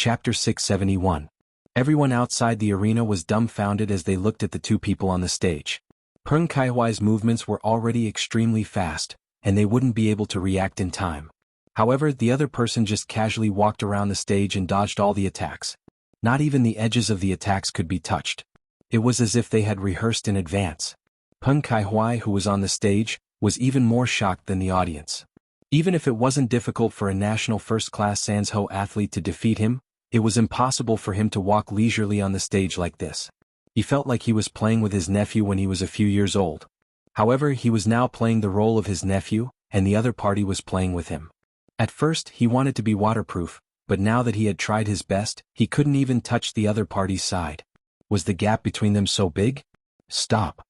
Chapter 671. Everyone outside the arena was dumbfounded as they looked at the two people on the stage. Peng Kaihuai's movements were already extremely fast, and they wouldn't be able to react in time. However, the other person just casually walked around the stage and dodged all the attacks. Not even the edges of the attacks could be touched. It was as if they had rehearsed in advance. Peng Kaihuai, who was on the stage, was even more shocked than the audience. Even if it wasn't difficult for a national first-class Sanzhou athlete to defeat him, it was impossible for him to walk leisurely on the stage like this. He felt like he was playing with his nephew when he was a few years old. However, he was now playing the role of his nephew, and the other party was playing with him. At first, he wanted to be waterproof, but now that he had tried his best, he couldn't even touch the other party's side. Was the gap between them so big? Stop.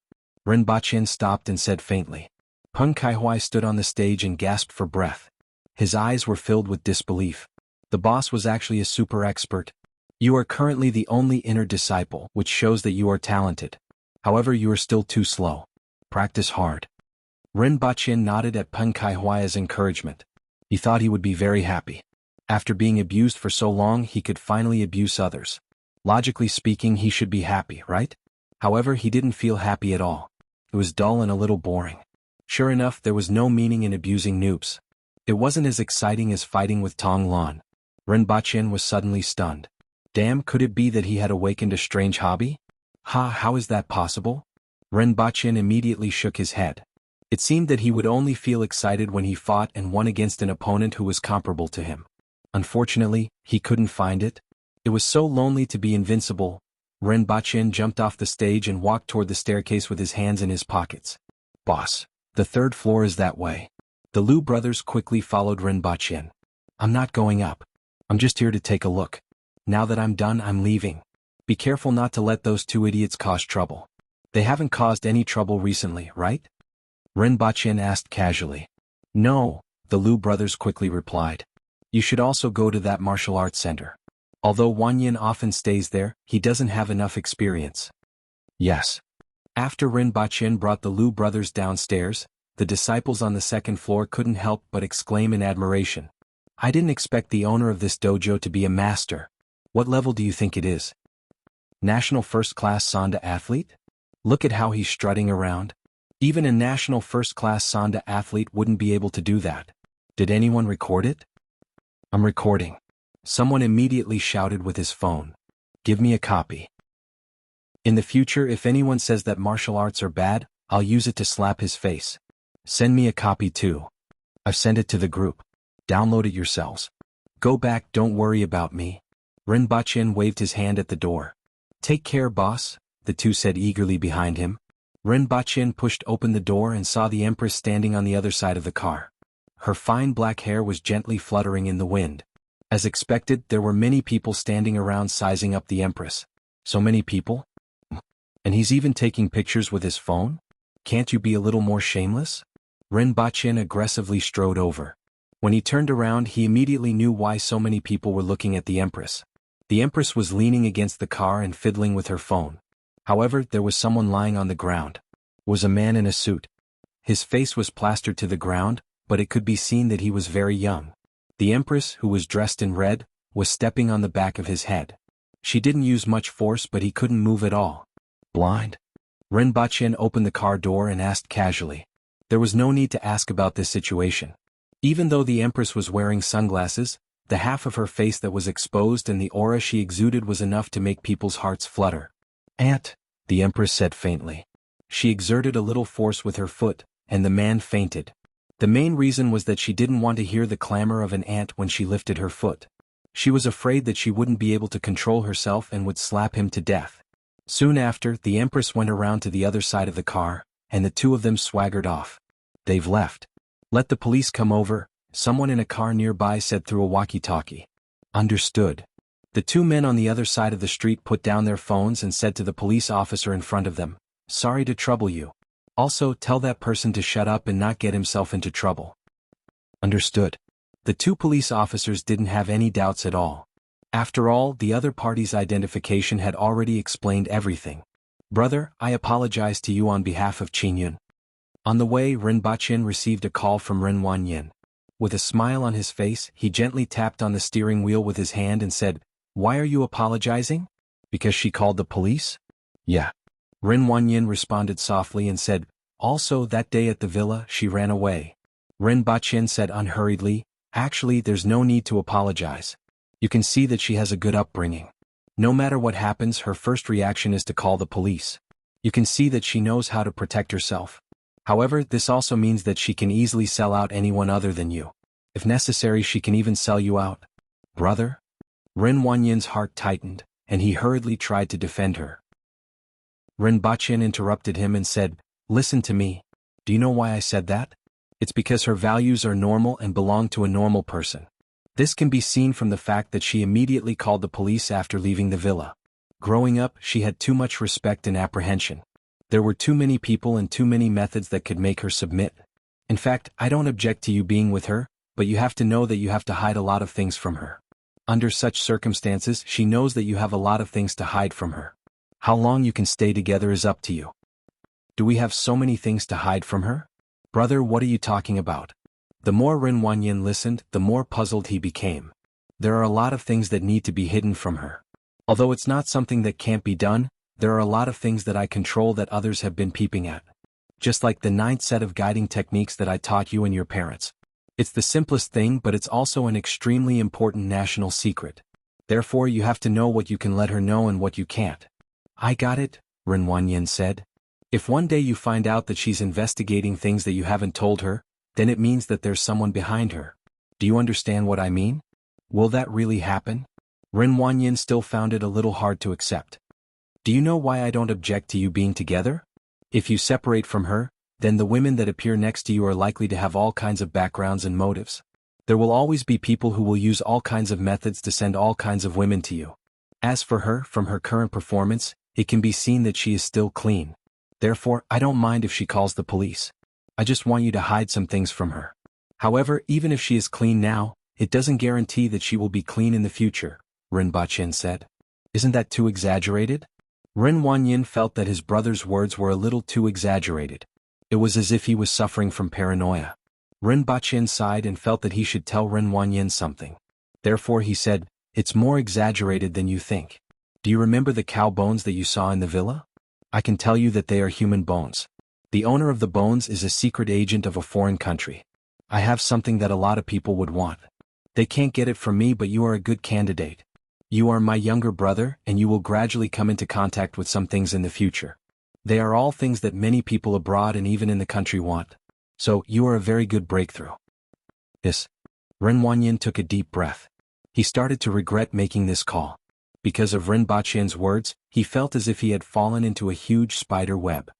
Ren Baqin stopped and said faintly. Peng Kaihuai stood on the stage and gasped for breath. His eyes were filled with disbelief. The boss was actually a super expert. You are currently the only inner disciple, which shows that you are talented. However, you are still too slow. Practice hard. Ren Baqin nodded at Peng Kaihuai's encouragement. He thought he would be very happy. After being abused for so long, he could finally abuse others. Logically speaking, he should be happy, right? However, he didn't feel happy at all. It was dull and a little boring. Sure enough, there was no meaning in abusing noobs. It wasn't as exciting as fighting with Tong Lan. Ren Baqin was suddenly stunned. Damn, could it be that he had awakened a strange hobby? How is that possible? Ren Baqin immediately shook his head. It seemed that he would only feel excited when he fought and won against an opponent who was comparable to him. Unfortunately, he couldn't find it. It was so lonely to be invincible. Ren Baqin jumped off the stage and walked toward the staircase with his hands in his pockets. Boss, the third floor is that way. The Liu brothers quickly followed Ren Baqin. I'm not going up. I'm just here to take a look. Now that I'm done, I'm leaving. Be careful not to let those two idiots cause trouble. They haven't caused any trouble recently, right? Ren Baqin asked casually. No, the Liu brothers quickly replied. You should also go to that martial arts center. Although Wang Yin often stays there, he doesn't have enough experience. Yes. After Ren Baqin brought the Liu brothers downstairs, the disciples on the second floor couldn't help but exclaim in admiration. I didn't expect the owner of this dojo to be a master. What level do you think it is? National first-class Sanda athlete? Look at how he's strutting around. Even a national first-class Sanda athlete wouldn't be able to do that. Did anyone record it? I'm recording. Someone immediately shouted with his phone. Give me a copy. In the future, if anyone says that martial arts are bad, I'll use it to slap his face. Send me a copy too. I've sent it to the group. Download it yourselves. Go back, don't worry about me. Ren Baqin waved his hand at the door. Take care, boss, the two said eagerly behind him. Ren Baqin pushed open the door and saw the Empress standing on the other side of the car. Her fine black hair was gently fluttering in the wind. As expected, there were many people standing around sizing up the Empress. So many people? And he's even taking pictures with his phone? Can't you be a little more shameless? Ren Baqin aggressively strode over. When he turned around, he immediately knew why so many people were looking at the Empress. The Empress was leaning against the car and fiddling with her phone. However, there was someone lying on the ground. It was a man in a suit. His face was plastered to the ground, but it could be seen that he was very young. The Empress, who was dressed in red, was stepping on the back of his head. She didn't use much force, but he couldn't move at all. Blind? Ren Baqin opened the car door and asked casually. There was no need to ask about this situation. Even though the Empress was wearing sunglasses, the half of her face that was exposed and the aura she exuded was enough to make people's hearts flutter. Aunt, the Empress said faintly. She exerted a little force with her foot, and the man fainted. The main reason was that she didn't want to hear the clamor of an ant when she lifted her foot. She was afraid that she wouldn't be able to control herself and would slap him to death. Soon after, the Empress went around to the other side of the car, and the two of them swaggered off. They've left. Let the police come over, someone in a car nearby said through a walkie-talkie. Understood. The two men on the other side of the street put down their phones and said to the police officer in front of them, Sorry to trouble you. Also, tell that person to shut up and not get himself into trouble. Understood. The two police officers didn't have any doubts at all. After all, the other party's identification had already explained everything. Brother, I apologize to you on behalf of Qingyun. On the way, Ren Baqin received a call from Ren Wanyin. With a smile on his face, he gently tapped on the steering wheel with his hand and said, Why are you apologizing? Because she called the police? Yeah. Ren Wanyin responded softly and said, also that day at the villa she ran away. Ren Baqin said unhurriedly, actually there's no need to apologize. You can see that she has a good upbringing. No matter what happens, her first reaction is to call the police. You can see that she knows how to protect herself. However, this also means that she can easily sell out anyone other than you. If necessary, she can even sell you out. Brother? Ren Wanyin's heart tightened, and he hurriedly tried to defend her. Ren Baqin interrupted him and said, listen to me. Do you know why I said that? It's because her values are normal and belong to a normal person. This can be seen from the fact that she immediately called the police after leaving the villa. Growing up, she had too much respect and apprehension. There were too many people and too many methods that could make her submit. In fact, I don't object to you being with her, but you have to know that you have to hide a lot of things from her. Under such circumstances, she knows that you have a lot of things to hide from her. How long you can stay together is up to you. Do we have so many things to hide from her? Brother, what are you talking about? The more Ren Wanyin listened, the more puzzled he became. There are a lot of things that need to be hidden from her. Although it's not something that can't be done, there are a lot of things that I control that others have been peeping at. Just like the 9th set of guiding techniques that I taught you and your parents. It's the simplest thing, but it's also an extremely important national secret. Therefore, you have to know what you can let her know and what you can't. I got it, Ren Wanyin said. If one day you find out that she's investigating things that you haven't told her, then it means that there's someone behind her. Do you understand what I mean? Will that really happen? Ren Wanyin still found it a little hard to accept. Do you know why I don't object to you being together? If you separate from her, then the women that appear next to you are likely to have all kinds of backgrounds and motives. There will always be people who will use all kinds of methods to send all kinds of women to you. As for her, from her current performance, it can be seen that she is still clean. Therefore, I don't mind if she calls the police. I just want you to hide some things from her. However, even if she is clean now, it doesn't guarantee that she will be clean in the future, Ren Baqin said. Isn't that too exaggerated? Ren Wanyin felt that his brother's words were a little too exaggerated. It was as if he was suffering from paranoia. Ren Baqin sighed and felt that he should tell Ren Wanyin something. Therefore he said, it's more exaggerated than you think. Do you remember the cow bones that you saw in the villa? I can tell you that they are human bones. The owner of the bones is a secret agent of a foreign country. I have something that a lot of people would want. They can't get it from me, but you are a good candidate. You are my younger brother, and you will gradually come into contact with some things in the future. They are all things that many people abroad and even in the country want. So, you are a very good breakthrough. Yes. Ren Wanyin took a deep breath. He started to regret making this call. Because of Ren Baqin's words, he felt as if he had fallen into a huge spider web.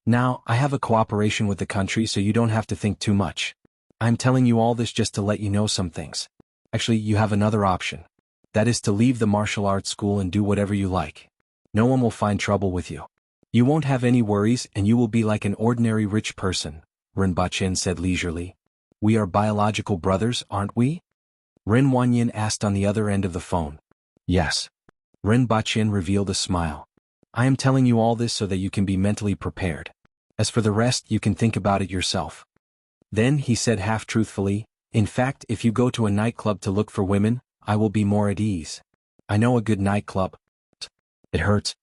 Now, I have a cooperation with the country, so you don't have to think too much. I'm telling you all this just to let you know some things. Actually, you have another option. That is to leave the martial arts school and do whatever you like. No one will find trouble with you. You won't have any worries and you will be like an ordinary rich person, Ren Baqin said leisurely. We are biological brothers, aren't we? Ren Wanyin asked on the other end of the phone. Yes. Ren Baqin revealed a smile. I am telling you all this so that you can be mentally prepared. As for the rest, you can think about it yourself. Then he said half-truthfully, in fact, if you go to a nightclub to look for women, I will be more at ease. I know a good nightclub. It hurts.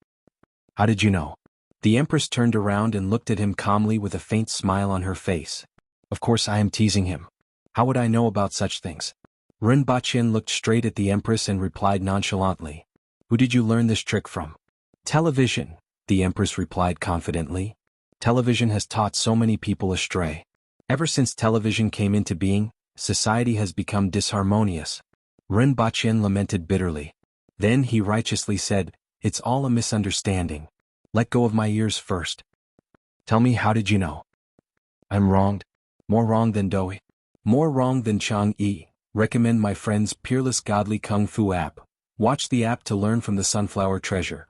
How did you know? The Empress turned around and looked at him calmly with a faint smile on her face. Of course I am teasing him. How would I know about such things? Ren Baqin looked straight at the Empress and replied nonchalantly. Who did you learn this trick from? Television, the Empress replied confidently. Television has taught so many people astray. Ever since television came into being, society has become disharmonious. Ren Baqin lamented bitterly. Then he righteously said, it's all a misunderstanding. Let go of my ears first. Tell me, how did you know? I'm wronged. More wrong than Doi. More wrong than Chang'e. Recommend my friend's Peerless Godly Kung Fu app. Watch the app to learn from the Sunflower Treasure.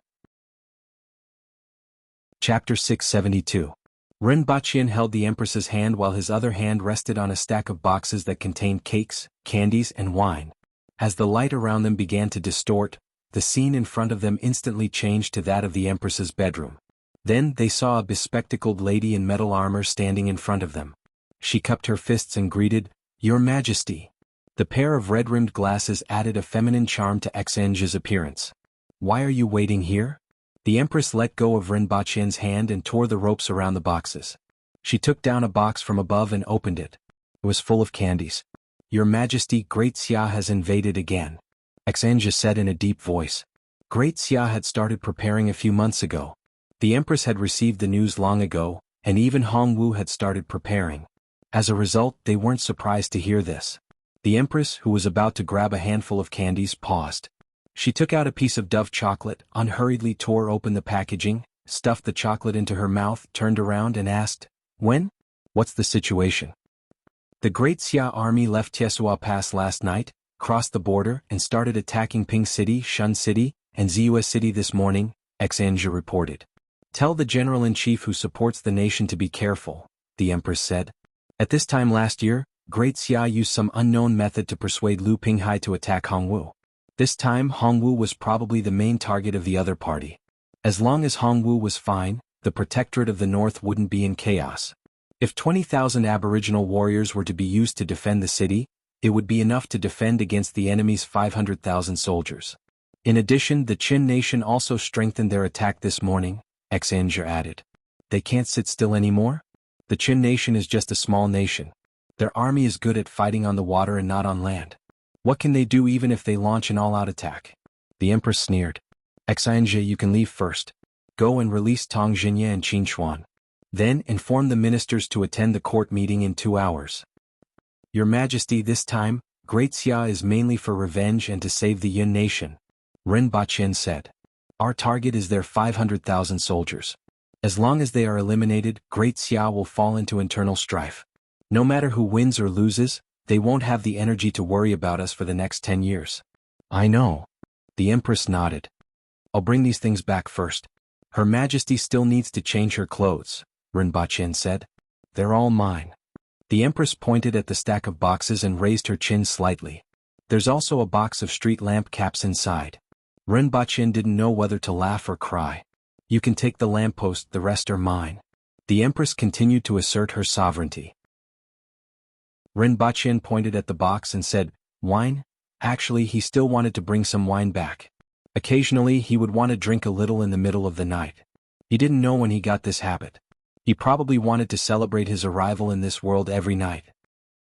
Chapter 672. Ren Baqin held the Empress's hand while his other hand rested on a stack of boxes that contained cakes, candies, and wine. As the light around them began to distort, the scene in front of them instantly changed to that of the Empress's bedroom. Then they saw a bespectacled lady in metal armor standing in front of them. She cupped her fists and greeted, Your Majesty. The pair of red-rimmed glasses added a feminine charm to Xange's appearance. "Why are you waiting here?" The Empress let go of Rinpoche's hand and tore the ropes around the boxes. She took down a box from above and opened it. It was full of candies. "Your Majesty, Great Xia has invaded again," Xange said in a deep voice. Great Xia had started preparing a few months ago. The Empress had received the news long ago, and even Hongwu had started preparing. As a result, they weren't surprised to hear this. The Empress, who was about to grab a handful of candies, paused. She took out a piece of Dove chocolate, unhurriedly tore open the packaging, stuffed the chocolate into her mouth, turned around and asked, "When? What's the situation?" "The Great Xia army left Tiesua Pass last night, crossed the border, and started attacking Ping City, Shun City, and Ziyue City this morning," Xange reported. "Tell the general-in-chief who supports the nation to be careful," the Empress said. "At this time last year, Great Xia used some unknown method to persuade Lu Pinghai to attack Hongwu. This time Hongwu was probably the main target of the other party. As long as Hongwu was fine, the Protectorate of the North wouldn't be in chaos. If 20,000 Aboriginal warriors were to be used to defend the city, it would be enough to defend against the enemy's 500,000 soldiers. In addition, the Qin nation also strengthened their attack this morning," Xange added. "They can't sit still anymore? The Qin nation is just a small nation. Their army is good at fighting on the water and not on land. What can they do even if they launch an all-out attack?" The Empress sneered. "Xange, you can leave first. Go and release Tong Jinye and Qin Xuan. Then inform the ministers to attend the court meeting in 2 hours. Your Majesty, this time, Great Xia is mainly for revenge and to save the Yun nation," Rinpoche said. "Our target is their 500,000 soldiers. As long as they are eliminated, Great Xia will fall into internal strife. No matter who wins or loses, they won't have the energy to worry about us for the next 10 years. "I know." The Empress nodded. "I'll bring these things back first. Her Majesty still needs to change her clothes," Rinpoche said. "They're all mine." The Empress pointed at the stack of boxes and raised her chin slightly. "There's also a box of street lamp caps inside." Rinpoche didn't know whether to laugh or cry. "You can take the lamppost, the rest are mine." The Empress continued to assert her sovereignty. Rinpoche pointed at the box and said, "Wine?" Actually, he still wanted to bring some wine back. Occasionally, he would want to drink a little in the middle of the night. He didn't know when he got this habit. He probably wanted to celebrate his arrival in this world every night.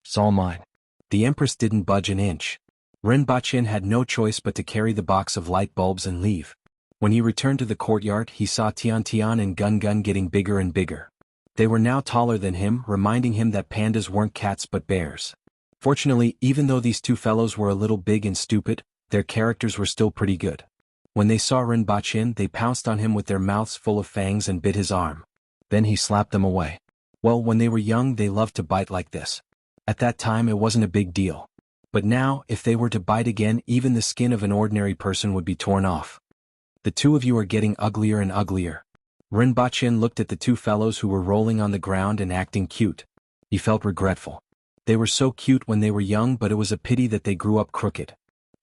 "It's all mine." The Empress didn't budge an inch. Rinpoche had no choice but to carry the box of light bulbs and leave. When he returned to the courtyard, he saw Tian Tian and Gun Gun getting bigger and bigger. They were now taller than him, reminding him that pandas weren't cats but bears. Fortunately, even though these two fellows were a little big and stupid, their characters were still pretty good. When they saw Rinpoche, they pounced on him with their mouths full of fangs and bit his arm. Then he slapped them away. Well, when they were young, they loved to bite like this. At that time, it wasn't a big deal. But now, if they were to bite again, even the skin of an ordinary person would be torn off. "The two of you are getting uglier and uglier." Rinpoche looked at the two fellows who were rolling on the ground and acting cute. He felt regretful. They were so cute when they were young, but it was a pity that they grew up crooked.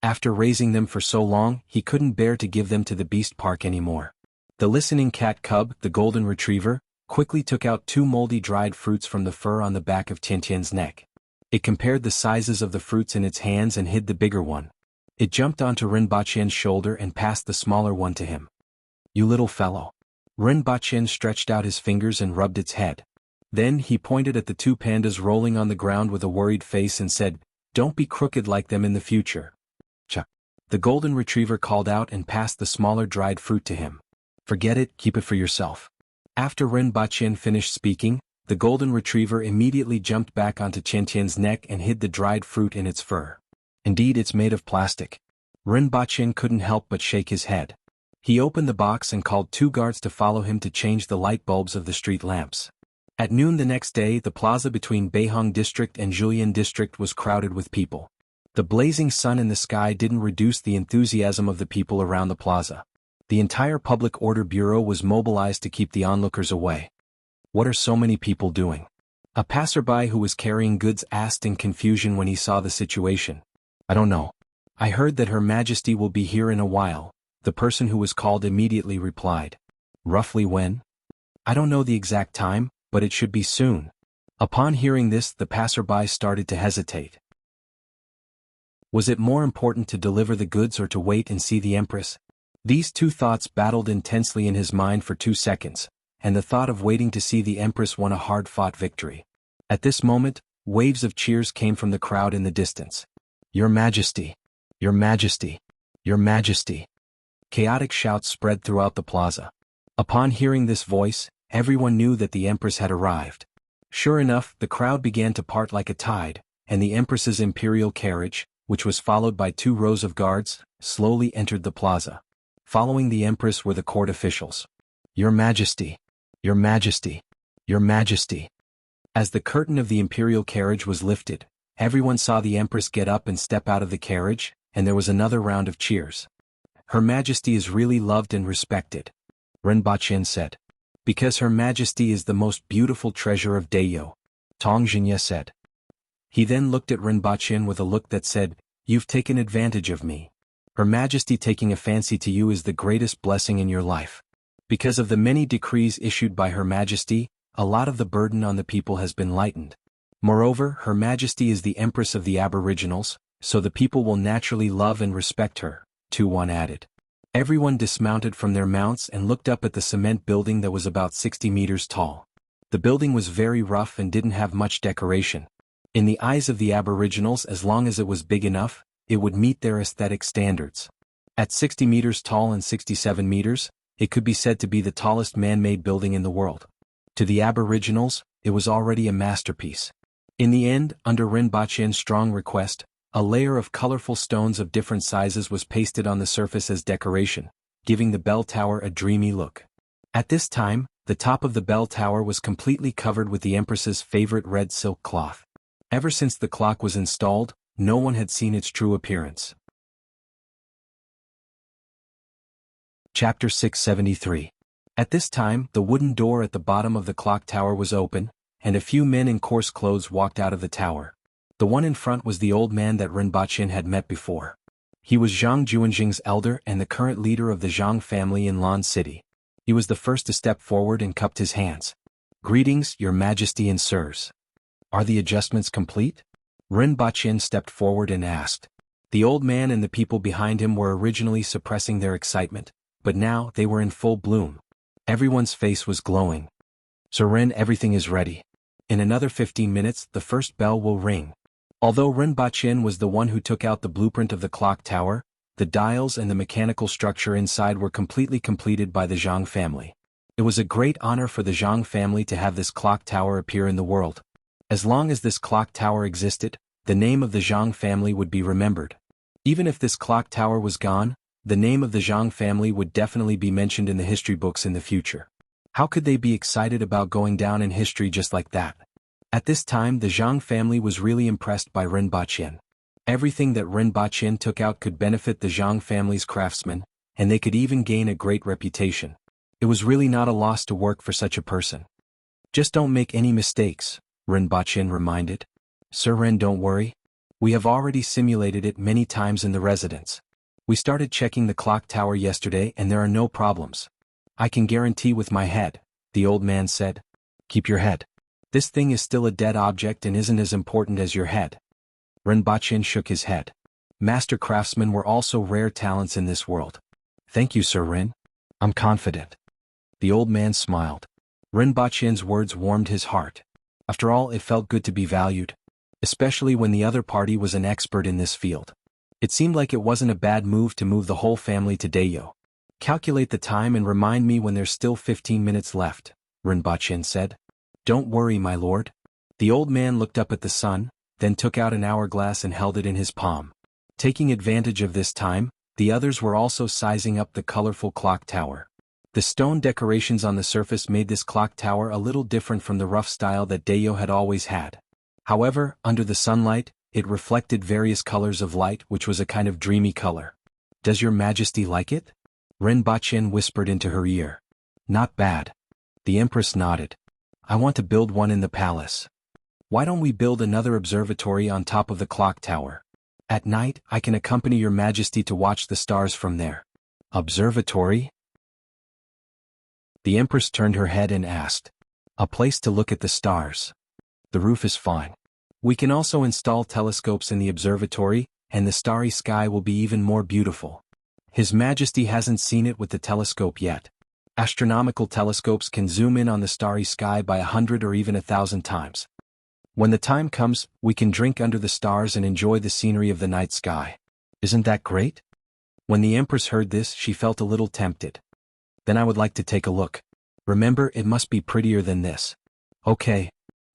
After raising them for so long, he couldn't bear to give them to the beast park anymore. The listening cat cub, the golden retriever, quickly took out 2 moldy dried fruits from the fur on the back of Tiantian's neck. It compared the sizes of the fruits in its hands and hid the bigger one. It jumped onto Rinpoche's shoulder and passed the smaller one to him. "You little fellow." Rinpoche stretched out his fingers and rubbed its head. Then he pointed at the 2 pandas rolling on the ground with a worried face and said, "Don't be crooked like them in the future." Chuck. The golden retriever called out and passed the smaller dried fruit to him. "Forget it, keep it for yourself." After Rinpoche finished speaking, the golden retriever immediately jumped back onto Tiantian's neck and hid the dried fruit in its fur. "Indeed, it's made of plastic." Rinpoche couldn't help but shake his head. He opened the box and called 2 guards to follow him to change the light bulbs of the street lamps. At noon the next day, the plaza between Beihong District and Julian District was crowded with people. The blazing sun in the sky didn't reduce the enthusiasm of the people around the plaza. The entire Public Order Bureau was mobilized to keep the onlookers away. "What are so many people doing?" A passerby who was carrying goods asked in confusion when he saw the situation. "I don't know. I heard that Her Majesty will be here in a while," the person who was called immediately replied. "Roughly when?" "I don't know the exact time, but it should be soon." Upon hearing this, the passerby started to hesitate. Was it more important to deliver the goods or to wait and see the Empress? These two thoughts battled intensely in his mind for 2 seconds, and the thought of waiting to see the Empress won a hard-fought victory. At this moment, waves of cheers came from the crowd in the distance. "Your Majesty! Your Majesty! Your Majesty!" Chaotic shouts spread throughout the plaza. Upon hearing this voice, everyone knew that the Empress had arrived. Sure enough, the crowd began to part like a tide, and the Empress's imperial carriage, which was followed by 2 rows of guards, slowly entered the plaza. Following the Empress were the court officials. "Your Majesty! Your Majesty! Your Majesty!" As the curtain of the imperial carriage was lifted, everyone saw the Empress get up and step out of the carriage, and there was another round of cheers. "Her Majesty is really loved and respected," Rinpoche said. "Because Her Majesty is the most beautiful treasure of Dayo," Tong Jinya said. He then looked at Rinpoche with a look that said, "You've taken advantage of me. Her Majesty taking a fancy to you is the greatest blessing in your life. Because of the many decrees issued by Her Majesty, a lot of the burden on the people has been lightened. Moreover, Her Majesty is the Empress of the Aboriginals, so the people will naturally love and respect her," Tuwan added. Everyone dismounted from their mounts and looked up at the cement building that was about 60 meters tall. The building was very rough and didn't have much decoration. In the eyes of the Aboriginals, as long as it was big enough, it would meet their aesthetic standards. At 60 meters tall and 67 meters, it could be said to be the tallest man-made building in the world. To the Aboriginals, it was already a masterpiece. In the end, under Rinpoche's strong request, a layer of colorful stones of different sizes was pasted on the surface as decoration, giving the bell tower a dreamy look. At this time, the top of the bell tower was completely covered with the Empress's favorite red silk cloth. Ever since the clock was installed, no one had seen its true appearance. Chapter 673. At this time, the wooden door at the bottom of the clock tower was open, and a few men in coarse clothes walked out of the tower. The one in front was the old man that Rinpoche had met before. He was Zhang Juanjing's elder and the current leader of the Zhang family in Lan City. He was the first to step forward and cupped his hands. "Greetings, Your Majesty and Sirs. Are the adjustments complete?" Rinpoche stepped forward and asked. The old man and the people behind him were originally suppressing their excitement, but now they were in full bloom. Everyone's face was glowing. "Sir Rin, everything is ready. In another 15 minutes, the first bell will ring." Although Rinpoche was the one who took out the blueprint of the clock tower, the dials and the mechanical structure inside were completely completed by the Zhang family. It was a great honor for the Zhang family to have this clock tower appear in the world. As long as this clock tower existed, the name of the Zhang family would be remembered. Even if this clock tower was gone, the name of the Zhang family would definitely be mentioned in the history books in the future. How could they be excited about going down in history just like that? At this time, the Zhang family was really impressed by Rinpoche. Everything that Rinpoche took out could benefit the Zhang family's craftsmen, and they could even gain a great reputation. It was really not a loss to work for such a person. "Just don't make any mistakes," Rinpoche reminded. "Sir Ren, don't worry. We have already simulated it many times in the residence. We started checking the clock tower yesterday and there are no problems. I can guarantee with my head," the old man said. "Keep your head. This thing is still a dead object and isn't as important as your head." Rinpoche shook his head. Master craftsmen were also rare talents in this world. "Thank you, Sir Rin. I'm confident." The old man smiled. Rinpoche's words warmed his heart. After all, it felt good to be valued, especially when the other party was an expert in this field. It seemed like it wasn't a bad move to move the whole family to Dayo. "Calculate the time and remind me when there's still 15 minutes left," Rinpoche said. "Don't worry, my lord." The old man looked up at the sun, then took out an hourglass and held it in his palm. Taking advantage of this time, the others were also sizing up the colorful clock tower. The stone decorations on the surface made this clock tower a little different from the rough style that Dayo had always had. However, under the sunlight, it reflected various colors of light, which was a kind of dreamy color. "Does Your Majesty like it?" Rinpoche whispered into her ear. "Not bad." The Empress nodded. "I want to build one in the palace. Why don't we build another observatory on top of the clock tower? At night, I can accompany Your Majesty to watch the stars from there." "Observatory?" The Empress turned her head and asked. "A place to look at the stars. The roof is fine. We can also install telescopes in the observatory, and the starry sky will be even more beautiful. His Majesty hasn't seen it with the telescope yet. Astronomical telescopes can zoom in on the starry sky by 100 or even 1,000 times. When the time comes, we can drink under the stars and enjoy the scenery of the night sky. Isn't that great? When the Empress heard this, she felt a little tempted. Then I would like to take a look. Remember, it must be prettier than this. Okay.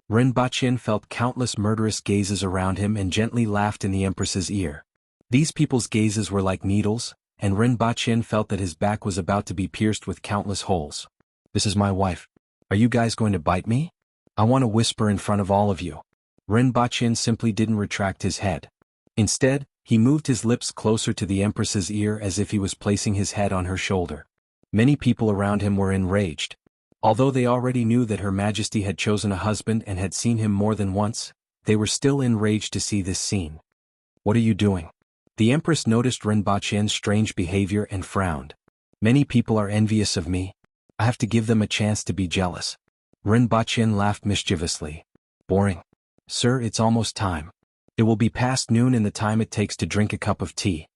Rinpoche felt countless murderous gazes around him and gently laughed in the Empress's ear. These people's gazes were like needles, and Rinpoche felt that his back was about to be pierced with countless holes. This is my wife. Are you guys going to bite me? I want to whisper in front of all of you. Rinpoche simply didn't retract his head. Instead, he moved his lips closer to the Empress's ear as if he was placing his head on her shoulder. Many people around him were enraged. Although they already knew that Her Majesty had chosen a husband and had seen him more than once, they were still enraged to see this scene. What are you doing? The Empress noticed Rinpoche's strange behavior and frowned. Many people are envious of me. I have to give them a chance to be jealous. Rinpoche laughed mischievously. Boring. Sir, it's almost time. It will be past noon in the time it takes to drink a cup of tea.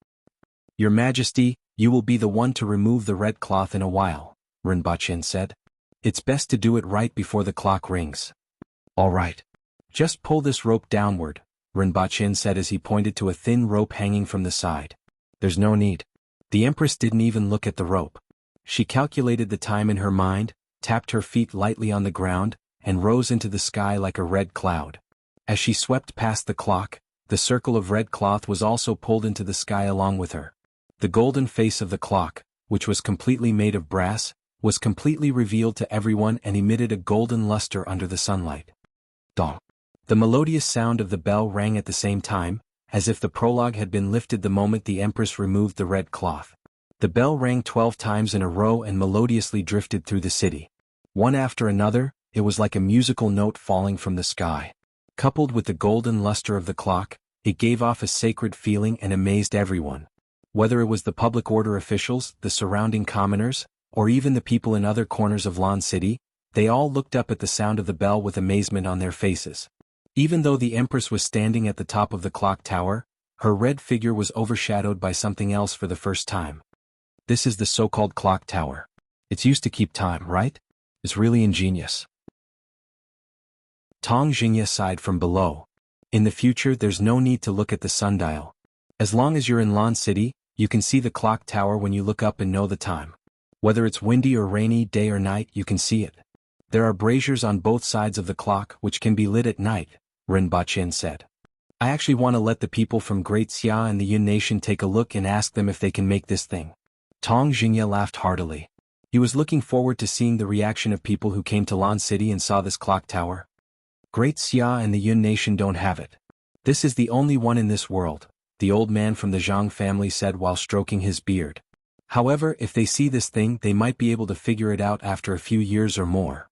Your Majesty, you will be the one to remove the red cloth in a while, Rinpoche said. It's best to do it right before the clock rings. All right. Just pull this rope downward, Rinpoche said as he pointed to a thin rope hanging from the side. There's no need. The Empress didn't even look at the rope. She calculated the time in her mind, tapped her feet lightly on the ground, and rose into the sky like a red cloud. As she swept past the clock, the circle of red cloth was also pulled into the sky along with her. The golden face of the clock, which was completely made of brass, was completely revealed to everyone and emitted a golden luster under the sunlight. Dong. The melodious sound of the bell rang at the same time, as if the prologue had been lifted the moment the Empress removed the red cloth. The bell rang 12 times in a row and melodiously drifted through the city. One after another, it was like a musical note falling from the sky. Coupled with the golden luster of the clock, it gave off a sacred feeling and amazed everyone. Whether it was the public order officials, the surrounding commoners, or even the people in other corners of Lan City, they all looked up at the sound of the bell with amazement on their faces. Even though the Empress was standing at the top of the clock tower, her red figure was overshadowed by something else for the first time. This is the so-called clock tower. It's used to keep time, right? It's really ingenious. Tong Jingya sighed from below. In the future, there's no need to look at the sundial. As long as you're in Lan City, you can see the clock tower when you look up and know the time. Whether it's windy or rainy, day or night, you can see it. There are braziers on both sides of the clock which can be lit at night, Rinpoche said. I actually want to let the people from Great Xia and the Yun Nation take a look and ask them if they can make this thing. Tong Jingya laughed heartily. He was looking forward to seeing the reaction of people who came to Lan City and saw this clock tower. Great Xia and the Yun Nation don't have it. This is the only one in this world, the old man from the Zhang family said while stroking his beard. However, if they see this thing, they might be able to figure it out after a few years or more.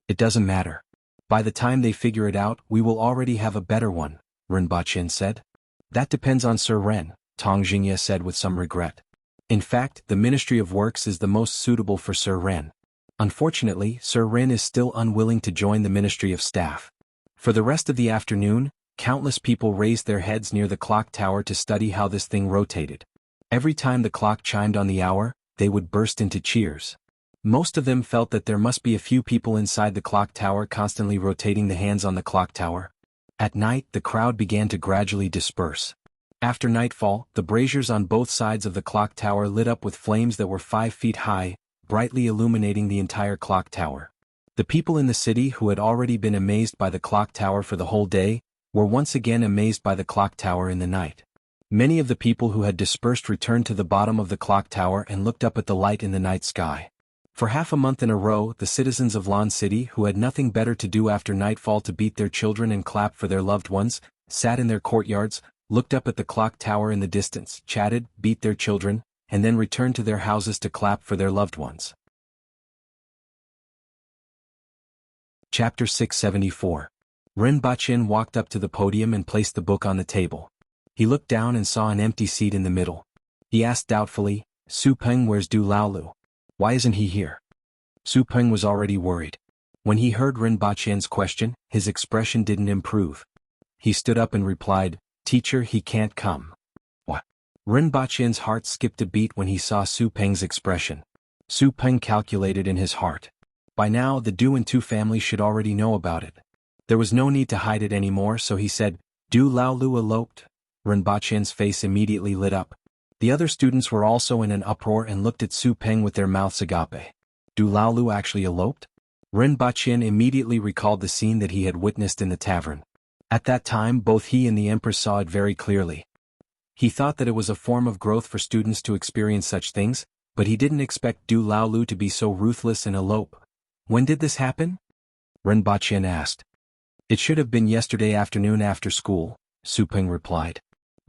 It doesn't matter. By the time they figure it out, we will already have a better one, Rinpoche said. That depends on Sir Ren, Tong Jingya said with some regret. In fact, the Ministry of Works is the most suitable for Sir Ren. Unfortunately, Sir Ren is still unwilling to join the Ministry of Staff. For the rest of the afternoon, countless people raised their heads near the clock tower to study how this thing rotated. Every time the clock chimed on the hour, they would burst into cheers. Most of them felt that there must be a few people inside the clock tower constantly rotating the hands on the clock tower. At night, the crowd began to gradually disperse. After nightfall, the braziers on both sides of the clock tower lit up with flames that were 5 feet high, brightly illuminating the entire clock tower. The people in the city who had already been amazed by the clock tower for the whole day, were once again amazed by the clock tower in the night. Many of the people who had dispersed returned to the bottom of the clock tower and looked up at the light in the night sky. For half a month in a row, the citizens of Lan City who had nothing better to do after nightfall to beat their children and clap for their loved ones, sat in their courtyards, looked up at the clock tower in the distance, chatted, beat their children, and then returned to their houses to clap for their loved ones. Chapter 674. Rinpoche walked up to the podium and placed the book on the table. He looked down and saw an empty seat in the middle. He asked doubtfully, Su Peng, where's Du Laolu? Why isn't he here? Su Peng was already worried. When he heard Rinpoche's question, his expression didn't improve. He stood up and replied, Teacher, he can't come. Rinpoche's heart skipped a beat when he saw Su Peng's expression. Su Peng calculated in his heart. By now the Du and Tu family should already know about it. There was no need to hide it anymore, so he said, Du Laolu eloped? Rinpoche's face immediately lit up. The other students were also in an uproar and looked at Su Peng with their mouths agape. Du Laolu actually eloped? Rinpoche immediately recalled the scene that he had witnessed in the tavern. At that time both he and the Empress saw it very clearly. He thought that it was a form of growth for students to experience such things, but he didn't expect Du Laolu to be so ruthless and elope. When did this happen? Rinpoche asked. It should have been yesterday afternoon after school, Su Peng replied.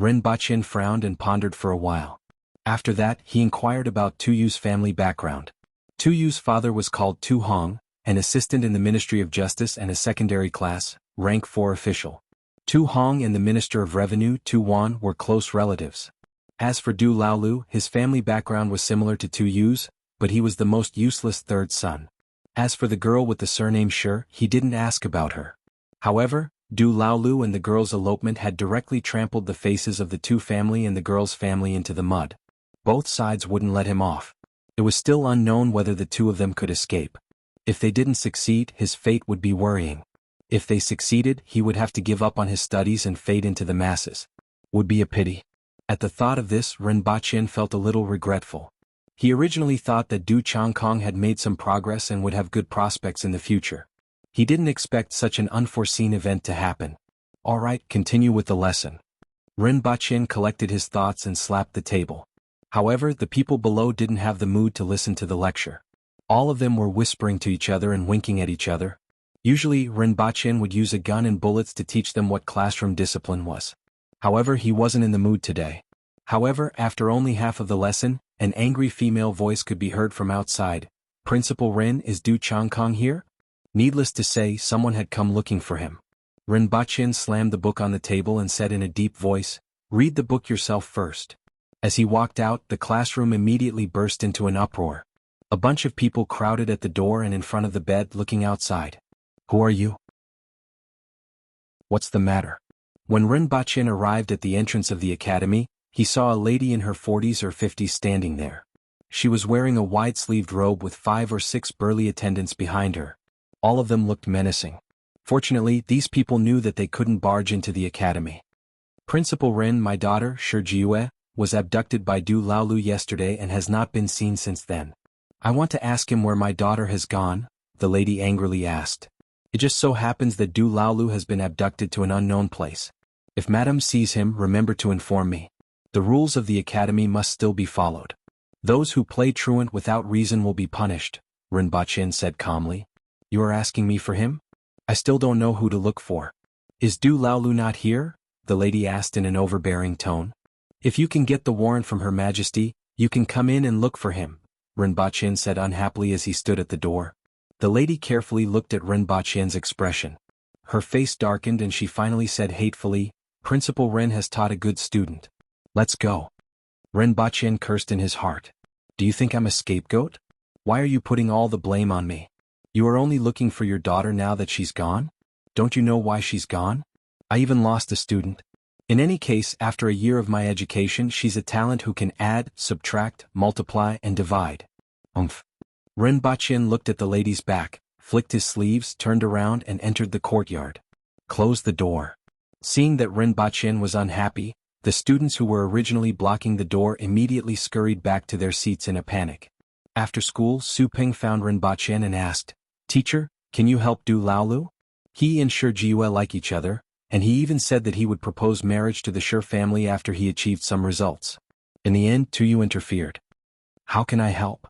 Rinpoche frowned and pondered for a while. After that he inquired about Tu Yu's family background. Tu Yu's father was called Tu Hong, an assistant in the Ministry of Justice and a secondary class, rank 4 official. Tu Hong and the Minister of Revenue Tu Wan were close relatives. As for Du Laolu, his family background was similar to Tu Yu's, but he was the most useless third son. As for the girl with the surname Shi, he didn't ask about her. However, Du Laolu and the girl's elopement had directly trampled the faces of the Tu family and the girl's family into the mud. Both sides wouldn't let him off. It was still unknown whether the two of them could escape. If they didn't succeed, his fate would be worrying. If they succeeded, he would have to give up on his studies and fade into the masses. Would be a pity. At the thought of this, Rinpoche felt a little regretful. He originally thought that Du Changkong had made some progress and would have good prospects in the future. He didn't expect such an unforeseen event to happen. All right, continue with the lesson. Rinpoche collected his thoughts and slapped the table. However, the people below didn't have the mood to listen to the lecture. All of them were whispering to each other and winking at each other. Usually, Rinpoche would use a gun and bullets to teach them what classroom discipline was. However, he wasn't in the mood today. However, after only half of the lesson, an angry female voice could be heard from outside. Principal Rin, is Du Changkong here? Needless to say, someone had come looking for him. Rinpoche slammed the book on the table and said in a deep voice, "Read the book yourself first." As he walked out, the classroom immediately burst into an uproar. A bunch of people crowded at the door and in front of the bed looking outside. Who are you? What's the matter? When Rinpoche arrived at the entrance of the academy, he saw a lady in her 40s or 50s standing there. She was wearing a wide-sleeved robe with 5 or 6 burly attendants behind her. All of them looked menacing. Fortunately, these people knew that they couldn't barge into the academy. Principal Ren, my daughter, Shi Jiue, was abducted by Du Laolu yesterday and has not been seen since then. I want to ask him where my daughter has gone, the lady angrily asked. It just so happens that Du Laolu has been abducted to an unknown place. If Madame sees him, remember to inform me. The rules of the academy must still be followed. Those who play truant without reason will be punished, Rinpoche said calmly. You are asking me for him? I still don't know who to look for. Is Du Laolu not here? The lady asked in an overbearing tone. If you can get the warrant from Her Majesty, you can come in and look for him, Rinpoche said unhappily as he stood at the door. The lady carefully looked at Rinpoche's expression. Her face darkened and she finally said hatefully, Principal Ren has taught a good student. Let's go. Rinpoche cursed in his heart. Do you think I'm a scapegoat? Why are you putting all the blame on me? You are only looking for your daughter now that she's gone? Don't you know why she's gone? I even lost a student. In any case, after a year of my education, she's a talent who can add, subtract, multiply, and divide. Rinpoche looked at the lady's back, flicked his sleeves, turned around and entered the courtyard. Closed the door. Seeing that Rinpoche was unhappy, the students who were originally blocking the door immediately scurried back to their seats in a panic. After school, Su Peng found Rinpoche and asked, Teacher, can you help Du Laolu? He and Shi Jiue like each other, and he even said that he would propose marriage to the Shi family after he achieved some results. In the end, Tu Yu interfered. How can I help?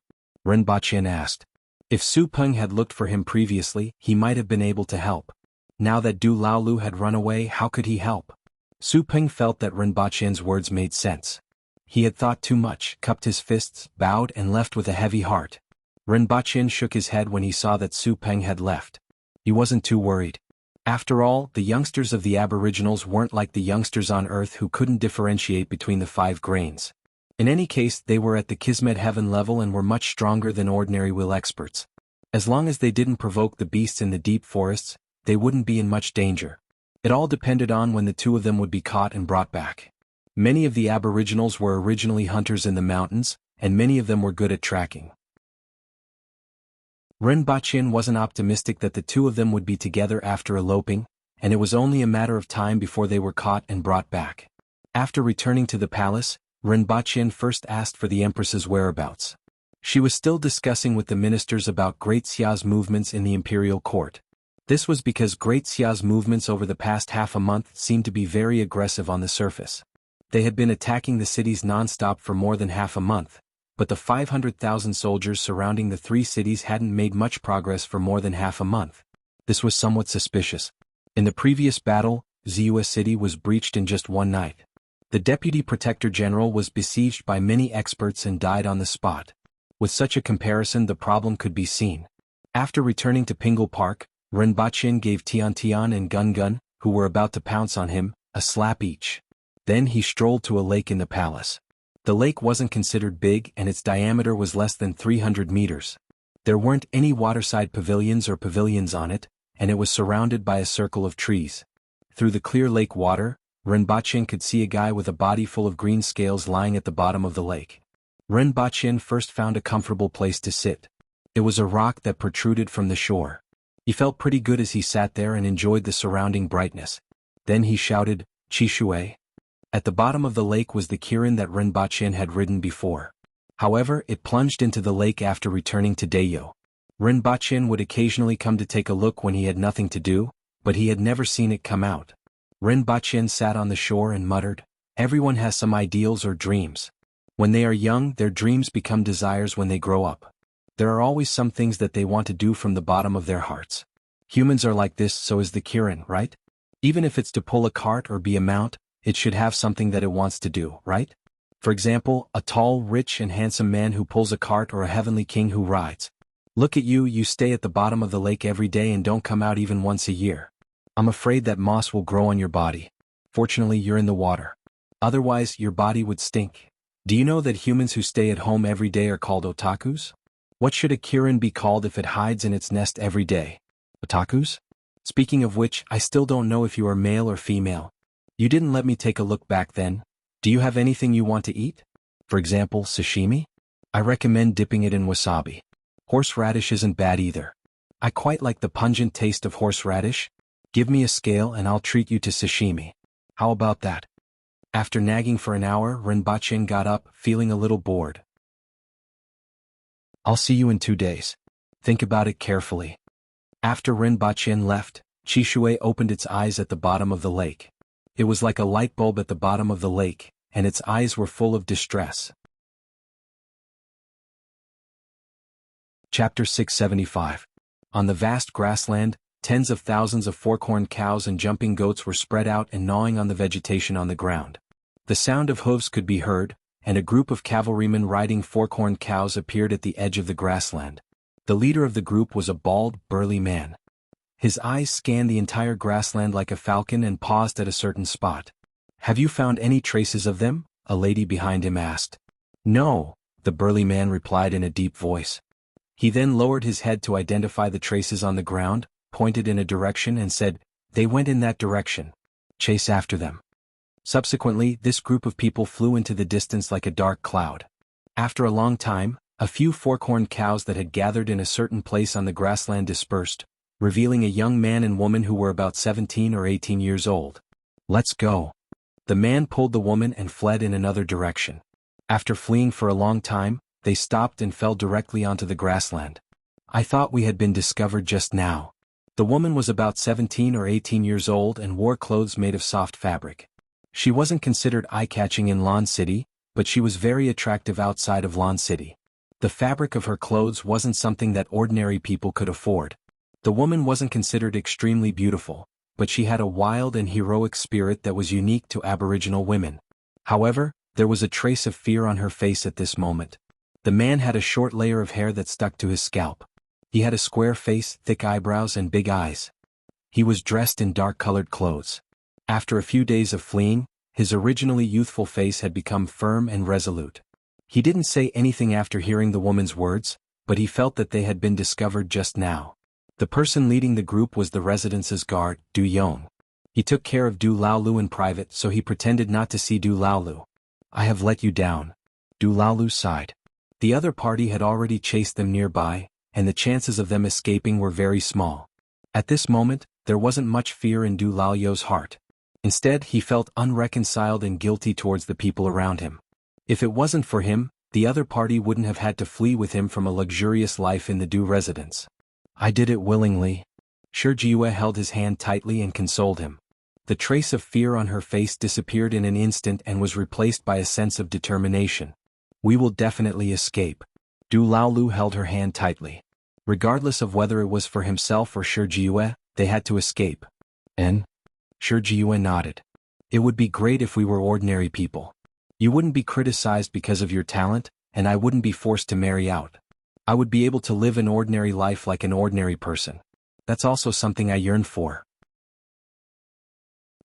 Rinpoche asked. If Su Peng had looked for him previously, he might have been able to help. Now that Du Laolu had run away, how could he help? Su Peng felt that Rinpoche's words made sense. He had thought too much, cupped his fists, bowed and left with a heavy heart. Rinpoche shook his head when he saw that Su Peng had left. He wasn't too worried. After all, the youngsters of the Aboriginals weren't like the youngsters on Earth who couldn't differentiate between the 5 grains. In any case, they were at the Kismet heaven level and were much stronger than ordinary will experts. As long as they didn't provoke the beasts in the deep forests, they wouldn't be in much danger. It all depended on when the 2 of them would be caught and brought back. Many of the aboriginals were originally hunters in the mountains, and many of them were good at tracking. Rinpoche wasn't optimistic that the two of them would be together after eloping, and it was only a matter of time before they were caught and brought back. After returning to the palace, Rinpoche first asked for the Empress's whereabouts. She was still discussing with the ministers about Great Xia's movements in the imperial court. This was because Great Xia's movements over the past half a month seemed to be very aggressive on the surface. They had been attacking the cities non-stop for more than half a month, but the 500,000 soldiers surrounding the three cities hadn't made much progress for more than half a month. This was somewhat suspicious. In the previous battle, Ziua City was breached in just one night. The Deputy Protector General was besieged by many experts and died on the spot. With such a comparison, the problem could be seen. After returning to Pingle Park, Rinpoche gave Tian Tian and Gun Gun, who were about to pounce on him, a slap each. Then he strolled to a lake in the palace. The lake wasn't considered big and its diameter was less than 300 meters. There weren't any waterside pavilions or pavilions on it, and it was surrounded by a circle of trees. Through the clear lake water, Rinpoche could see a guy with a body full of green scales lying at the bottom of the lake. Rinpoche first found a comfortable place to sit. It was a rock that protruded from the shore. He felt pretty good as he sat there and enjoyed the surrounding brightness. Then he shouted, "Chishui." At the bottom of the lake was the Kirin that Rinpoche had ridden before. However, it plunged into the lake after returning to Dayo. Rinpoche would occasionally come to take a look when he had nothing to do, but he had never seen it come out. Rinpoche sat on the shore and muttered, "Everyone has some ideals or dreams. When they are young, their dreams become desires when they grow up. There are always some things that they want to do from the bottom of their hearts. Humans are like this, so is the Kirin, right? Even if it's to pull a cart or be a mount, it should have something that it wants to do, right? For example, a tall, rich and handsome man who pulls a cart or a heavenly king who rides. Look at you, you stay at the bottom of the lake every day and don't come out even once a year. I'm afraid that moss will grow on your body. Fortunately, you're in the water. Otherwise, your body would stink. Do you know that humans who stay at home every day are called otakus? What should a Kirin be called if it hides in its nest every day? Otakus? Speaking of which, I still don't know if you are male or female. You didn't let me take a look back then. Do you have anything you want to eat? For example, sashimi? I recommend dipping it in wasabi. Horseradish isn't bad either. I quite like the pungent taste of horseradish. Give me a scale and I'll treat you to sashimi. How about that? After nagging for an hour, Rinpoche got up, feeling a little bored. I'll see you in 2 days. Think about it carefully. After Rinpoche left, Chishui opened its eyes at the bottom of the lake. It was like a light bulb at the bottom of the lake, and its eyes were full of distress. Chapter 675. On the vast grassland, tens of thousands of fork-horned cows and jumping goats were spread out and gnawing on the vegetation on the ground. The sound of hooves could be heard, and a group of cavalrymen riding fork-horned cows appeared at the edge of the grassland. The leader of the group was a bald, burly man. His eyes scanned the entire grassland like a falcon and paused at a certain spot. "Have you found any traces of them?" a lady behind him asked. "No," the burly man replied in a deep voice. He then lowered his head to identify the traces on the ground, pointed in a direction and said, "They went in that direction. Chase after them." Subsequently, this group of people flew into the distance like a dark cloud. After a long time, a few fork-horned cows that had gathered in a certain place on the grassland dispersed, revealing a young man and woman who were about 17 or 18 years old. "Let's go." The man pulled the woman and fled in another direction. After fleeing for a long time, they stopped and fell directly onto the grassland. "I thought we had been discovered just now." The woman was about 17 or 18 years old and wore clothes made of soft fabric. She wasn't considered eye-catching in Lan City, but she was very attractive outside of Lan City. The fabric of her clothes wasn't something that ordinary people could afford. The woman wasn't considered extremely beautiful, but she had a wild and heroic spirit that was unique to Aboriginal women. However, there was a trace of fear on her face at this moment. The man had a short layer of hair that stuck to his scalp. He had a square face, thick eyebrows and big eyes. He was dressed in dark-colored clothes. After a few days of fleeing, his originally youthful face had become firm and resolute. He didn't say anything after hearing the woman's words, but he felt that they had been discovered just now. The person leading the group was the residence's guard, Du Yong. He took care of Du Laolu in private, so he pretended not to see Du Laolu. I have let you down. Du Laolu sighed. The other party had already chased them nearby, and the chances of them escaping were very small. At this moment, there wasn't much fear in Du Laolu's heart. Instead, he felt unreconciled and guilty towards the people around him. If it wasn't for him, the other party wouldn't have had to flee with him from a luxurious life in the Du residence. I did it willingly. Shijie held his hand tightly and consoled him. The trace of fear on her face disappeared in an instant and was replaced by a sense of determination. We will definitely escape. Du Laolu held her hand tightly. Regardless of whether it was for himself or Shijie, they had to escape. And? Shijie nodded. It would be great if we were ordinary people. You wouldn't be criticized because of your talent, and I wouldn't be forced to marry out. I would be able to live an ordinary life like an ordinary person. That's also something I yearn for.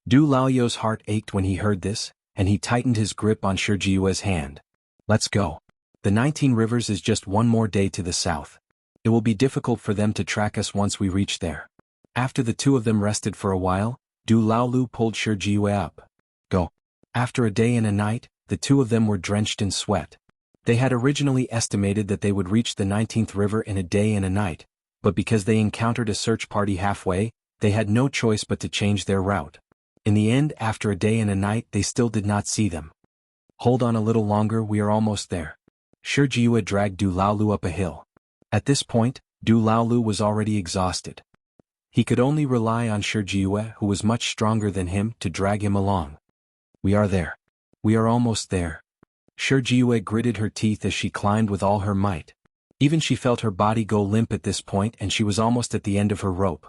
Du Laolu's heart ached when he heard this, and he tightened his grip on Shijie's hand. Let's go. The 19 Rivers is just one more day to the south. It will be difficult for them to track us once we reach there. After the two of them rested for a while, Du Laolu pulled Shijie up. Go. After a day and a night, the two of them were drenched in sweat. They had originally estimated that they would reach the 19th river in a day and a night, but because they encountered a search party halfway, they had no choice but to change their route. In the end, after a day and a night, they still did not see them. Hold on a little longer, we are almost there. Shijie dragged Du Laolu up a hill. At this point, Du Laolu was already exhausted. He could only rely on Shijie, who was much stronger than him, to drag him along. We are there. We are almost there. Shijie gritted her teeth as she climbed with all her might. Even she felt her body go limp at this point, and she was almost at the end of her rope.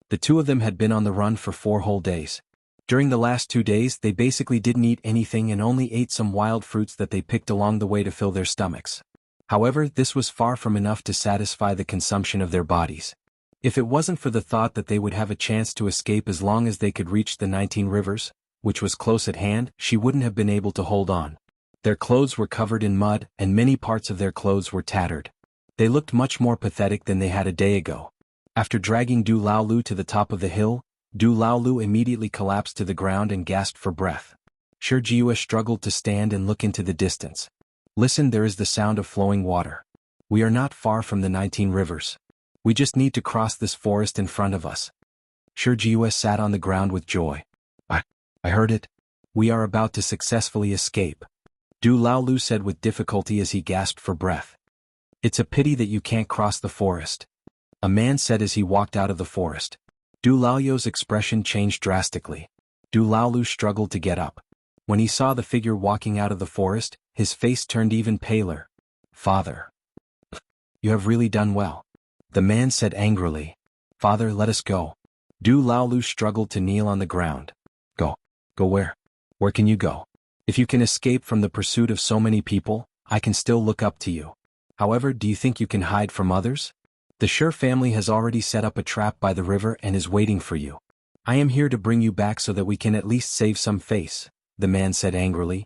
The two of them had been on the run for 4 whole days. During the last 2 days, they basically didn't eat anything and only ate some wild fruits that they picked along the way to fill their stomachs. However, this was far from enough to satisfy the consumption of their bodies. If it wasn't for the thought that they would have a chance to escape as long as they could reach the 19 Rivers, which was close at hand, she wouldn't have been able to hold on. Their clothes were covered in mud, and many parts of their clothes were tattered. They looked much more pathetic than they had a day ago. After dragging Du Laolu to the top of the hill, Du Laolu immediately collapsed to the ground and gasped for breath. Shijie struggled to stand and look into the distance. Listen, there is the sound of flowing water. We are not far from the 19 Rivers. We just need to cross this forest in front of us. Shijie sat on the ground with joy. I heard it. We are about to successfully escape. Du Laolu said with difficulty as he gasped for breath. It's a pity that you can't cross the forest. A man said as he walked out of the forest. Du Laolu's expression changed drastically. Du Laolu struggled to get up. When he saw the figure walking out of the forest, his face turned even paler. Father. You have really done well. The man said angrily. Father, let us go. Du Laolu struggled to kneel on the ground. Go. Go where? Where can you go? If you can escape from the pursuit of so many people, I can still look up to you. However, do you think you can hide from others? The Sher family has already set up a trap by the river and is waiting for you. I am here to bring you back so that we can at least save some face, the man said angrily.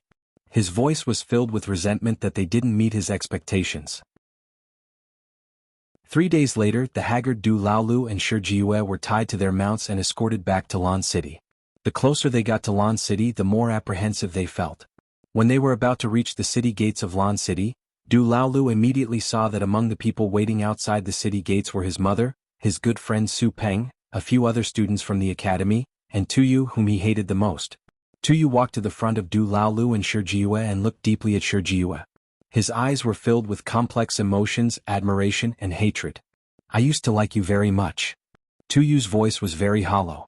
His voice was filled with resentment that they didn't meet his expectations. 3 days later, the haggard Du Laolu and Shijie were tied to their mounts and escorted back to Lan City. The closer they got to Lan City, the more apprehensive they felt. When they were about to reach the city gates of Lan City, Du Laolu immediately saw that among the people waiting outside the city gates were his mother, his good friend Su Peng, a few other students from the academy, and Tuyu, whom he hated the most. Tuyu walked to the front of Du Laolu and Shijie and looked deeply at Shijie. His eyes were filled with complex emotions, admiration, and hatred. I used to like you very much. Tuyu's voice was very hollow.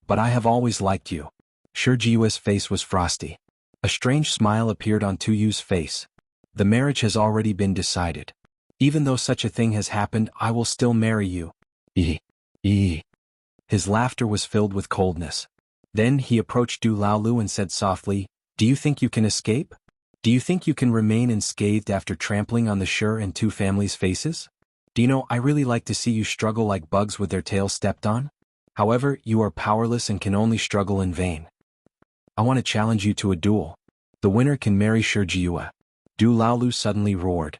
But I have always liked you. Shijie's face was frosty. A strange smile appeared on Tuyu's face. The marriage has already been decided. Even though such a thing has happened, I will still marry you. His laughter was filled with coldness. Then he approached Du Laolu and said softly, Do you think you can escape? Do you think you can remain unscathed after trampling on the Sher and two families' faces? Do you know, I really like to see you struggle like bugs with their tails stepped on? However, you are powerless and can only struggle in vain. I want to challenge you to a duel. The winner can marry Shijie. Du Laolu suddenly roared.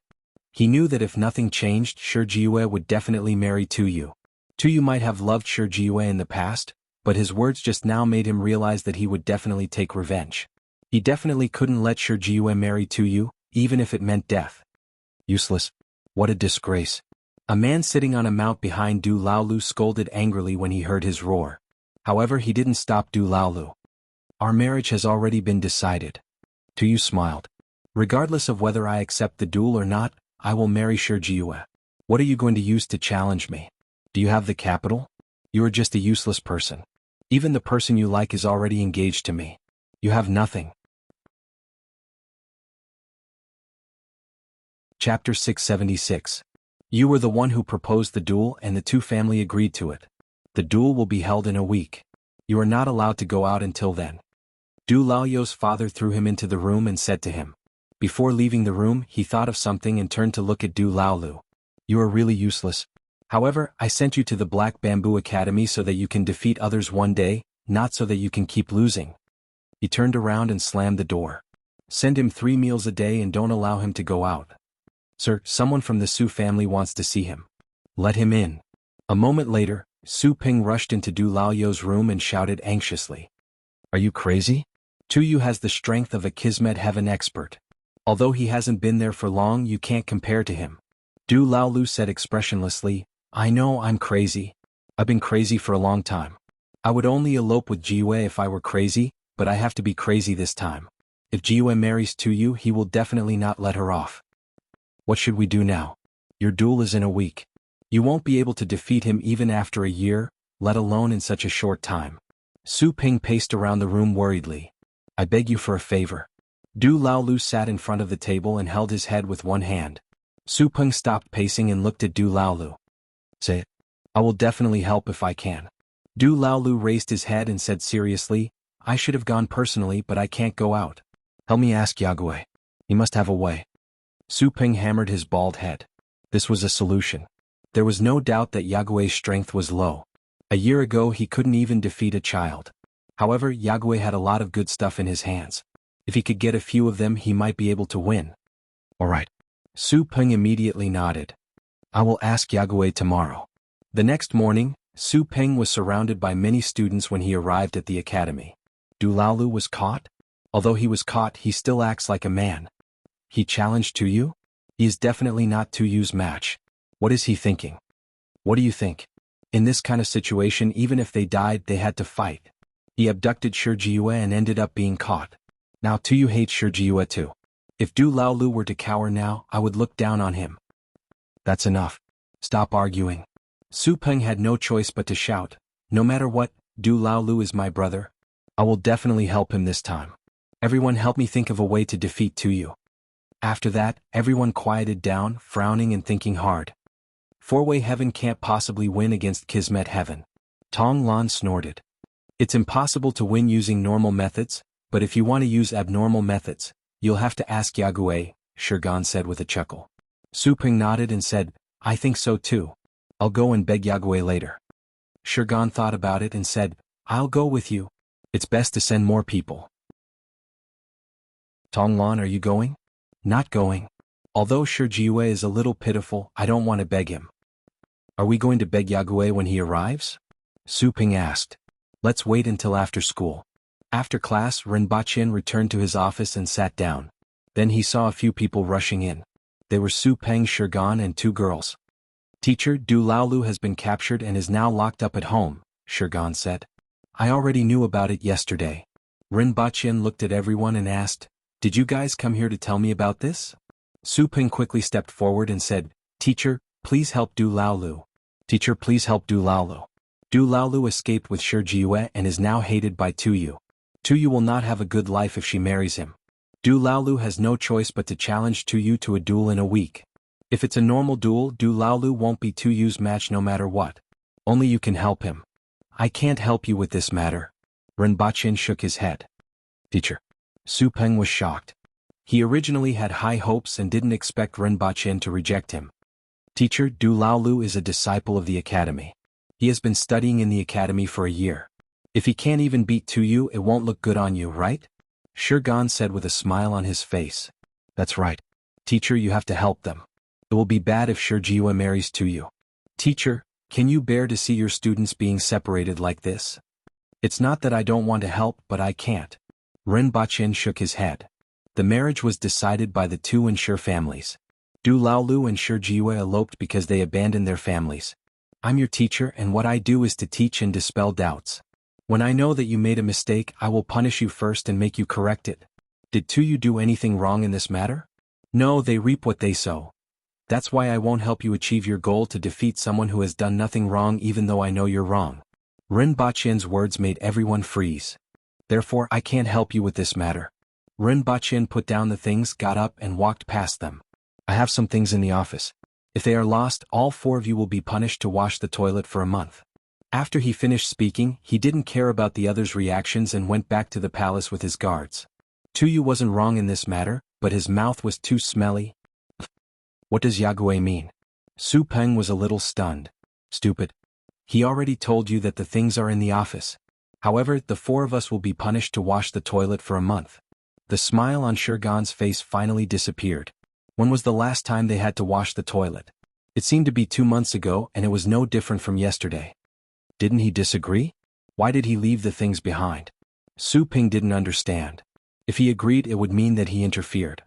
He knew that if nothing changed, Shijie would definitely marry Tuyu. Tuyu might have loved Shijie in the past, but his words just now made him realize that he would definitely take revenge. He definitely couldn't let Shi Jiue marry Tuyu, even if it meant death. Useless. What a disgrace. A man sitting on a mount behind Du Laolu scolded angrily when he heard his roar. However, he didn't stop Du Laolu. Our marriage has already been decided. Tuyu smiled. Regardless of whether I accept the duel or not, I will marry Shi Jiue. What are you going to use to challenge me? Do you have the capital? You are just a useless person. Even the person you like is already engaged to me. You have nothing. Chapter 676. You were the one who proposed the duel and the two family agreed to it. The duel will be held in a week. You are not allowed to go out until then. Du Laoyu's father threw him into the room and said to him. Before leaving the room, he thought of something and turned to look at Du Laolu. You are really useless. However, I sent you to the Black Bamboo Academy so that you can defeat others one day, not so that you can keep losing. He turned around and slammed the door. Send him 3 meals a day and don't allow him to go out. Sir, someone from the Su family wants to see him. Let him in. A moment later, Su Ping rushed into Du Laoyu's room and shouted anxiously. Are you crazy? Tuyu has the strength of a Kismet Heaven expert. Although he hasn't been there for long, you can't compare to him. Du Laolu said expressionlessly, I know I'm crazy. I've been crazy for a long time. I would only elope with Jiwei if I were crazy, but I have to be crazy this time. If Jiwei marries Tuyu, he will definitely not let her off. What should we do now? Your duel is in a week. You won't be able to defeat him even after a year, let alone in such a short time. Su Ping paced around the room worriedly. I beg you for a favor. Du Laolu sat in front of the table and held his head with one hand. Su Ping stopped pacing and looked at Du Laolu. Say it. I will definitely help if I can. Du Laolu raised his head and said seriously, I should have gone personally, but I can't go out. Help me ask Yagüe. He must have a way. Su Ping hammered his bald head. This was a solution. There was no doubt that Yagüe's strength was low. A year ago he couldn't even defeat a child. However, Yagüe had a lot of good stuff in his hands. If he could get a few of them, he might be able to win. All right. Su Ping immediately nodded. I will ask Yagüe tomorrow. The next morning, Su Ping was surrounded by many students when he arrived at the academy. Du Laolu was caught? Although he was caught, he still acts like a man. He challenged Tuyu? He is definitely not Tuyu's match. What is he thinking? What do you think? In this kind of situation, even if they died, they had to fight. He abducted Shi Jiue and ended up being caught. Now Tuyu hates Shi Jiue too. If Du Laolu were to cower now, I would look down on him. That's enough. Stop arguing. Su Ping had no choice but to shout. No matter what, Du Laolu is my brother. I will definitely help him this time. Everyone help me think of a way to defeat Tuyu. After that, everyone quieted down, frowning and thinking hard. Four-way heaven can't possibly win against Kismet heaven. Tong Lan snorted. It's impossible to win using normal methods, but if you want to use abnormal methods, you'll have to ask Yagüe, Shirgan said with a chuckle. Su Ping nodded and said, I think so too. I'll go and beg Yagüe later. Shirgan thought about it and said, I'll go with you. It's best to send more people. Tong Lan, are you going? Not going. Although Shi Jiue is a little pitiful, I don't want to beg him. Are we going to beg Yagüe when he arrives? Su Ping asked. Let's wait until after school. After class, Rinpochen returned to his office and sat down. Then he saw a few people rushing in. They were Su Peng, Shirgan and 2 girls. Teacher, Du Laolu has been captured and is now locked up at home, Shirgan said. I already knew about it yesterday. Rinpochen looked at everyone and asked, Did you guys come here to tell me about this? Su Ping quickly stepped forward and said, Teacher, please help Du Laolu. Teacher, please help Du Laolu. Du Laolu escaped with Shi Jiue and is now hated by Tuyu. Tuyu will not have a good life if she marries him. Du Laolu has no choice but to challenge Tuyu to a duel in a week. If it's a normal duel, Du Laolu won't be Tuyu's match no matter what. Only you can help him. I can't help you with this matter. Rinpochen shook his head. Teacher. Su Peng was shocked. He originally had high hopes and didn't expect Rinpochen to reject him. Teacher, Du Laolu is a disciple of the academy. He has been studying in the academy for a year. If he can't even beat Tuyu, it won't look good on you, right? Shirgan said with a smile on his face. That's right. Teacher, you have to help them. It will be bad if Shi Jiue marries Tuyu. Teacher, can you bear to see your students being separated like this? It's not that I don't want to help, but I can't. Ren Baqin shook his head. The marriage was decided by the two Ensure families. Du Laolu and Shi Jiwei eloped because they abandoned their families. I'm your teacher, and what I do is to teach and dispel doubts. When I know that you made a mistake, I will punish you first and make you correct it. Did two you do anything wrong in this matter? No, they reap what they sow. That's why I won't help you achieve your goal to defeat someone who has done nothing wrong, even though I know you're wrong. Ren Baqin's words made everyone freeze. Therefore, I can't help you with this matter. Ren Baqin put down the things, got up, and walked past them. I have some things in the office. If they are lost, all four of you will be punished to wash the toilet for a month. After he finished speaking, he didn't care about the others' reactions and went back to the palace with his guards. Tuyu wasn't wrong in this matter, but his mouth was too smelly. What does Yagüe mean? Su Peng was a little stunned. Stupid. He already told you that the things are in the office. However, the four of us will be punished to wash the toilet for a month. The smile on Shurgan's face finally disappeared. When was the last time they had to wash the toilet? It seemed to be 2 months ago, and it was no different from yesterday. Didn't he disagree? Why did he leave the things behind? Su Ping didn't understand. If he agreed, it would mean that he interfered.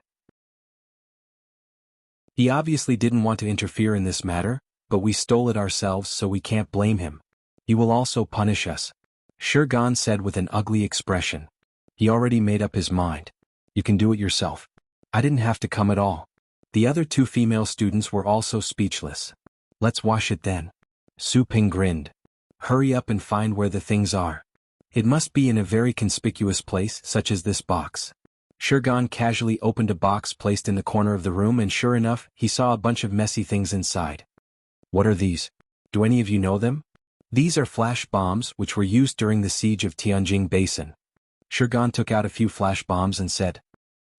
He obviously didn't want to interfere in this matter, but we stole it ourselves, so we can't blame him. He will also punish us. Shurgan said with an ugly expression. He already made up his mind. You can do it yourself. I didn't have to come at all. The other two female students were also speechless. Let's wash it then. Su Ping grinned. Hurry up and find where the things are. It must be in a very conspicuous place, such as this box. Shurgan casually opened a box placed in the corner of the room, and sure enough, he saw a bunch of messy things inside. What are these? Do any of you know them? These are flash bombs which were used during the siege of Tianjin Basin. Shurgan took out a few flash bombs and said,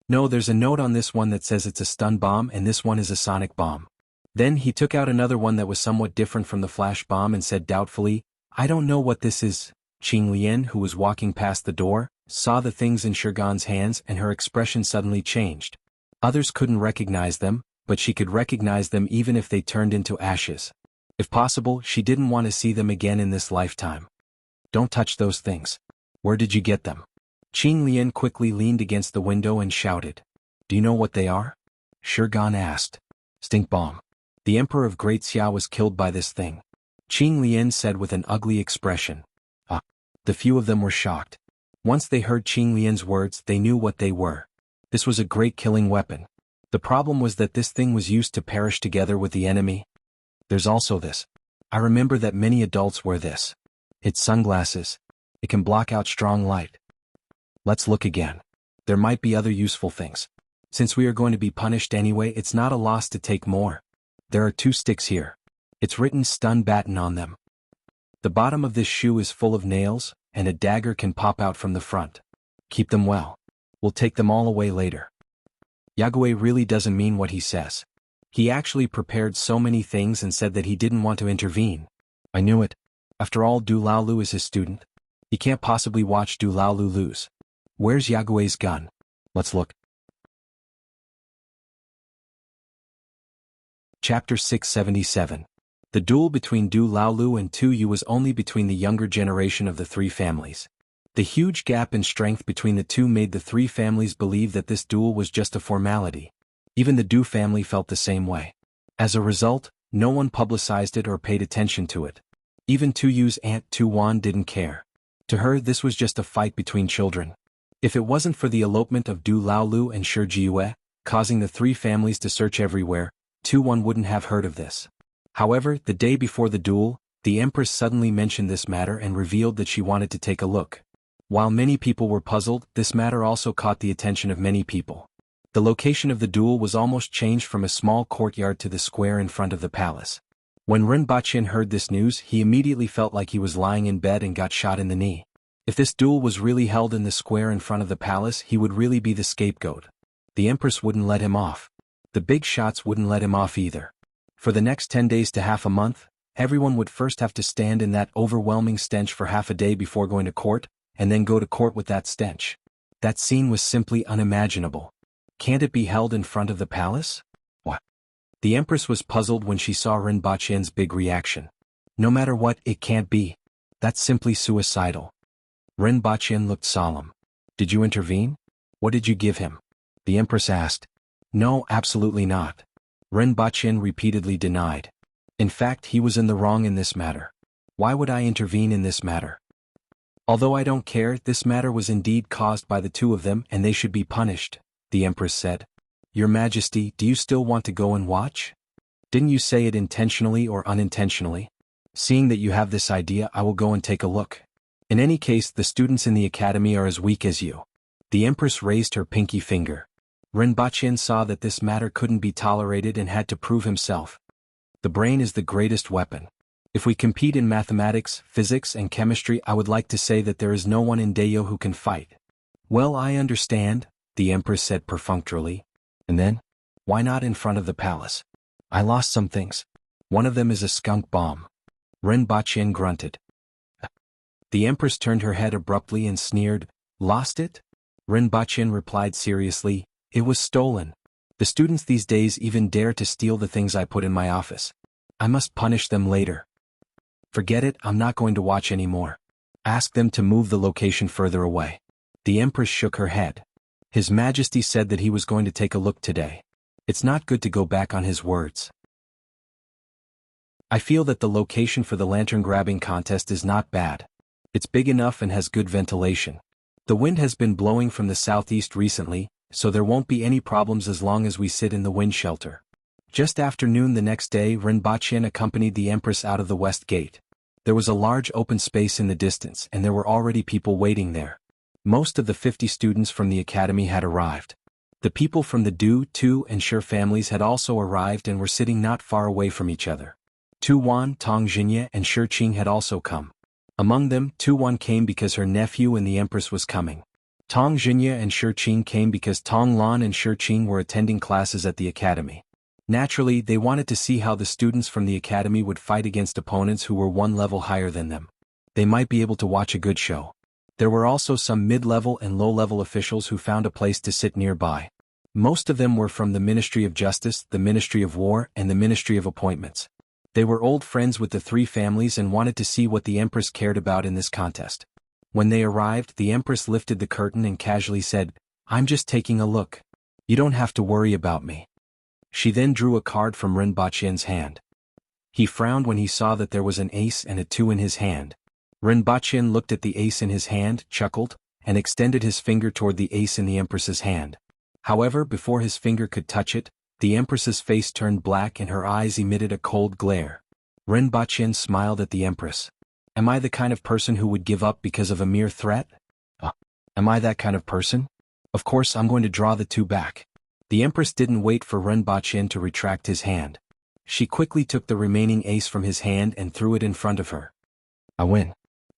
No, there's a note on this one that says it's a stun bomb, and this one is a sonic bomb. Then he took out another one that was somewhat different from the flash bomb and said doubtfully, I don't know what this is. Qing Lian, who was walking past the door, saw the things in Shurgan's hands, and her expression suddenly changed. Others couldn't recognize them, but she could recognize them even if they turned into ashes. If possible, she didn't want to see them again in this lifetime. Don't touch those things. Where did you get them? Qing Lian quickly leaned against the window and shouted. Do you know what they are? Shurgan asked. Stink bomb. The Emperor of Great Xia was killed by this thing. Qing Lian said with an ugly expression. Ah. The few of them were shocked. Once they heard Qing Lian's words, they knew what they were. This was a great killing weapon. The problem was that this thing was used to perish together with the enemy. There's also this. I remember that many adults wear this. It's sunglasses. It can block out strong light. Let's look again. There might be other useful things. Since we are going to be punished anyway, it's not a loss to take more. There are 2 sticks here. It's written stun baton on them. The bottom of this shoe is full of nails, and a dagger can pop out from the front. Keep them well. We'll take them all away later. Yagüe really doesn't mean what he says. He actually prepared so many things and said that he didn't want to intervene. I knew it. After all, Du Laolu is his student. He can't possibly watch Du Laolu lose. Where's Yagüe's gun? Let's look. Chapter 677. The duel between Du Laolu and Tu Yu was only between the younger generation of the 3 families. The huge gap in strength between the two made the 3 families believe that this duel was just a formality. Even the Du family felt the same way. As a result, no one publicized it or paid attention to it. Even Tu Yu's aunt Tu Wan didn't care. To her, this was just a fight between children. If it wasn't for the elopement of Du Laolu and Shi Jiwei, causing the 3 families to search everywhere, Tu Wan wouldn't have heard of this. However, the day before the duel, the Empress suddenly mentioned this matter and revealed that she wanted to take a look. While many people were puzzled, this matter also caught the attention of many people. The location of the duel was almost changed from a small courtyard to the square in front of the palace. When Ren Baqin heard this news, he immediately felt like he was lying in bed and got shot in the knee. If this duel was really held in the square in front of the palace, he would really be the scapegoat. The Empress wouldn't let him off. The big shots wouldn't let him off either. For the next 10 days to half a month, everyone would first have to stand in that overwhelming stench for half a day before going to court, and then go to court with that stench. That scene was simply unimaginable. Can't it be held in front of the palace? What? The Empress was puzzled when she saw Ren Baqin's big reaction. No matter what, it can't be. That's simply suicidal. Ren Baqin looked solemn. Did you intervene? What did you give him? The Empress asked. No, absolutely not. Ren Baqin repeatedly denied. In fact, he was in the wrong in this matter. Why would I intervene in this matter? Although I don't care, this matter was indeed caused by the two of them and they should be punished, the Empress said. Your Majesty, do you still want to go and watch? Didn't you say it intentionally or unintentionally? Seeing that you have this idea, I will go and take a look. In any case, the students in the academy are as weak as you. The Empress raised her pinky finger. Ren Baqin saw that this matter couldn't be tolerated and had to prove himself. The brain is the greatest weapon. If we compete in mathematics, physics, and chemistry, I would like to say that there is no one in Dayo who can fight. Well, I understand, the Empress said perfunctorily. And then? Why not in front of the palace? I lost some things. One of them is a skunk bomb. Ren Baqin grunted. The Empress turned her head abruptly and sneered. Lost it? Ren Baqin replied seriously. It was stolen. The students these days even dare to steal the things I put in my office. I must punish them later. Forget it, I'm not going to watch anymore. Ask them to move the location further away. The Empress shook her head. His Majesty said that he was going to take a look today. It's not good to go back on his words. I feel that the location for the lantern grabbing contest is not bad. It's big enough and has good ventilation. The wind has been blowing from the southeast recently, so there won't be any problems as long as we sit in the wind shelter. Just after noon the next day, Ren Baqin accompanied the Empress out of the west gate. There was a large open space in the distance and there were already people waiting there. Most of the 50 students from the academy had arrived. The people from the Du, Tu, and Shi families had also arrived and were sitting not far away from each other. Tu Wan, Tong Jinye, and Shi Qing had also come. Among them, Tu Wan came because her nephew and the Empress was coming. Tong Jinye and Shi Qing came because Tong Lan and Shi Qing were attending classes at the academy. Naturally, they wanted to see how the students from the academy would fight against opponents who were one level higher than them. They might be able to watch a good show. There were also some mid-level and low-level officials who found a place to sit nearby. Most of them were from the Ministry of Justice, the Ministry of War, and the Ministry of Appointments. They were old friends with the three families and wanted to see what the Empress cared about in this contest. When they arrived, the Empress lifted the curtain and casually said, I'm just taking a look. You don't have to worry about me. She then drew a card from Ren Baqin's hand. He frowned when he saw that there was an ace and a 2 in his hand. Ren Baqin looked at the ace in his hand, chuckled, and extended his finger toward the ace in the Empress's hand. However, before his finger could touch it, the Empress's face turned black and her eyes emitted a cold glare. Ren Baqin smiled at the Empress. Am I the kind of person who would give up because of a mere threat? Am I that kind of person? Of course I'm going to draw the 2 back. The Empress didn't wait for Ren Baqin to retract his hand. She quickly took the remaining ace from his hand and threw it in front of her. I win.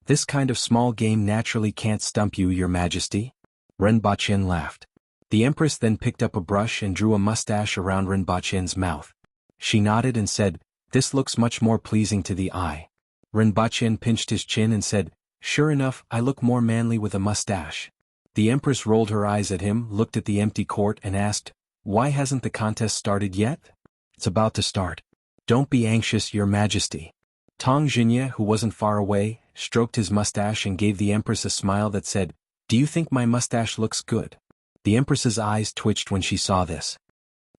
This kind of small game naturally can't stump you, Your Majesty. Ren Baqin laughed. The Empress then picked up a brush and drew a mustache around Ren Baqin's mouth. She nodded and said, This looks much more pleasing to the eye. Ren Baqin pinched his chin and said, Sure enough, I look more manly with a mustache. The Empress rolled her eyes at him, looked at the empty court and asked, Why hasn't the contest started yet? It's about to start. Don't be anxious, Your Majesty. Tong Jinye, who wasn't far away, stroked his mustache and gave the Empress a smile that said, Do you think my mustache looks good? The Empress's eyes twitched when she saw this.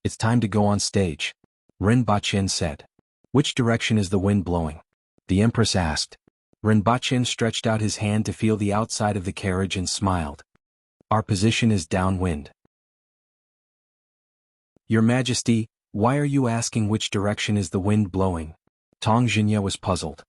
It's time to go on stage. Ren Baqin said. Which direction is the wind blowing? The Empress asked. Ren Baqin stretched out his hand to feel the outside of the carriage and smiled. Our position is downwind. Your Majesty, why are you asking which direction is the wind blowing? Tong Jinye was puzzled.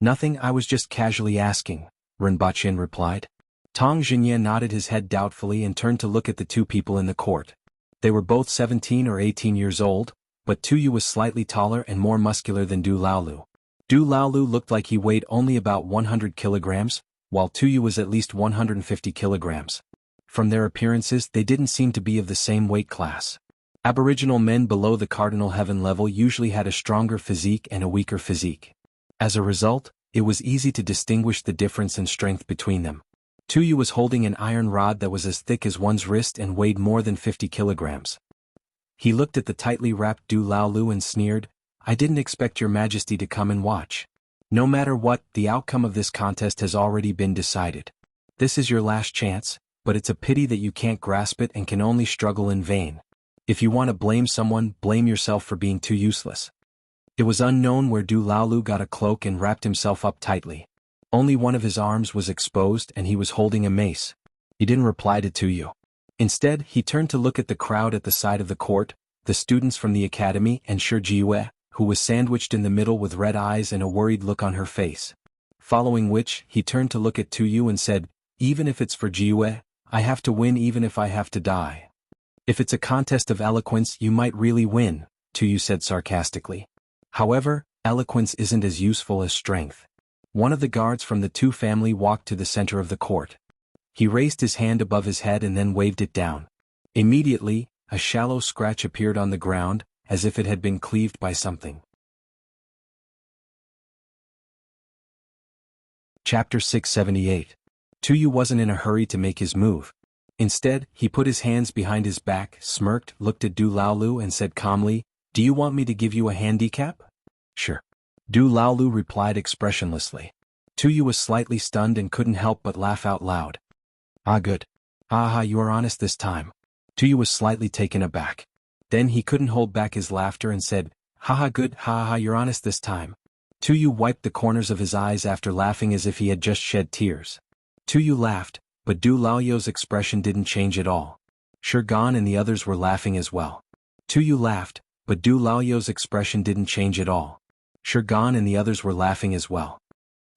Nothing, I was just casually asking, Ren Baqin replied. Tong Jinye nodded his head doubtfully and turned to look at the 2 people in the court. They were both 17 or 18 years old, but Tu Yu was slightly taller and more muscular than Du Laolu. Du Laolu looked like he weighed only about 100 kilograms, while Tu Yu was at least 150 kilograms. From their appearances, they didn't seem to be of the same weight class. Aboriginal men below the cardinal heaven level usually had a stronger physique and a weaker physique. As a result, it was easy to distinguish the difference in strength between them. Tu Yu was holding an iron rod that was as thick as one's wrist and weighed more than 50 kilograms. He looked at the tightly wrapped Du Laolu and sneered, I didn't expect Your Majesty to come and watch. No matter what, the outcome of this contest has already been decided. This is your last chance, but it's a pity that you can't grasp it and can only struggle in vain. If you want to blame someone, blame yourself for being too useless. It was unknown where Du Laolu got a cloak and wrapped himself up tightly. Only one of his arms was exposed and he was holding a mace. He didn't reply to Tu. Instead, he turned to look at the crowd at the side of the court, the students from the academy and Shi Jiwe, who was sandwiched in the middle with red eyes and a worried look on her face. Following which, he turned to look at Tu and said, "Even if it's for Jiwe, I have to win even if I have to die." "If it's a contest of eloquence you might really win," Tu said sarcastically. "However, eloquence isn't as useful as strength." One of the guards from the Tu family walked to the center of the court. He raised his hand above his head and then waved it down. Immediately, a shallow scratch appeared on the ground, as if it had been cleaved by something. Chapter 678. Tu wasn't in a hurry to make his move. Instead, he put his hands behind his back, smirked, looked at Du Laolu and said calmly, "Do you want me to give you a handicap?" "Sure." Du Laolu replied expressionlessly. Tu was slightly stunned and couldn't help but laugh out loud. "Ah, good. Haha, you are honest this time." Tu was slightly taken aback. Then he couldn't hold back his laughter and said, "Haha, good, haha, you're honest this time." Tu wiped the corners of his eyes after laughing as if he had just shed tears. Tu laughed, but Du Lao's expression didn't change at all. Shurgan and the others were laughing as well. Tu laughed, but Du Lao's expression didn't change at all. Shurgan and the others were laughing as well.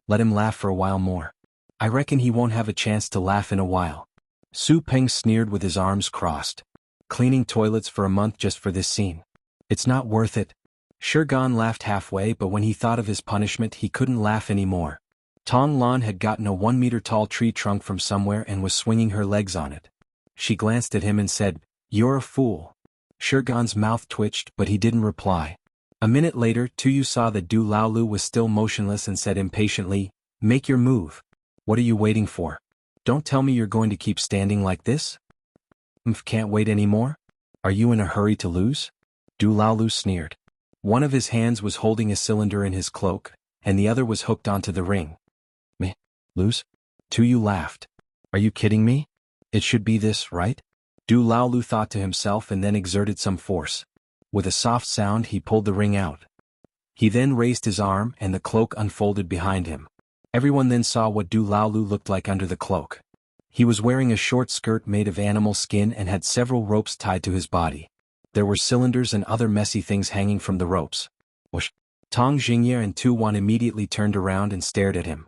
"Let him laugh for a while more. I reckon he won't have a chance to laugh in a while." Su Peng sneered with his arms crossed. "Cleaning toilets for a month just for this scene. It's not worth it." Shurgan laughed halfway, but when he thought of his punishment he couldn't laugh anymore. Tong Lan had gotten a 1-meter-tall tree trunk from somewhere and was swinging her legs on it. She glanced at him and said, "You're a fool." Shurgan's mouth twitched, but he didn't reply. A minute later, Tu saw that Du Laolu was still motionless and said impatiently, "Make your move. What are you waiting for? Don't tell me you're going to keep standing like this?" Can't wait anymore? Are you in a hurry to lose?" Du Laolu sneered. One of his hands was holding a cylinder in his cloak, and the other was hooked onto the ring. "Me? Lose?" Tu laughed. "Are you kidding me? It should be this, right?" Du Laolu thought to himself and then exerted some force. With a soft sound he pulled the ring out. He then raised his arm and the cloak unfolded behind him. Everyone then saw what Du Laolu looked like under the cloak. He was wearing a short skirt made of animal skin and had several ropes tied to his body. There were cylinders and other messy things hanging from the ropes. Whoosh! Tong Jingye and Tu Wan immediately turned around and stared at him.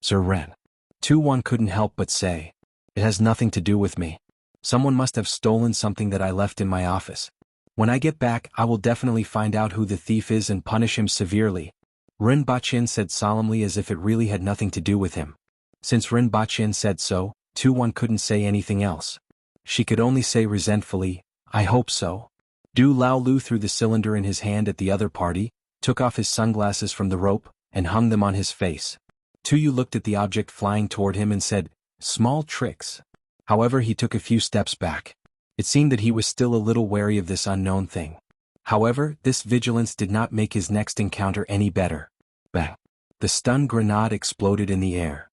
"Sir Ren." Tu Wan couldn't help but say, "It has nothing to do with me. Someone must have stolen something that I left in my office. When I get back I will definitely find out who the thief is and punish him severely." Ren Baqin said solemnly as if it really had nothing to do with him. Since Ren Baqin said so, Tu Wan couldn't say anything else. She could only say resentfully, "I hope so." Du Laolu threw the cylinder in his hand at the other party, took off his sunglasses from the rope, and hung them on his face. Tu looked at the object flying toward him and said, "Small tricks." However, he took a few steps back. It seemed that he was still a little wary of this unknown thing. However, this vigilance did not make his next encounter any better. Bang! The stun grenade exploded in the air.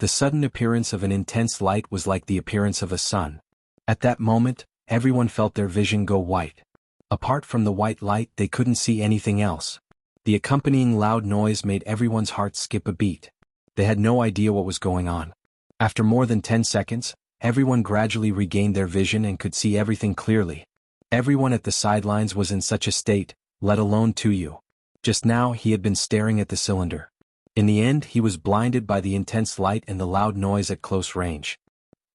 The sudden appearance of an intense light was like the appearance of a sun. At that moment, everyone felt their vision go white. Apart from the white light they couldn't see anything else. The accompanying loud noise made everyone's heart skip a beat. They had no idea what was going on. After more than 10 seconds, everyone gradually regained their vision and could see everything clearly. Everyone at the sidelines was in such a state, let alone Tu. Just now he had been staring at the cylinder. In the end he was blinded by the intense light and the loud noise at close range.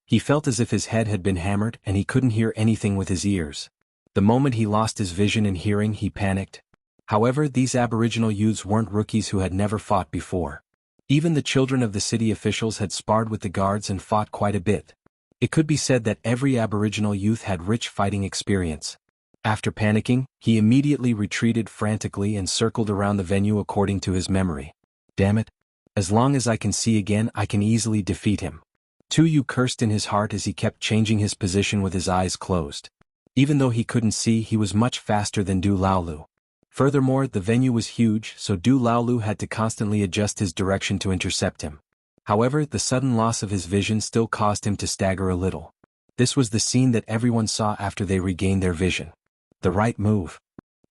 He felt as if his head had been hammered and he couldn't hear anything with his ears. The moment he lost his vision and hearing he panicked. However, these aboriginal youths weren't rookies who had never fought before. Even the children of the city officials had sparred with the guards and fought quite a bit. It could be said that every aboriginal youth had rich fighting experience. After panicking, he immediately retreated frantically and circled around the venue according to his memory. Damn it! As long as I can see again I can easily defeat him. Tu cursed in his heart as he kept changing his position with his eyes closed. Even though he couldn't see, he was much faster than Du Laolu. Furthermore, the venue was huge, so Du Laolu had to constantly adjust his direction to intercept him. However, the sudden loss of his vision still caused him to stagger a little. This was the scene that everyone saw after they regained their vision. The right move.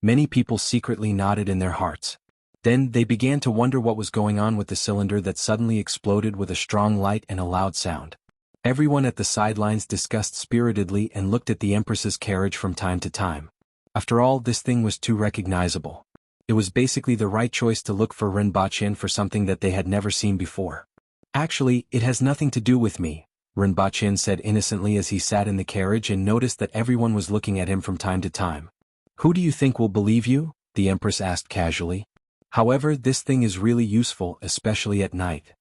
Many people secretly nodded in their hearts. Then they began to wonder what was going on with the cylinder that suddenly exploded with a strong light and a loud sound. Everyone at the sidelines discussed spiritedly and looked at the Empress's carriage from time to time. After all, this thing was too recognizable. It was basically the right choice to look for Rinpoche for something that they had never seen before. Actually, it has nothing to do with me, Rinpoche said innocently as he sat in the carriage and noticed that everyone was looking at him from time to time. Who do you think will believe you? The Empress asked casually. However, this thing is really useful, especially at night.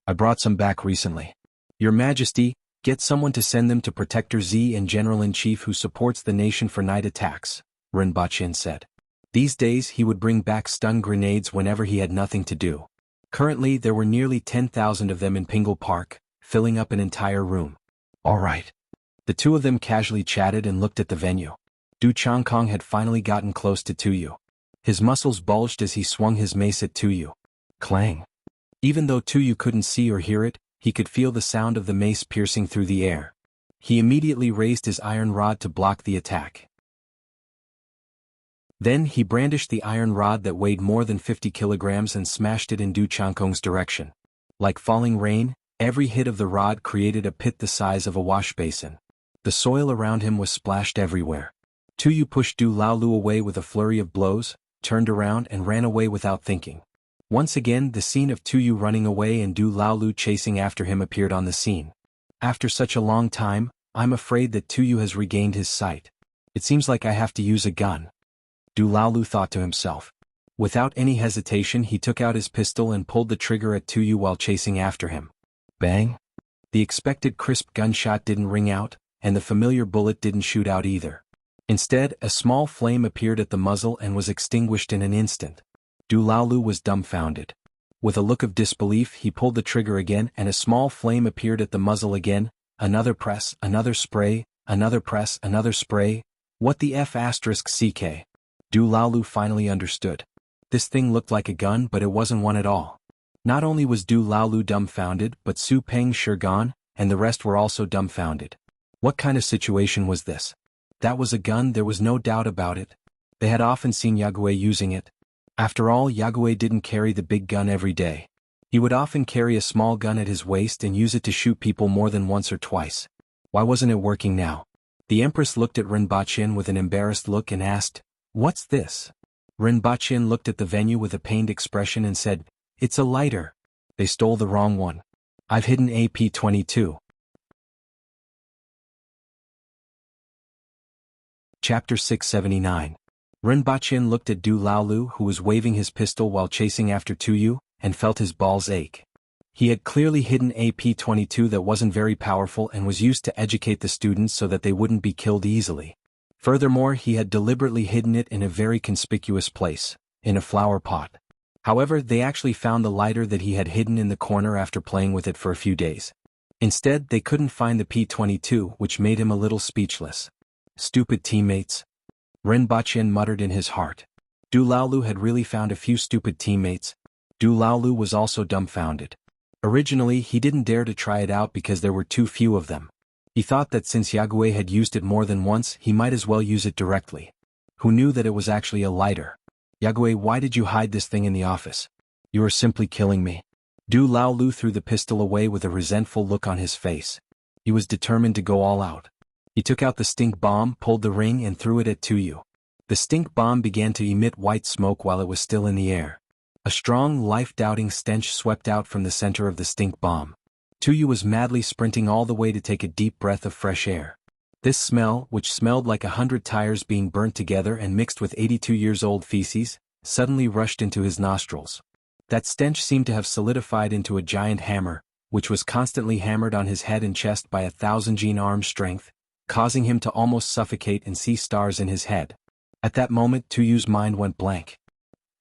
I brought some back recently. Your Majesty, get someone to send them to Protector Z and General-in-Chief who supports the nation for night attacks, Rinpoche said. These days he would bring back stun grenades whenever he had nothing to do. Currently there were nearly 10,000 of them in Pingle Park, filling up an entire room. All right. The two of them casually chatted and looked at the venue. Du Changkong had finally gotten close to Tuyu. His muscles bulged as he swung his mace at Tuyu. Clang. Even though Tuyu couldn't see or hear it, he could feel the sound of the mace piercing through the air. He immediately raised his iron rod to block the attack. Then he brandished the iron rod that weighed more than 50 kilograms and smashed it in Du Changkong's direction. Like falling rain, every hit of the rod created a pit the size of a wash basin. The soil around him was splashed everywhere. Tuyu pushed Du Laolu away with a flurry of blows, turned around and ran away without thinking. Once again the scene of Tuyu running away and Du Laolu chasing after him appeared on the scene. After such a long time, I'm afraid that Tuyu has regained his sight. It seems like I have to use a gun. Du Laolu thought to himself. Without any hesitation he took out his pistol and pulled the trigger at Tuyu while chasing after him. Bang! The expected crisp gunshot didn't ring out, and the familiar bullet didn't shoot out either. Instead, a small flame appeared at the muzzle and was extinguished in an instant. Du Laolu was dumbfounded. With a look of disbelief he pulled the trigger again and a small flame appeared at the muzzle again, another press, another spray, another press, another spray. What the F***ck? Du Laolu finally understood. This thing looked like a gun but it wasn't one at all. Not only was Du Laolu dumbfounded but Su Peng Shirgan, and the rest were also dumbfounded. What kind of situation was this? That was a gun, there was no doubt about it. They had often seen Yagüe using it. After all, Yagüe didn't carry the big gun every day. He would often carry a small gun at his waist and use it to shoot people more than once or twice. Why wasn't it working now? The Empress looked at Rinpoche with an embarrassed look and asked, "What's this?" Rinpoche looked at the venue with a pained expression and said, "It's a lighter. They stole the wrong one. I've hidden AP-22. Chapter 679. Rinpoche looked at Du Laolu who was waving his pistol while chasing after Tuyu, and felt his balls ache. He had clearly hidden AP-22 that wasn't very powerful and was used to educate the students so that they wouldn't be killed easily. Furthermore, he had deliberately hidden it in a very conspicuous place, in a flower pot. However, they actually found the lighter that he had hidden in the corner after playing with it for a few days. Instead, they couldn't find the P-22, which made him a little speechless. Stupid teammates. Rinpoche muttered in his heart. Du Laolu had really found a few stupid teammates. Du Laolu was also dumbfounded. Originally, he didn't dare to try it out because there were too few of them. He thought that since Yagüe had used it more than once, he might as well use it directly. Who knew that it was actually a lighter? Yagüe, why did you hide this thing in the office? You are simply killing me. Du Laolu threw the pistol away with a resentful look on his face. He was determined to go all out. He took out the stink bomb, pulled the ring and threw it at Tuyu. The stink bomb began to emit white smoke while it was still in the air. A strong, life-doubting stench swept out from the center of the stink bomb. Tuyu was madly sprinting all the way to take a deep breath of fresh air. This smell, which smelled like 100 tires being burnt together and mixed with 82-years-old feces, suddenly rushed into his nostrils. That stench seemed to have solidified into a giant hammer, which was constantly hammered on his head and chest by 1,000 gene arm strength, causing him to almost suffocate and see stars in his head. At that moment Tuyu's mind went blank.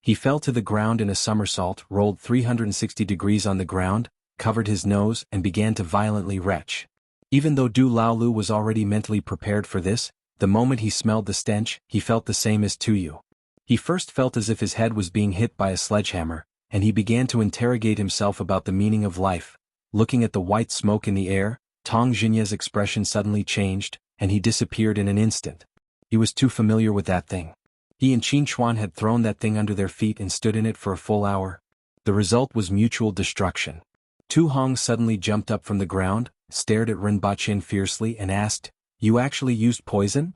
He fell to the ground in a somersault, rolled 360 degrees on the ground, covered his nose and began to violently retch. Even though Du Laolu was already mentally prepared for this, the moment he smelled the stench, he felt the same as Tuyu. He first felt as if his head was being hit by a sledgehammer, and he began to interrogate himself about the meaning of life. Looking at the white smoke in the air, Tong Jinya's expression suddenly changed, and he disappeared in an instant. He was too familiar with that thing. He and Qin Chuan had thrown that thing under their feet and stood in it for a full hour. The result was mutual destruction. Tu Hong suddenly jumped up from the ground, stared at Ren Baqin fiercely and asked, "You actually used poison?"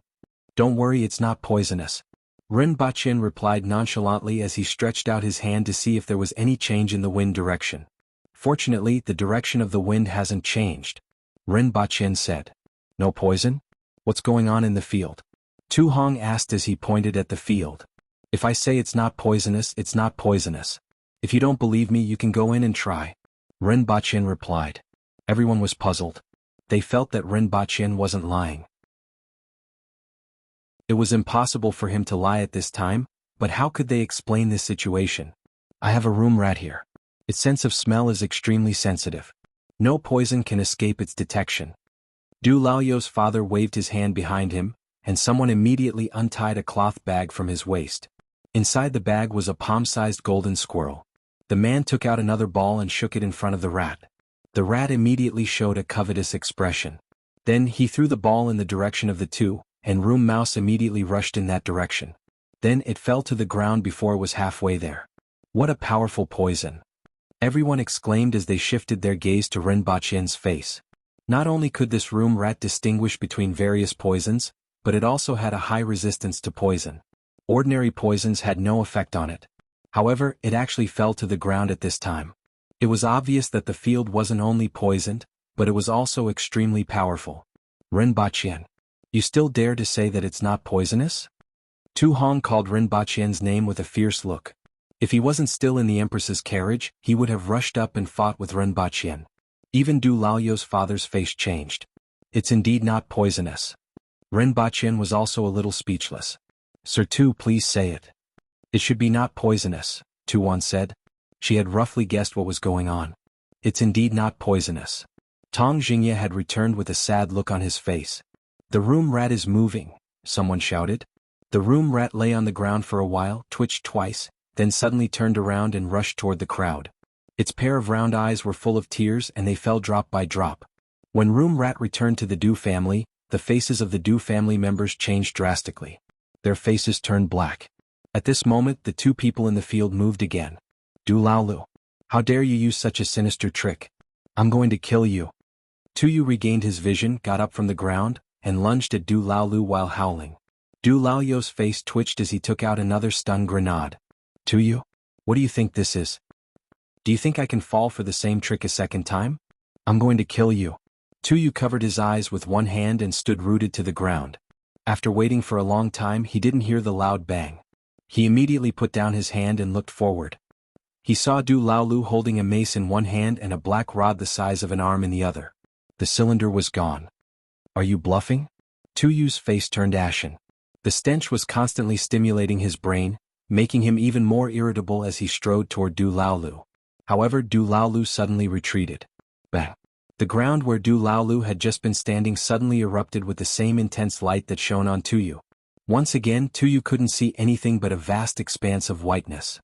"Don't worry, it's not poisonous." Ren Baqin replied nonchalantly as he stretched out his hand to see if there was any change in the wind direction. "Fortunately, the direction of the wind hasn't changed," Ren Baqin said. "No poison? What's going on in the field?" Tu Hong asked as he pointed at the field. "If I say it's not poisonous, it's not poisonous. If you don't believe me, you can go in and try," Ren Baqin replied. Everyone was puzzled. They felt that Ren Baqin wasn't lying. It was impossible for him to lie at this time, but how could they explain this situation? "I have a room rat here. Its sense of smell is extremely sensitive. No poison can escape its detection." Du Laoyo's father waved his hand behind him, and someone immediately untied a cloth bag from his waist. Inside the bag was a palm-sized golden squirrel. The man took out another ball and shook it in front of the rat. The rat immediately showed a covetous expression. Then he threw the ball in the direction of the two, and Room Mouse immediately rushed in that direction. Then it fell to the ground before it was halfway there. "What a powerful poison!" Everyone exclaimed as they shifted their gaze to Ren Baqin's face. Not only could this room rat distinguish between various poisons, but it also had a high resistance to poison. Ordinary poisons had no effect on it. However, it actually fell to the ground at this time. It was obvious that the field wasn't only poisoned, but it was also extremely powerful. "Ren Baqin, you still dare to say that it's not poisonous?" Tu Hong called Ren Baqin's name with a fierce look. If he wasn't still in the Empress's carriage, he would have rushed up and fought with Ren Baqin. Even Du Laoyo's father's face changed. "It's indeed not poisonous." Ren Baqin was also a little speechless. "Sir Tu, please say it." "It should be not poisonous," Tu Wan said. She had roughly guessed what was going on. "It's indeed not poisonous." Tong Jingye had returned with a sad look on his face. "The room rat is moving," someone shouted. The room rat lay on the ground for a while, twitched twice, then suddenly turned around and rushed toward the crowd. Its pair of round eyes were full of tears and they fell drop by drop. When Room Rat returned to the Du family, the faces of the Du family members changed drastically. Their faces turned black. At this moment the two people in the field moved again. "Du Laolu, how dare you use such a sinister trick? I'm going to kill you." Tu Yu regained his vision, got up from the ground, and lunged at Du Laolu while howling. Du Laoyo's face twitched as he took out another stun grenade. "Tu Yu, what do you think this is? Do you think I can fall for the same trick a second time? I'm going to kill you." Tu Yu covered his eyes with one hand and stood rooted to the ground. After waiting for a long time, he didn't hear the loud bang. He immediately put down his hand and looked forward. He saw Du Laolu holding a mace in one hand and a black rod the size of an arm in the other. The cylinder was gone. "Are you bluffing?" Tu Yu's face turned ashen. The stench was constantly stimulating his brain, making him even more irritable as he strode toward Du Laolu. However, Du Laolu suddenly retreated. Bang! The ground where Du Laolu had just been standing suddenly erupted with the same intense light that shone on Tu Yu. Once again, Tu Yu couldn't see anything but a vast expanse of whiteness.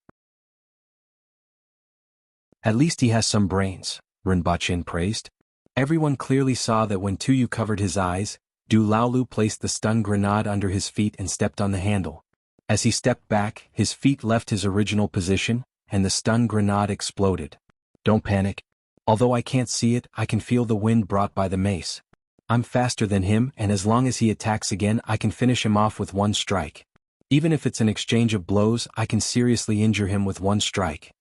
"At least he has some brains," Ren Baqin praised. Everyone clearly saw that when Tu Yu covered his eyes, Du Laolu placed the stun grenade under his feet and stepped on the handle. As he stepped back, his feet left his original position, and the stun grenade exploded. "Don't panic. Although I can't see it, I can feel the wind brought by the mace. I'm faster than him, and as long as he attacks again, I can finish him off with one strike. Even if it's an exchange of blows, I can seriously injure him with one strike."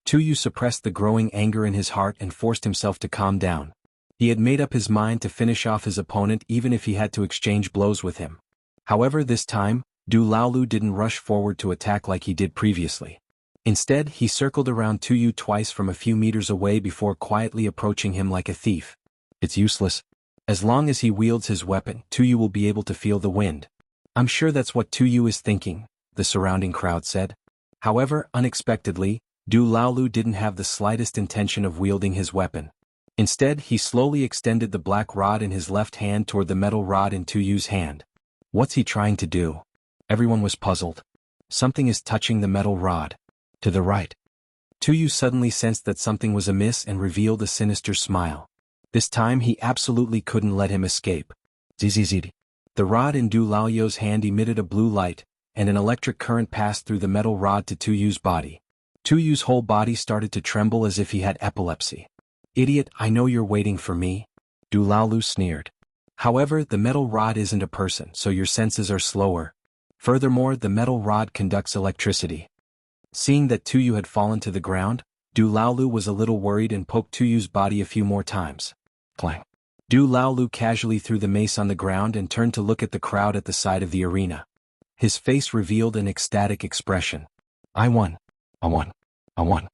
Tu Yu suppressed the growing anger in his heart and forced himself to calm down. He had made up his mind to finish off his opponent even if he had to exchange blows with him. However, this time, Du Laolu didn't rush forward to attack like he did previously. Instead, he circled around Tu Yu twice from a few meters away before quietly approaching him like a thief. "It's useless. As long as he wields his weapon, Tu Yu will be able to feel the wind." "I'm sure that's what Tu Yu is thinking," the surrounding crowd said. However, unexpectedly, Du Laolu didn't have the slightest intention of wielding his weapon. Instead, he slowly extended the black rod in his left hand toward the metal rod in Tu Yu's hand. What's he trying to do? Everyone was puzzled. Something is touching the metal rod. To the right. Tuyu suddenly sensed that something was amiss and revealed a sinister smile. This time he absolutely couldn't let him escape. Zzz. The rod in Du Lao's hand emitted a blue light, and an electric current passed through the metal rod to Tuyu's body. Tuyu's whole body started to tremble as if he had epilepsy. Idiot, I know you're waiting for me. Du Lao sneered. However, the metal rod isn't a person, so your senses are slower. Furthermore, the metal rod conducts electricity. Seeing that Tuyu had fallen to the ground, Du Laolu was a little worried and poked Tuyu's body a few more times. Clang. Du Laolu casually threw the mace on the ground and turned to look at the crowd at the side of the arena. His face revealed an ecstatic expression. I won. I won. I won.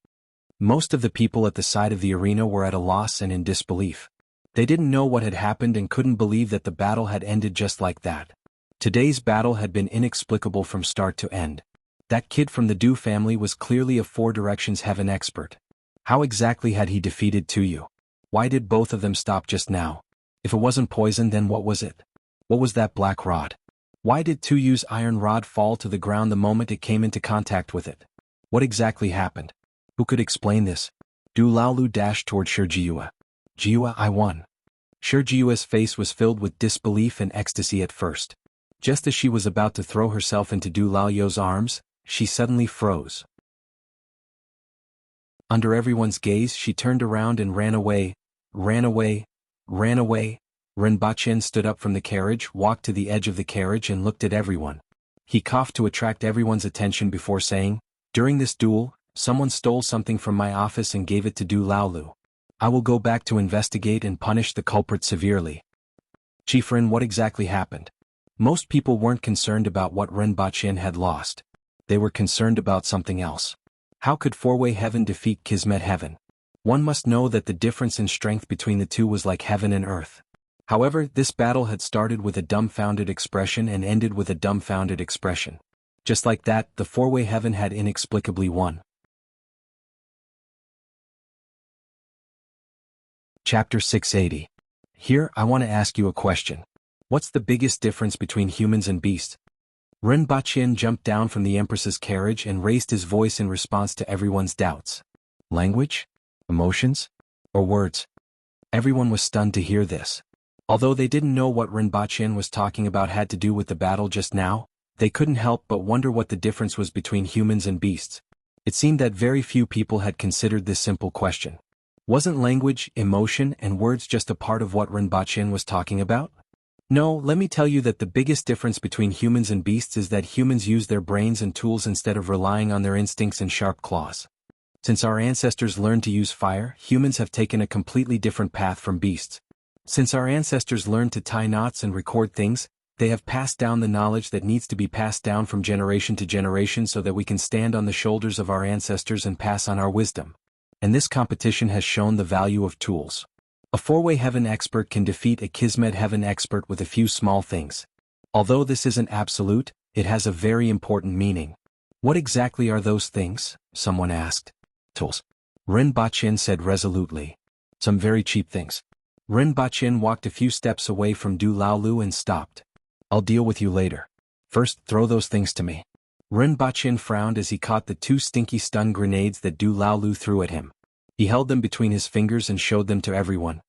Most of the people at the side of the arena were at a loss and in disbelief. They didn't know what had happened and couldn't believe that the battle had ended just like that. Today's battle had been inexplicable from start to end. That kid from the Du family was clearly a Four Directions Heaven expert. How exactly had he defeated Tuyu? Why did both of them stop just now? If it wasn't poison, then what was it? What was that black rod? Why did Tuyu's iron rod fall to the ground the moment it came into contact with it? What exactly happened? Who could explain this? Du Laolu dashed toward Shijua. Jiua, I won. Shijua's face was filled with disbelief and ecstasy at first. Just as she was about to throw herself into Du Lao's arms, she suddenly froze. Under everyone's gaze, she turned around and ran away. Ran away. Ran away. Renbachien stood up from the carriage, walked to the edge of the carriage and looked at everyone. He coughed to attract everyone's attention before saying, during this duel, someone stole something from my office and gave it to Du Laolu. I will go back to investigate and punish the culprit severely. Chief Ren, what exactly happened? Most people weren't concerned about what Renbachien had lost. They were concerned about something else. How could Four-Way Heaven defeat Kismet Heaven? One must know that the difference in strength between the two was like heaven and earth. However, this battle had started with a dumbfounded expression and ended with a dumbfounded expression. Just like that, the Four-Way Heaven had inexplicably won. Chapter 680. Here, I want to ask you a question. What's the biggest difference between humans and beasts? Renbachien jumped down from the Empress's carriage and raised his voice in response to everyone's doubts. Language? Emotions? Or words? Everyone was stunned to hear this. Although they didn't know what Renbachien was talking about had to do with the battle just now, they couldn't help but wonder what the difference was between humans and beasts. It seemed that very few people had considered this simple question. Wasn't language, emotion, and words just a part of what Renbachien was talking about? No, let me tell you that the biggest difference between humans and beasts is that humans use their brains and tools instead of relying on their instincts and sharp claws. Since our ancestors learned to use fire, humans have taken a completely different path from beasts. Since our ancestors learned to tie knots and record things, they have passed down the knowledge that needs to be passed down from generation to generation so that we can stand on the shoulders of our ancestors and pass on our wisdom. And this competition has shown the value of tools. A Four-Way Heaven expert can defeat a Kismet Heaven expert with a few small things. Although this isn't absolute, it has a very important meaning. What exactly are those things? Someone asked. Tools. Renbachien said resolutely. Some very cheap things. Renbachien walked a few steps away from Du Laolu and stopped. I'll deal with you later. First, throw those things to me. Renbachien frowned as he caught the two stinky stun grenades that Du Laolu threw at him. He held them between his fingers and showed them to everyone.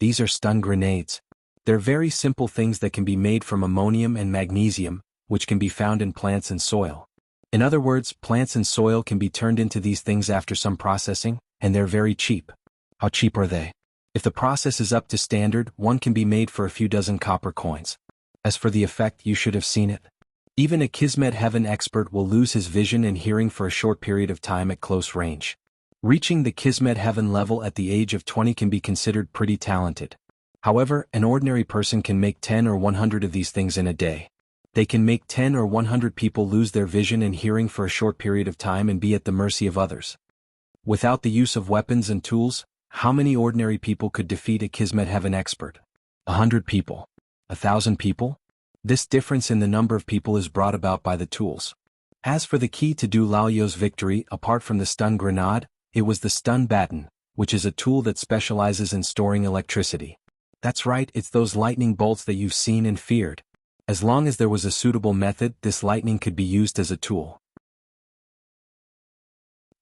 These are stun grenades. They're very simple things that can be made from ammonium and magnesium, which can be found in plants and soil. In other words, plants and soil can be turned into these things after some processing, and they're very cheap. How cheap are they? If the process is up to standard, one can be made for a few dozen copper coins. As for the effect, you should have seen it. Even a Kismet Heaven expert will lose his vision and hearing for a short period of time at close range. Reaching the Kismet Heaven level at the age of 20 can be considered pretty talented. However, an ordinary person can make 10 or 100 of these things in a day. They can make 10 or 100 people lose their vision and hearing for a short period of time and be at the mercy of others. Without the use of weapons and tools, how many ordinary people could defeat a Kismet Heaven expert? 100 people? 1,000 people? This difference in the number of people is brought about by the tools. As for the key to Du Lao's victory, apart from the stun grenade, it was the stun baton, which is a tool that specializes in storing electricity. That's right, it's those lightning bolts that you've seen and feared. As long as there was a suitable method, this lightning could be used as a tool.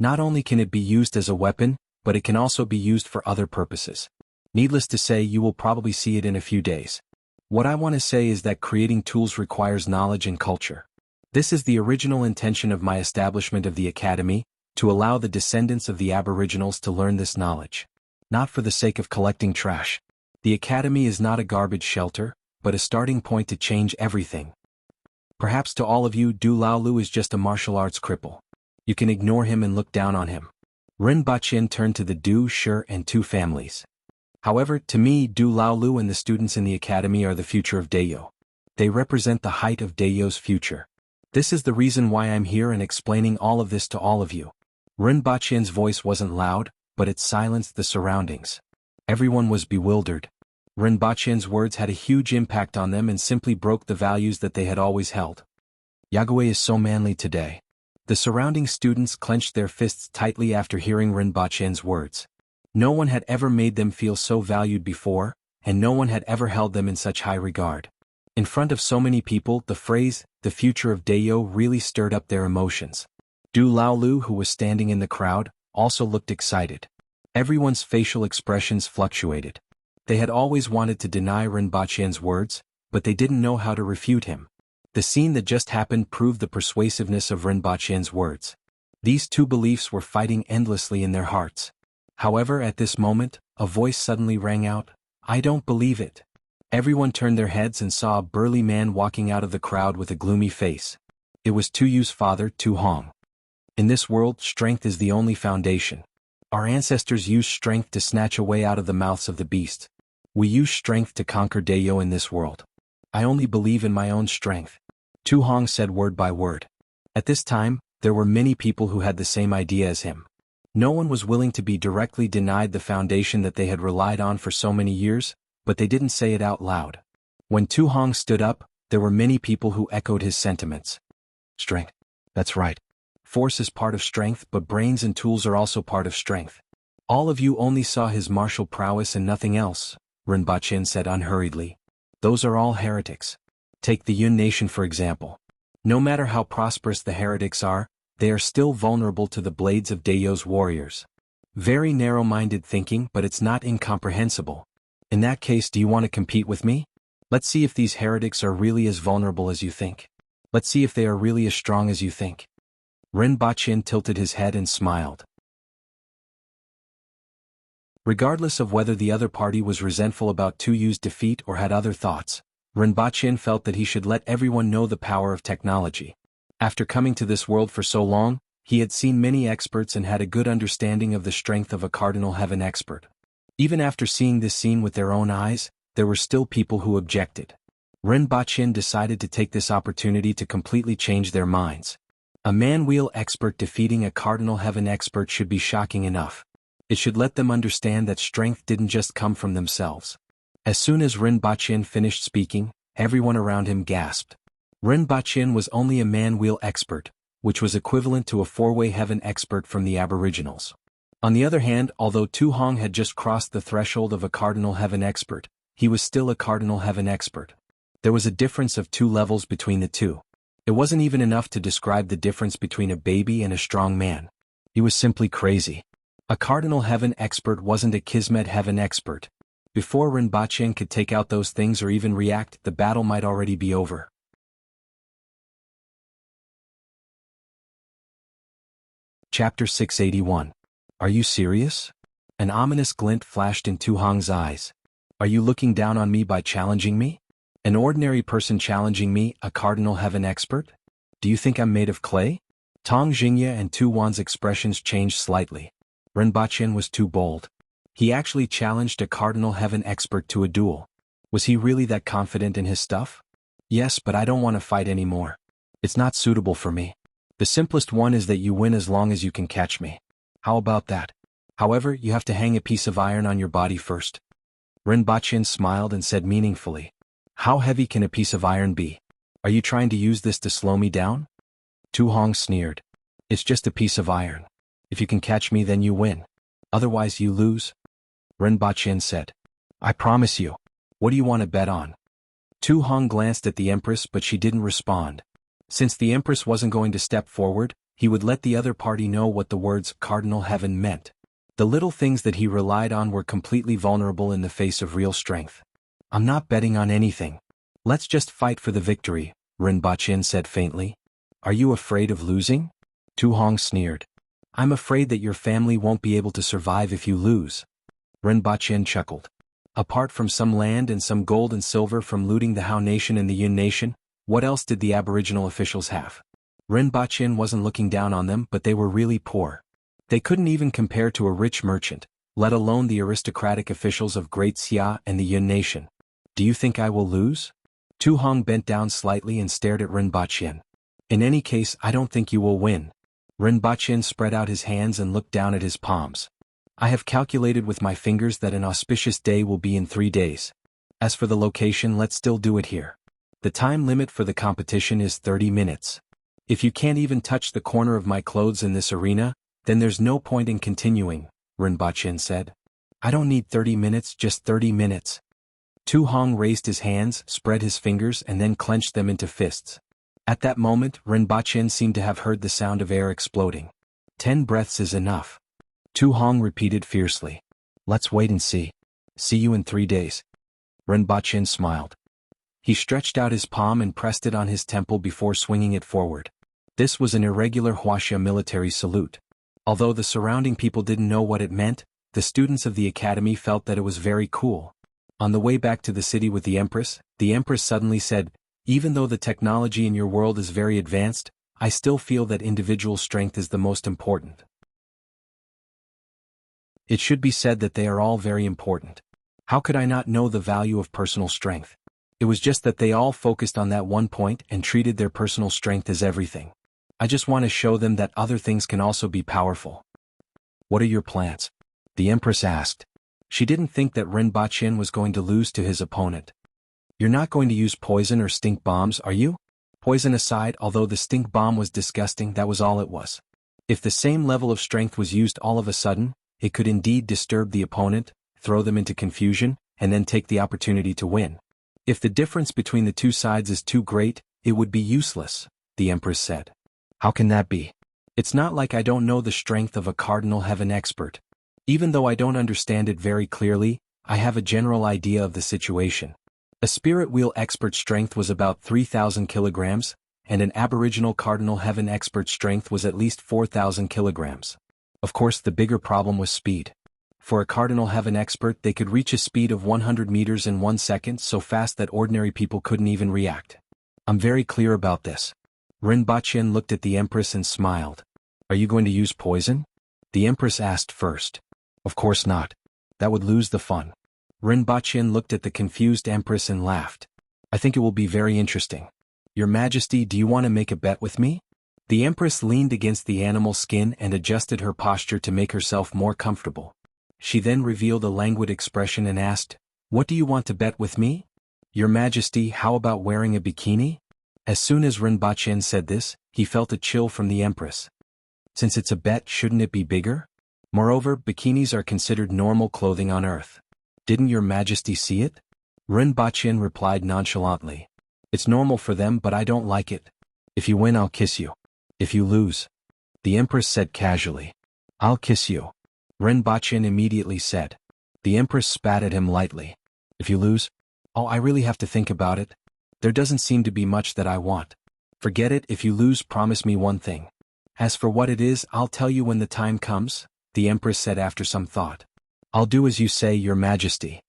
Not only can it be used as a weapon, but it can also be used for other purposes. Needless to say, you will probably see it in a few days. What I want to say is that creating tools requires knowledge and culture. This is the original intention of my establishment of the Academy, to allow the descendants of the Aboriginals to learn this knowledge. Not for the sake of collecting trash. The Academy is not a garbage shelter, but a starting point to change everything. Perhaps to all of you, Du Laolu is just a martial arts cripple. You can ignore him and look down on him. Rinpoche turned to the Du, Shi, and Tu families. However, to me, Du Laolu and the students in the Academy are the future of Dayo. They represent the height of Dayo's future. This is the reason why I'm here and explaining all of this to all of you. Rinpoche's voice wasn't loud, but it silenced the surroundings. Everyone was bewildered. Rinpoche's words had a huge impact on them and simply broke the values that they had always held. Yagwei is so manly today. The surrounding students clenched their fists tightly after hearing Rinpoche's words. No one had ever made them feel so valued before, and no one had ever held them in such high regard. In front of so many people, the phrase, "the future of Dayo," really stirred up their emotions. Du Laolu, who was standing in the crowd, also looked excited. Everyone's facial expressions fluctuated. They had always wanted to deny Rinpoche's words, but they didn't know how to refute him. The scene that just happened proved the persuasiveness of Rinpoche's words. These two beliefs were fighting endlessly in their hearts. However, at this moment, a voice suddenly rang out, "I don't believe it." Everyone turned their heads and saw a burly man walking out of the crowd with a gloomy face. It was Tu Yu's father, Tu Hong. In this world, strength is the only foundation. Our ancestors used strength to snatch a way out of the mouths of the beast. We use strength to conquer Dayo in this world. I only believe in my own strength. Tu Hong said word by word. At this time, there were many people who had the same idea as him. No one was willing to be directly denied the foundation that they had relied on for so many years, but they didn't say it out loud. When Tu Hong stood up, there were many people who echoed his sentiments. Strength. That's right. Force is part of strength, but brains and tools are also part of strength. All of you only saw his martial prowess and nothing else, Rinpoche said unhurriedly. Those are all heretics. Take the Yun nation for example. No matter how prosperous the heretics are, they are still vulnerable to the blades of Dayo's warriors. Very narrow-minded thinking, but it's not incomprehensible. In that case, do you want to compete with me? Let's see if these heretics are really as vulnerable as you think. Let's see if they are really as strong as you think. Rinpoche tilted his head and smiled. Regardless of whether the other party was resentful about Tu Yu's defeat or had other thoughts, Rinpoche felt that he should let everyone know the power of technology. After coming to this world for so long, he had seen many experts and had a good understanding of the strength of a Cardinal Heaven expert. Even after seeing this scene with their own eyes, there were still people who objected. Rinpoche decided to take this opportunity to completely change their minds. A man-wheel expert defeating a Cardinal Heaven expert should be shocking enough. It should let them understand that strength didn't just come from themselves. As soon as Rinpoche finished speaking, everyone around him gasped. Rinpoche was only a man-wheel expert, which was equivalent to a four-way heaven expert from the Aboriginals. On the other hand, although Tu Hong had just crossed the threshold of a Cardinal Heaven expert, he was still a Cardinal Heaven expert. There was a difference of 2 levels between the two. It wasn't even enough to describe the difference between a baby and a strong man. He was simply crazy. A Cardinal Heaven expert wasn't a Kismet Heaven expert. Before Rinpoche could take out those things or even react, the battle might already be over. Chapter 681. Are you serious? An ominous glint flashed in Tu Hong's eyes. Are you looking down on me by challenging me? An ordinary person challenging me, a Cardinal Heaven expert? Do you think I'm made of clay? Tong Jingye and Tu Wan's expressions changed slightly. Rinpoche was too bold. He actually challenged a Cardinal Heaven expert to a duel. Was he really that confident in his stuff? Yes, but I don't want to fight anymore. It's not suitable for me. The simplest one is that you win as long as you can catch me. How about that? However, you have to hang a piece of iron on your body first. Rinpoche smiled and said meaningfully, "How heavy can a piece of iron be? Are you trying to use this to slow me down?" Tu Hong sneered. "It's just a piece of iron. If you can catch me, then you win. Otherwise you lose." Rinpoche said, "I promise you. What do you want to bet on?" Tu Hong glanced at the Empress, but she didn't respond. Since the Empress wasn't going to step forward, he would let the other party know what the words Cardinal Heaven meant. The little things that he relied on were completely vulnerable in the face of real strength. I'm not betting on anything. Let's just fight for the victory, Rinpoche said faintly. Are you afraid of losing? Tu Hong sneered. I'm afraid that your family won't be able to survive if you lose. Rinpoche chuckled. Apart from some land and some gold and silver from looting the Hao Nation and the Yun Nation, what else did the Aboriginal officials have? Rinpoche wasn't looking down on them, but they were really poor. They couldn't even compare to a rich merchant, let alone the aristocratic officials of Great Xia and the Yun Nation. Do you think I will lose? Tu Hong bent down slightly and stared at Rinpoche. In any case, I don't think you will win. Rinpoche spread out his hands and looked down at his palms. I have calculated with my fingers that an auspicious day will be in 3 days. As for the location, let's still do it here. The time limit for the competition is 30 minutes. If you can't even touch the corner of my clothes in this arena, then there's no point in continuing, Rinpoche said. I don't need 30 minutes, just 30 minutes. Tu Hong raised his hands, spread his fingers and then clenched them into fists. At that moment, Rinpoche seemed to have heard the sound of air exploding. 10 breaths is enough. Tu Hong repeated fiercely. Let's wait and see. See you in 3 days. Rinpoche smiled. He stretched out his palm and pressed it on his temple before swinging it forward. This was an irregular Wuxia military salute. Although the surrounding people didn't know what it meant, the students of the academy felt that it was very cool. On the way back to the city with the Empress suddenly said, even though the technology in your world is very advanced, I still feel that individual strength is the most important. It should be said that they are all very important. How could I not know the value of personal strength? It was just that they all focused on that one point and treated their personal strength as everything. I just want to show them that other things can also be powerful. What are your plans? The Empress asked. She didn't think that Rinpoche was going to lose to his opponent. You're not going to use poison or stink bombs, are you? Poison aside, although the stink bomb was disgusting, that was all it was. If the same level of strength was used all of a sudden, it could indeed disturb the opponent, throw them into confusion, and then take the opportunity to win. If the difference between the two sides is too great, it would be useless, the Empress said. How can that be? It's not like I don't know the strength of a Cardinal Heaven expert. Even though I don't understand it very clearly, I have a general idea of the situation. A spirit wheel expert's strength was about 3,000 kilograms, and an Aboriginal Cardinal Heaven expert's strength was at least 4,000 kilograms. Of course, the bigger problem was speed. For a Cardinal Heaven expert, they could reach a speed of 100 meters in 1 second, so fast that ordinary people couldn't even react. I'm very clear about this. Rinpoche looked at the Empress and smiled. Are you going to use poison? The Empress asked first. Of course not. That would lose the fun. Rinpoche looked at the confused Empress and laughed. I think it will be very interesting. Your Majesty, do you want to make a bet with me? The Empress leaned against the animal skin and adjusted her posture to make herself more comfortable. She then revealed a languid expression and asked, What do you want to bet with me? Your Majesty, how about wearing a bikini? As soon as Rinpoche said this, he felt a chill from the Empress. Since it's a bet, shouldn't it be bigger? Moreover, bikinis are considered normal clothing on Earth. Didn't your Majesty see it? Rinpoche replied nonchalantly. It's normal for them, but I don't like it. If you win, I'll kiss you. If you lose, the Empress said casually. I'll kiss you. Rinpoche immediately said. The Empress spat at him lightly. If you lose? Oh, I really have to think about it. There doesn't seem to be much that I want. Forget it. If you lose, promise me one thing. As for what it is, I'll tell you when the time comes, the Empress said after some thought. I'll do as you say, Your Majesty.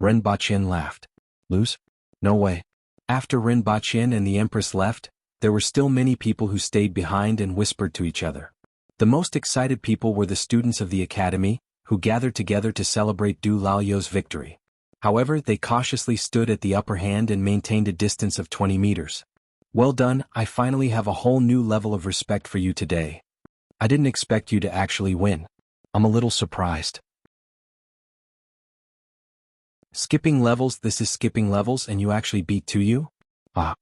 Rinpoche laughed. Lose? No way. After Rinpoche and the Empress left, there were still many people who stayed behind and whispered to each other. The most excited people were the students of the academy, who gathered together to celebrate Du Lao's victory. However, they cautiously stood at the upper hand and maintained a distance of 20 meters. Well done, I finally have a whole new level of respect for you today. I didn't expect you to actually win. I'm a little surprised. Skipping levels. This is skipping levels and you actually beat Tuyu? Ah.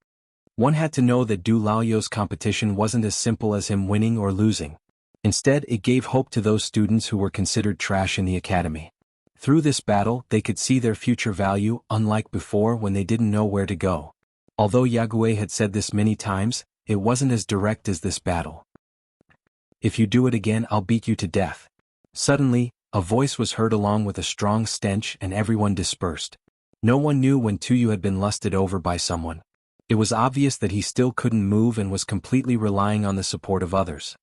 One had to know that Du Lao's competition wasn't as simple as him winning or losing. Instead, it gave hope to those students who were considered trash in the academy. Through this battle, they could see their future value, unlike before when they didn't know where to go. Although Jianghu had said this many times, it wasn't as direct as this battle. If you do it again, I'll beat you to death. Suddenly, a voice was heard along with a strong stench and everyone dispersed. No one knew when Tuyu had been lusted over by someone. It was obvious that he still couldn't move and was completely relying on the support of others.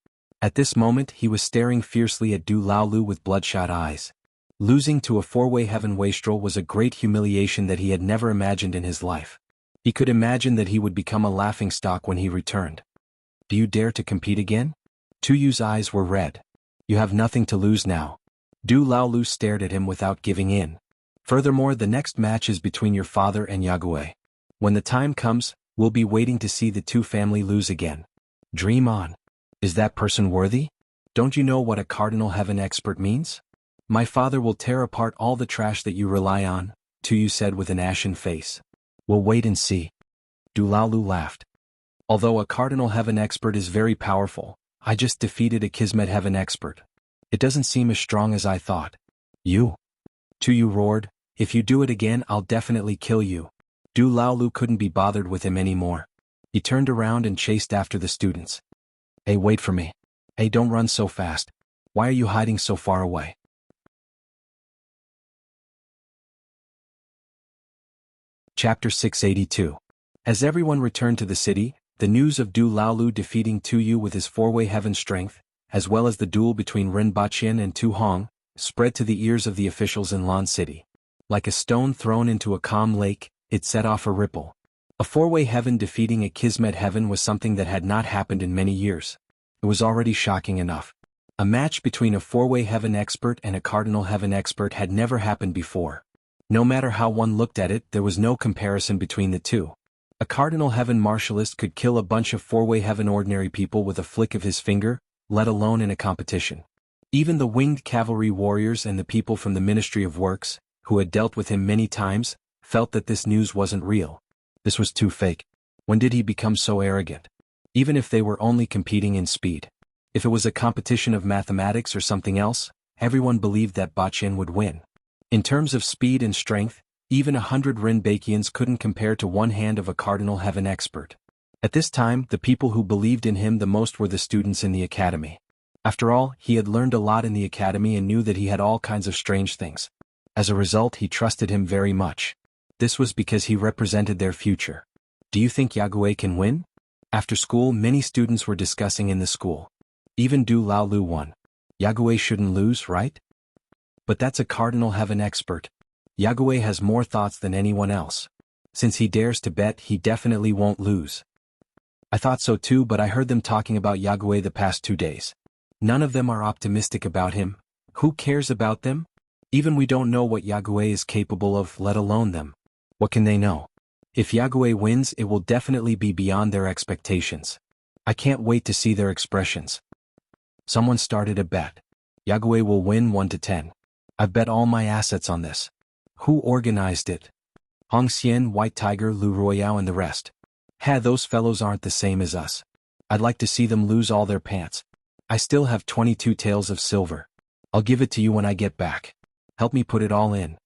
At this moment he was staring fiercely at Du Laolu with bloodshot eyes. Losing to a four-way heaven wastrel was a great humiliation that he had never imagined in his life. He could imagine that he would become a laughingstock when he returned. Do you dare to compete again? Tuyu's eyes were red. You have nothing to lose now. Du Laolu stared at him without giving in. Furthermore, the next match is between your father and Yagüe. When the time comes, we'll be waiting to see the two family lose again. Dream on. Is that person worthy? Don't you know what a cardinal heaven expert means? My father will tear apart all the trash that you rely on, Tuyu said with an ashen face. We'll wait and see. Du Laolu laughed. Although a cardinal heaven expert is very powerful, I just defeated a Kismet heaven expert. It doesn't seem as strong as I thought. You? Tuyu roared, if you do it again I'll definitely kill you. Du Laolu couldn't be bothered with him anymore. He turned around and chased after the students. Hey, wait for me. Hey, don't run so fast. Why are you hiding so far away? Chapter 682. As everyone returned to the city, the news of Du Laolu defeating Tuyu with his four-way heaven strength, as well as the duel between Ren Baqian and Tu Hong, spread to the ears of the officials in Lan City. Like a stone thrown into a calm lake, it set off a ripple. A four-way heaven defeating a Kismet heaven was something that had not happened in many years. It was already shocking enough. A match between a four-way heaven expert and a cardinal heaven expert had never happened before. No matter how one looked at it, there was no comparison between the two. A cardinal heaven martialist could kill a bunch of four-way heaven ordinary people with a flick of his finger, let alone in a competition. Even the winged cavalry warriors and the people from the Ministry of Works, who had dealt with him many times, felt that this news wasn't real. This was too fake. When did he become so arrogant? Even if they were only competing in speed. If it was a competition of mathematics or something else, everyone believed that Baqian would win. In terms of speed and strength, even 100 Rinbakians couldn't compare to one hand of a cardinal heaven expert. At this time, the people who believed in him the most were the students in the academy. After all, he had learned a lot in the academy and knew that he had all kinds of strange things. As a result, he trusted him very much. This was because he represented their future. Do you think Yagüe can win? After school, many students were discussing in the school. Even Du Laolu won. Yagüe shouldn't lose, right? But that's a cardinal heaven expert. Yagüe has more thoughts than anyone else. Since he dares to bet, he definitely won't lose. I thought so too, but I heard them talking about Yagüe the past 2 days. None of them are optimistic about him. Who cares about them? Even we don't know what Yagüe is capable of, let alone them. What can they know? If Yagüe wins, it will definitely be beyond their expectations. I can't wait to see their expressions. Someone started a bet. Yagüe will win 1 to 10. I've bet all my assets on this. Who organized it? Hong Xian, White Tiger, Lu Royao and the rest. Those fellows aren't the same as us. I'd like to see them lose all their pants. I still have 22 taels of silver. I'll give it to you when I get back. Help me put it all in.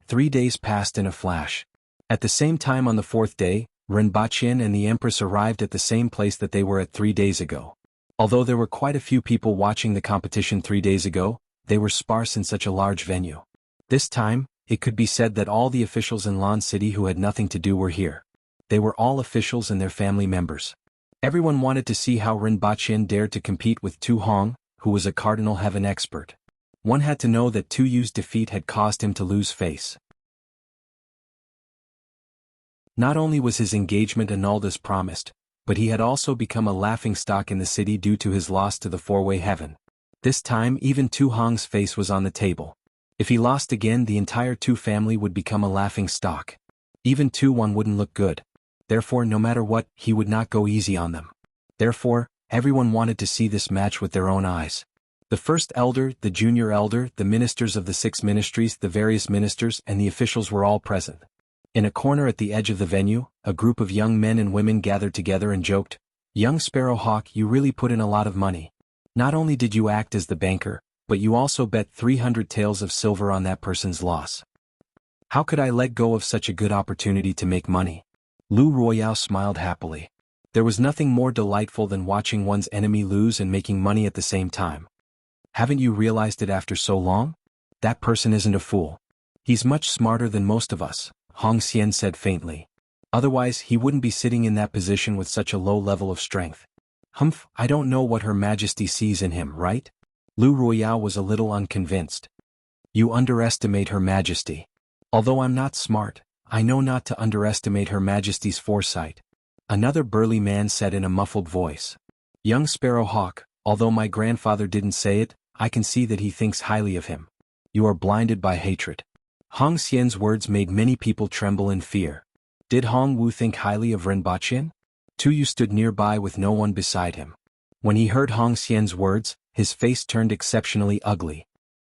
3 days passed in a flash. At the same time on the 4th day, Ren Baqian and the Empress arrived at the same place that they were at 3 days ago. Although there were quite a few people watching the competition 3 days ago, they were sparse in such a large venue. This time, it could be said that all the officials in Lan City who had nothing to do were here. They were all officials and their family members. Everyone wanted to see how Ren Baqian dared to compete with Tu Hong, who was a cardinal heaven expert. One had to know that Tuyu's defeat had caused him to lose face. Not only was his engagement annulled as promised, but he had also become a laughingstock in the city due to his loss to the four-way heaven. This time even Tu Hong's face was on the table. If he lost again, the entire Tu family would become a laughingstock. Even Tu One wouldn't look good. Therefore, no matter what, he would not go easy on them. Therefore, everyone wanted to see this match with their own eyes. The first elder, the junior elder, the ministers of the 6 ministries, the various ministers, and the officials were all present. In a corner at the edge of the venue, a group of young men and women gathered together and joked, "Young Sparrowhawk, you really put in a lot of money. Not only did you act as the banker, but you also bet 300 taels of silver on that person's loss. How could I let go of such a good opportunity to make money?" Lu Royao smiled happily. There was nothing more delightful than watching one's enemy lose and making money at the same time. Haven't you realized it after so long? That person isn't a fool. He's much smarter than most of us, Hong Xian said faintly. Otherwise he wouldn't be sitting in that position with such a low level of strength. Humph, I don't know what Her Majesty sees in him, right? Lu Ruiyao was a little unconvinced. You underestimate Her Majesty. Although I'm not smart, I know not to underestimate Her Majesty's foresight. Another burly man said in a muffled voice. Young Sparrow Hawk, although my grandfather didn't say it, I can see that he thinks highly of him. You are blinded by hatred. Hong Xian's words made many people tremble in fear. Did Hong Wu think highly of Ren Baqin? Tu Yu stood nearby with no one beside him. When he heard Hong Xian's words, his face turned exceptionally ugly.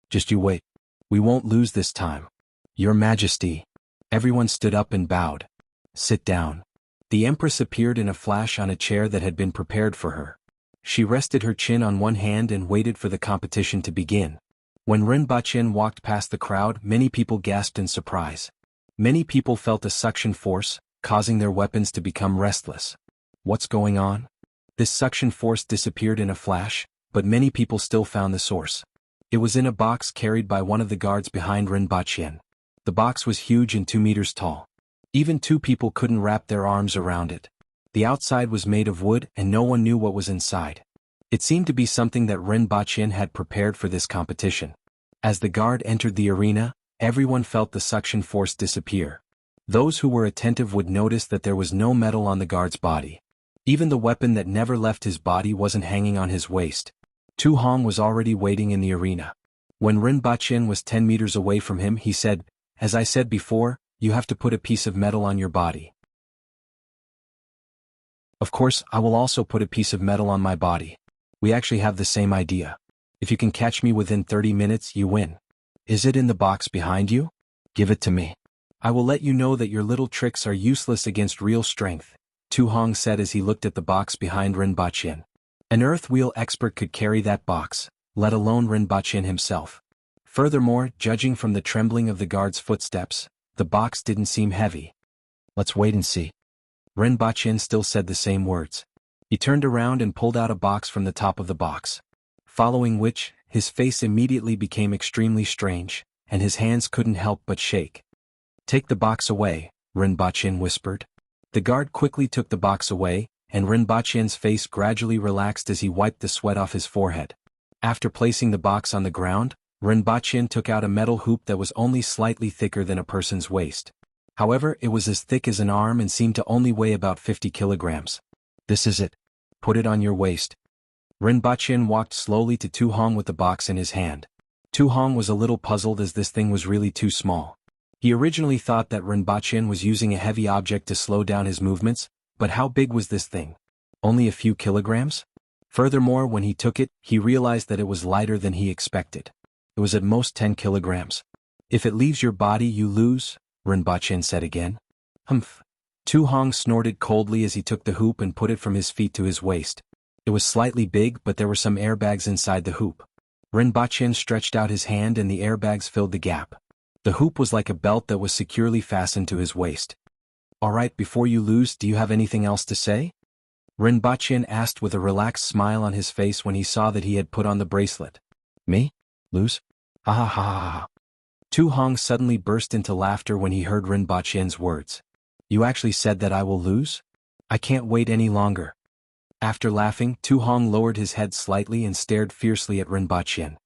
Just you wait. We won't lose this time. Your Majesty. Everyone stood up and bowed. Sit down. The Empress appeared in a flash on a chair that had been prepared for her. She rested her chin on one hand and waited for the competition to begin. When Ren Baqin walked past the crowd, many people gasped in surprise. Many people felt a suction force, causing their weapons to become restless. What's going on? This suction force disappeared in a flash, but many people still found the source. It was in a box carried by one of the guards behind Ren Baqin. The box was huge and 2 meters tall. Even 2 people couldn't wrap their arms around it. The outside was made of wood and no one knew what was inside. It seemed to be something that Ren Baqin had prepared for this competition. As the guard entered the arena, everyone felt the suction force disappear. Those who were attentive would notice that there was no metal on the guard's body. Even the weapon that never left his body wasn't hanging on his waist. Tu Hong was already waiting in the arena. When Ren Baqin was 10 meters away from him, he said, "As I said before, you have to put a piece of metal on your body." Of course, I will also put a piece of metal on my body. We actually have the same idea. If you can catch me within 30 minutes, you win. Is it in the box behind you? Give it to me. I will let you know that your little tricks are useless against real strength, Tu Hong said as he looked at the box behind Ren Baqin. An earth wheel expert could carry that box, let alone Ren Baqin himself. Furthermore, judging from the trembling of the guard's footsteps, the box didn't seem heavy. Let's wait and see. Ren Baqin still said the same words. He turned around and pulled out a box from the top of the box. Following which, his face immediately became extremely strange, and his hands couldn't help but shake. Take the box away, Ren Baqin whispered. The guard quickly took the box away, and Ren Baqin's face gradually relaxed as he wiped the sweat off his forehead. After placing the box on the ground, Ren Baqin took out a metal hoop that was only slightly thicker than a person's waist. However, it was as thick as an arm and seemed to only weigh about 50 kilograms. This is it. Put it on your waist. Ren Baqin walked slowly to Tu Hong with the box in his hand. Tu Hong was a little puzzled as this thing was really too small. He originally thought that Ren Baqin was using a heavy object to slow down his movements, but how big was this thing? Only a few kilograms? Furthermore, when he took it, he realized that it was lighter than he expected. It was at most 10 kilograms. If it leaves your body, you lose, Ren Baqin said again. Humph. Tu Hong snorted coldly as he took the hoop and put it from his feet to his waist. It was slightly big, but there were some airbags inside the hoop. Ren Baqin stretched out his hand and the airbags filled the gap. The hoop was like a belt that was securely fastened to his waist. All right, before you lose, do you have anything else to say? Ren Baqin asked with a relaxed smile on his face when he saw that he had put on the bracelet. Me? Lose? Ha ha ha ha ha. Tu Hong suddenly burst into laughter when he heard Ren Baqin's words. You actually said that I will lose? I can't wait any longer. After laughing, Tu Hong lowered his head slightly and stared fiercely at Ren Baqin.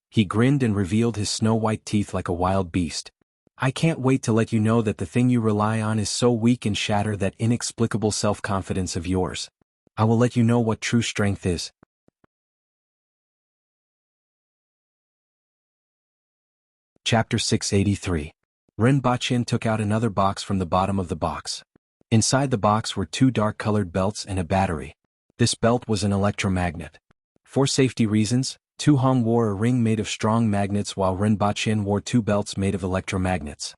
He grinned and revealed his snow-white teeth like a wild beast. I can't wait to let you know that the thing you rely on is so weak and shatter that inexplicable self-confidence of yours. I will let you know what true strength is. Chapter 683. Ren Baqin took out another box from the bottom of the box. Inside the box were 2 dark-colored belts and a battery. This belt was an electromagnet. For safety reasons, Tu Hong wore a ring made of strong magnets while Ren Baqin wore 2 belts made of electromagnets.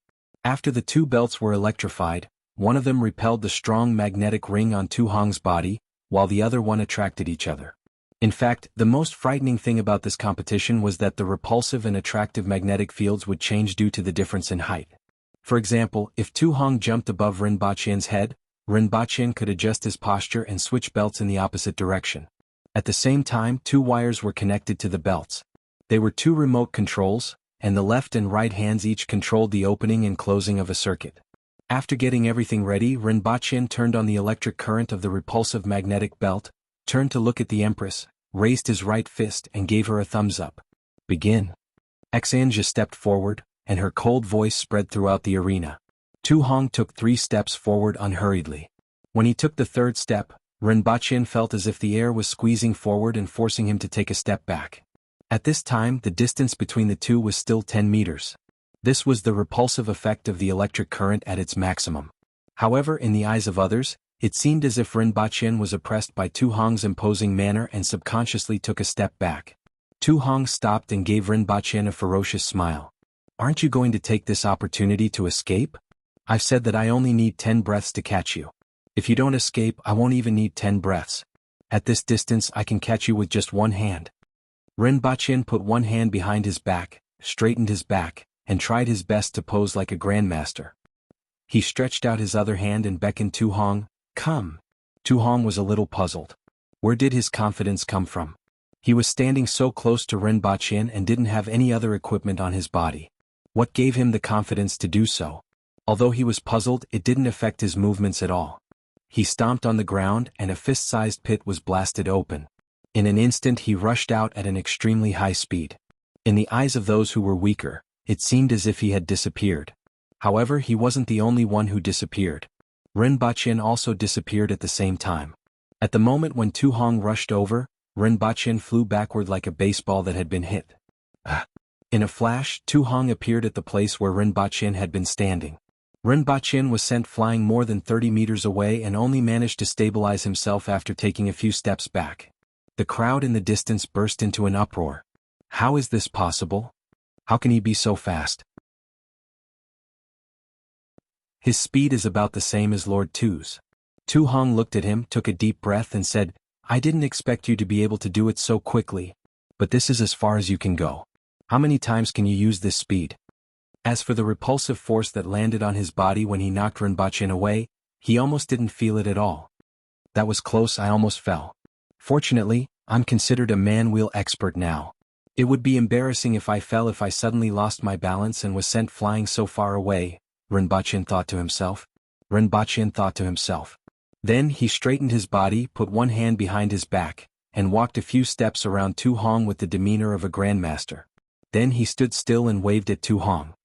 After the 2 belts were electrified, one of them repelled the strong magnetic ring on Tu Hong's body, while the other one attracted each other. In fact, the most frightening thing about this competition was that the repulsive and attractive magnetic fields would change due to the difference in height. For example, if Tu Hong jumped above Ren Baqin's head, Rinpoche could adjust his posture and switch belts in the opposite direction. At the same time, 2 wires were connected to the belts. They were 2 remote controls, and the left and right hands each controlled the opening and closing of a circuit. After getting everything ready, Rinpoche turned on the electric current of the repulsive magnetic belt, turned to look at the Empress, raised his right fist and gave her a thumbs up. Begin. Xianjia stepped forward, and her cold voice spread throughout the arena. Tu Hong took 3 steps forward unhurriedly. When he took the 3rd step, Rinpoche felt as if the air was squeezing forward and forcing him to take a step back. At this time, the distance between the two was still 10 meters. This was the repulsive effect of the electric current at its maximum. However, in the eyes of others, it seemed as if Rinpoche was oppressed by Tu Hong's imposing manner and subconsciously took a step back. Tu Hong stopped and gave Rinpoche a ferocious smile. "Aren't you going to take this opportunity to escape? I've said that I only need 10 breaths to catch you. If you don't escape, I won't even need 10 breaths. At this distance, I can catch you with just 1 hand." Rinpoche put 1 hand behind his back, straightened his back, and tried his best to pose like a grandmaster. He stretched out his other hand and beckoned Tu Hong, "Come." Tu Hong was a little puzzled. Where did his confidence come from? He was standing so close to Rinpoche and didn't have any other equipment on his body. What gave him the confidence to do so? Although he was puzzled, it didn't affect his movements at all. He stomped on the ground and a fist-sized pit was blasted open. In an instant he rushed out at an extremely high speed. In the eyes of those who were weaker, it seemed as if he had disappeared. However, he wasn't the only one who disappeared. Rinpoche also disappeared at the same time. At the moment when Tu Hong rushed over, Rinpoche flew backward like a baseball that had been hit. In a flash, Tu Hong appeared at the place where Rinpoche had been standing. Rinpoche was sent flying more than 30 meters away and only managed to stabilize himself after taking a few steps back. The crowd in the distance burst into an uproar. How is this possible? How can he be so fast? His speed is about the same as Lord Tu's. Tu Hong looked at him, took a deep breath and said, "I didn't expect you to be able to do it so quickly. But this is as far as you can go. How many times can you use this speed?" As for the repulsive force that landed on his body when he knocked Rinpoche away, he almost didn't feel it at all. "That was close, I almost fell. Fortunately, I'm considered a man-wheel expert now. It would be embarrassing if I fell if I suddenly lost my balance and was sent flying so far away," Rinpoche thought to himself. Then he straightened his body, put 1 hand behind his back, and walked a few steps around Tu Hong with the demeanor of a grandmaster. Then he stood still and waved at Tu Hong.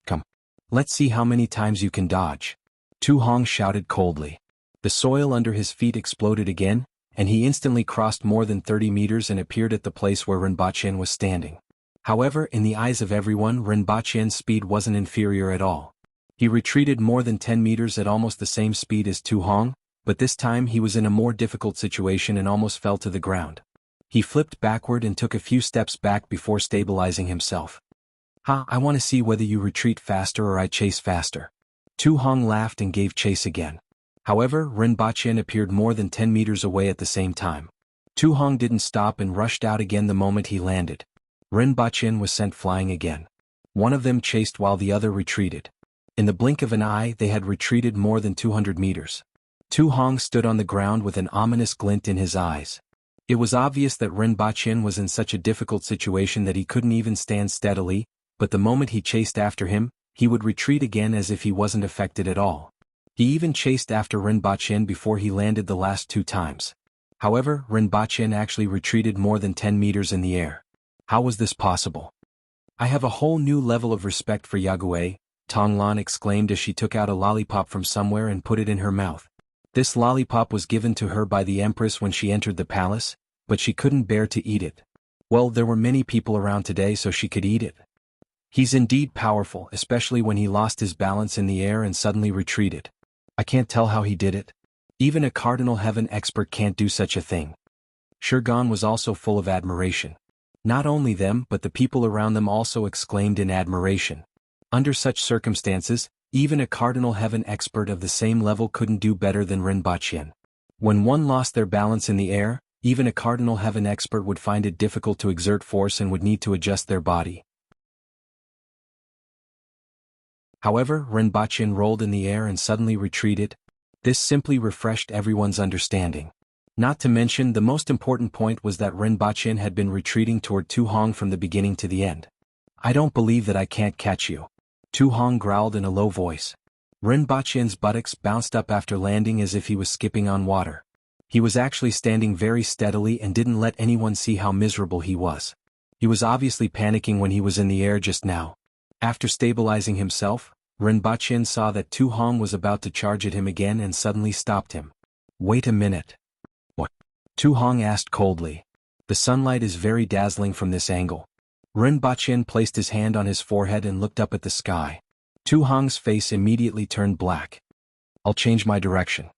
"Come. Let's see how many times you can dodge." Tu Hong shouted coldly. The soil under his feet exploded again, and he instantly crossed more than 30 meters and appeared at the place where Rinpoche was standing. However, in the eyes of everyone, Rinpoche's speed wasn't inferior at all. He retreated more than 10 meters at almost the same speed as Tu Hong, but this time he was in a more difficult situation and almost fell to the ground. He flipped backward and took a few steps back before stabilizing himself. I want to see whether you retreat faster or I chase faster." Tu Hong laughed and gave chase again. However, Rinpoche appeared more than 10 meters away at the same time. Tu Hong didn't stop and rushed out again the moment he landed. Rinpoche was sent flying again. One of them chased while the other retreated. In the blink of an eye they had retreated more than 200 meters. Tu Hong stood on the ground with an ominous glint in his eyes. It was obvious that Rinpoche was in such a difficult situation that he couldn't even stand steadily, but the moment he chased after him, he would retreat again as if he wasn't affected at all. He even chased after Rinpoche before he landed the last 2 times. However, Rinpoche actually retreated more than 10 meters in the air. How was this possible? "I have a whole new level of respect for Yagüe," Tonglan exclaimed as she took out a lollipop from somewhere and put it in her mouth. This lollipop was given to her by the Empress when she entered the palace, but she couldn't bear to eat it. Well, there were many people around today so she could eat it. He's indeed powerful, especially when he lost his balance in the air and suddenly retreated. I can't tell how he did it. Even a Cardinal Heaven expert can't do such a thing. Shurgan was also full of admiration. Not only them but the people around them also exclaimed in admiration. Under such circumstances, even a Cardinal Heaven expert of the same level couldn't do better than Rinpoche. When one lost their balance in the air, even a Cardinal Heaven expert would find it difficult to exert force and would need to adjust their body. However, Rinpoche rolled in the air and suddenly retreated. This simply refreshed everyone's understanding. Not to mention the most important point was that Rinpoche had been retreating toward Tu Hong from the beginning to the end. I don't believe that I can't catch you. Tu Hong growled in a low voice. Rinpoche's buttocks bounced up after landing as if he was skipping on water. He was actually standing very steadily and didn't let anyone see how miserable he was. He was obviously panicking when he was in the air just now. After stabilizing himself, Rinpoche saw that Tu Hong was about to charge at him again and suddenly stopped him. Wait a minute. What? Tu Hong asked coldly. The sunlight is very dazzling from this angle. Rinpoche placed his hand on his forehead and looked up at the sky. Tu Hong's face immediately turned black. I'll change my direction.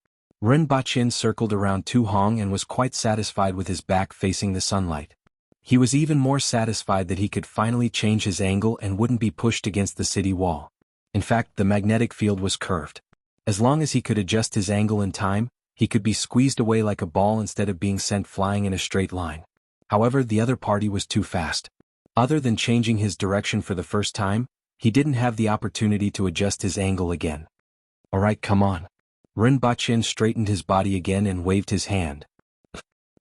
Rinpoche circled around Tu Hong and was quite satisfied with his back facing the sunlight. He was even more satisfied that he could finally change his angle and wouldn't be pushed against the city wall. In fact, the magnetic field was curved. As long as he could adjust his angle in time, he could be squeezed away like a ball instead of being sent flying in a straight line. However, the other party was too fast. Other than changing his direction for the first time, he didn't have the opportunity to adjust his angle again. Alright, come on. Rinpoche straightened his body again and waved his hand.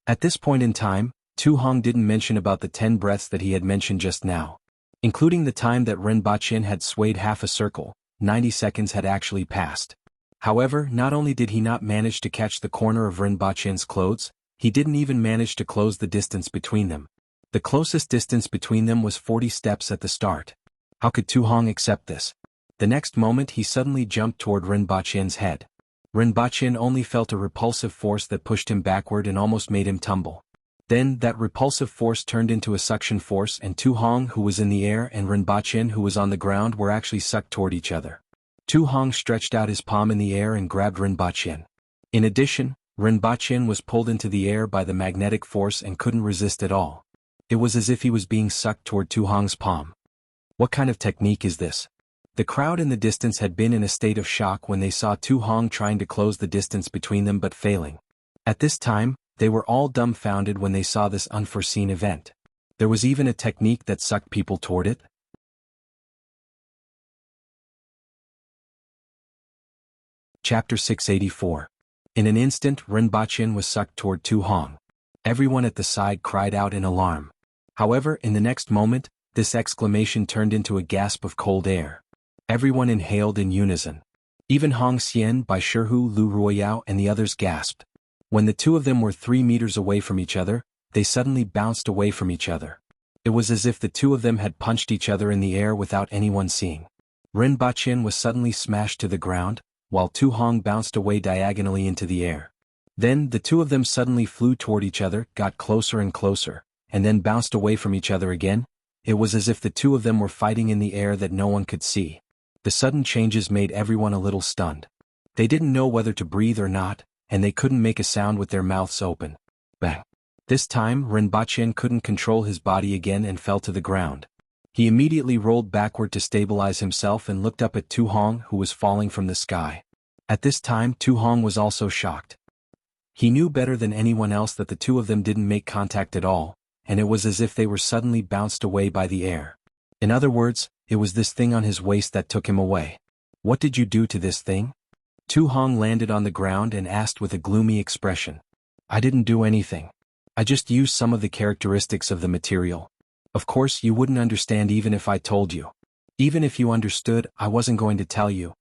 At this point in time, Tu Hong didn't mention about the 10 breaths that he had mentioned just now. Including the time that Rinpoche had swayed half a circle, 90 seconds had actually passed. However, not only did he not manage to catch the corner of Rinpoche's clothes, he didn't even manage to close the distance between them. The closest distance between them was 40 steps at the start. How could Tu Hong accept this? The next moment he suddenly jumped toward Rinpoche's head. Rinpoche only felt a repulsive force that pushed him backward and almost made him tumble. Then, that repulsive force turned into a suction force and Tu Hong, who was in the air, and Rinpoche, who was on the ground, were actually sucked toward each other. Tu Hong stretched out his palm in the air and grabbed Rinpoche. In addition, Rinpoche was pulled into the air by the magnetic force and couldn't resist at all. It was as if he was being sucked toward Tu Hong's palm. What kind of technique is this? The crowd in the distance had been in a state of shock when they saw Tu Hong trying to close the distance between them but failing. At this time, they were all dumbfounded when they saw this unforeseen event. There was even a technique that sucked people toward it. Chapter 684. In an instant, Rinpoche was sucked toward Tu Hong. Everyone at the side cried out in alarm. However, in the next moment, this exclamation turned into a gasp of cold air. Everyone inhaled in unison. Even Hong Xian, Bai Shihu, Lu Ruoyao, and the others gasped. When the two of them were 3 meters away from each other, they suddenly bounced away from each other. It was as if the two of them had punched each other in the air without anyone seeing. Rinpoche was suddenly smashed to the ground, while Tu Hong bounced away diagonally into the air. Then, the two of them suddenly flew toward each other, got closer and closer, and then bounced away from each other again. It was as if the two of them were fighting in the air that no one could see. The sudden changes made everyone a little stunned. They didn't know whether to breathe or not, and they couldn't make a sound with their mouths open. Bang! This time, Rinpoche couldn't control his body again and fell to the ground. He immediately rolled backward to stabilize himself and looked up at Tu Hong, who was falling from the sky. At this time, Tu Hong was also shocked. He knew better than anyone else that the two of them didn't make contact at all, and it was as if they were suddenly bounced away by the air. In other words, it was this thing on his waist that took him away. What did you do to this thing? Tu Hong landed on the ground and asked with a gloomy expression. I didn't do anything. I just used some of the characteristics of the material. Of course, you wouldn't understand even if I told you. Even if you understood, I wasn't going to tell you.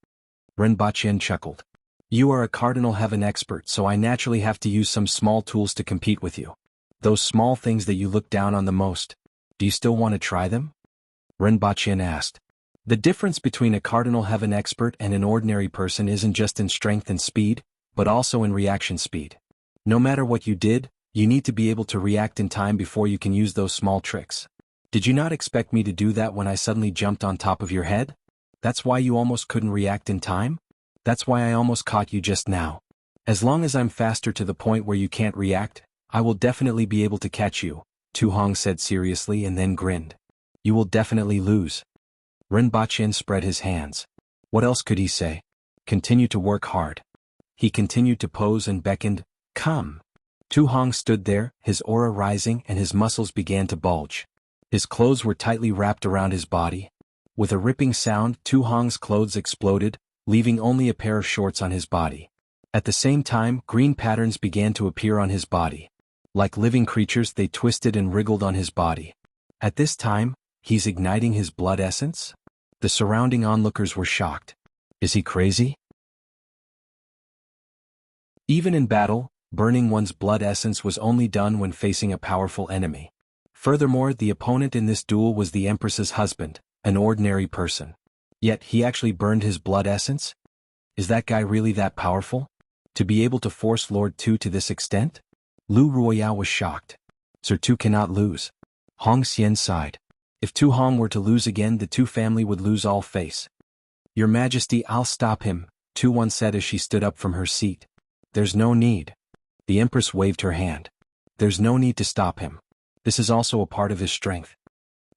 Rinpoche chuckled. You are a Cardinal Heaven expert, so I naturally have to use some small tools to compete with you. Those small things that you look down on the most. Do you still want to try them? Rinpoche asked. The difference between a Cardinal Heaven expert and an ordinary person isn't just in strength and speed, but also in reaction speed. No matter what you did, you need to be able to react in time before you can use those small tricks. Did you not expect me to do that when I suddenly jumped on top of your head? That's why you almost couldn't react in time? That's why I almost caught you just now. As long as I'm faster to the point where you can't react, I will definitely be able to catch you, Tu Hong said seriously and then grinned. You will definitely lose. Rinpoche spread his hands. What else could he say? Continue to work hard. He continued to pose and beckoned, come. Tu Hong stood there, his aura rising and his muscles began to bulge. His clothes were tightly wrapped around his body. With a ripping sound, Tu Hong's clothes exploded, leaving only a pair of shorts on his body. At the same time, green patterns began to appear on his body. Like living creatures, they twisted and wriggled on his body. At this time, he's igniting his blood essence? The surrounding onlookers were shocked. Is he crazy? Even in battle, burning one's blood essence was only done when facing a powerful enemy. Furthermore, the opponent in this duel was the Empress's husband, an ordinary person. Yet he actually burned his blood essence? Is that guy really that powerful? To be able to force Lord Tu to this extent? Lu Ruoyao was shocked. Sir Tu cannot lose. Hong Xian sighed. If Tu Hong were to lose again, the Tu family would lose all face. Your Majesty, I'll stop him, Tu Wan said as she stood up from her seat. There's no need. The Empress waved her hand. There's no need to stop him. This is also a part of his strength.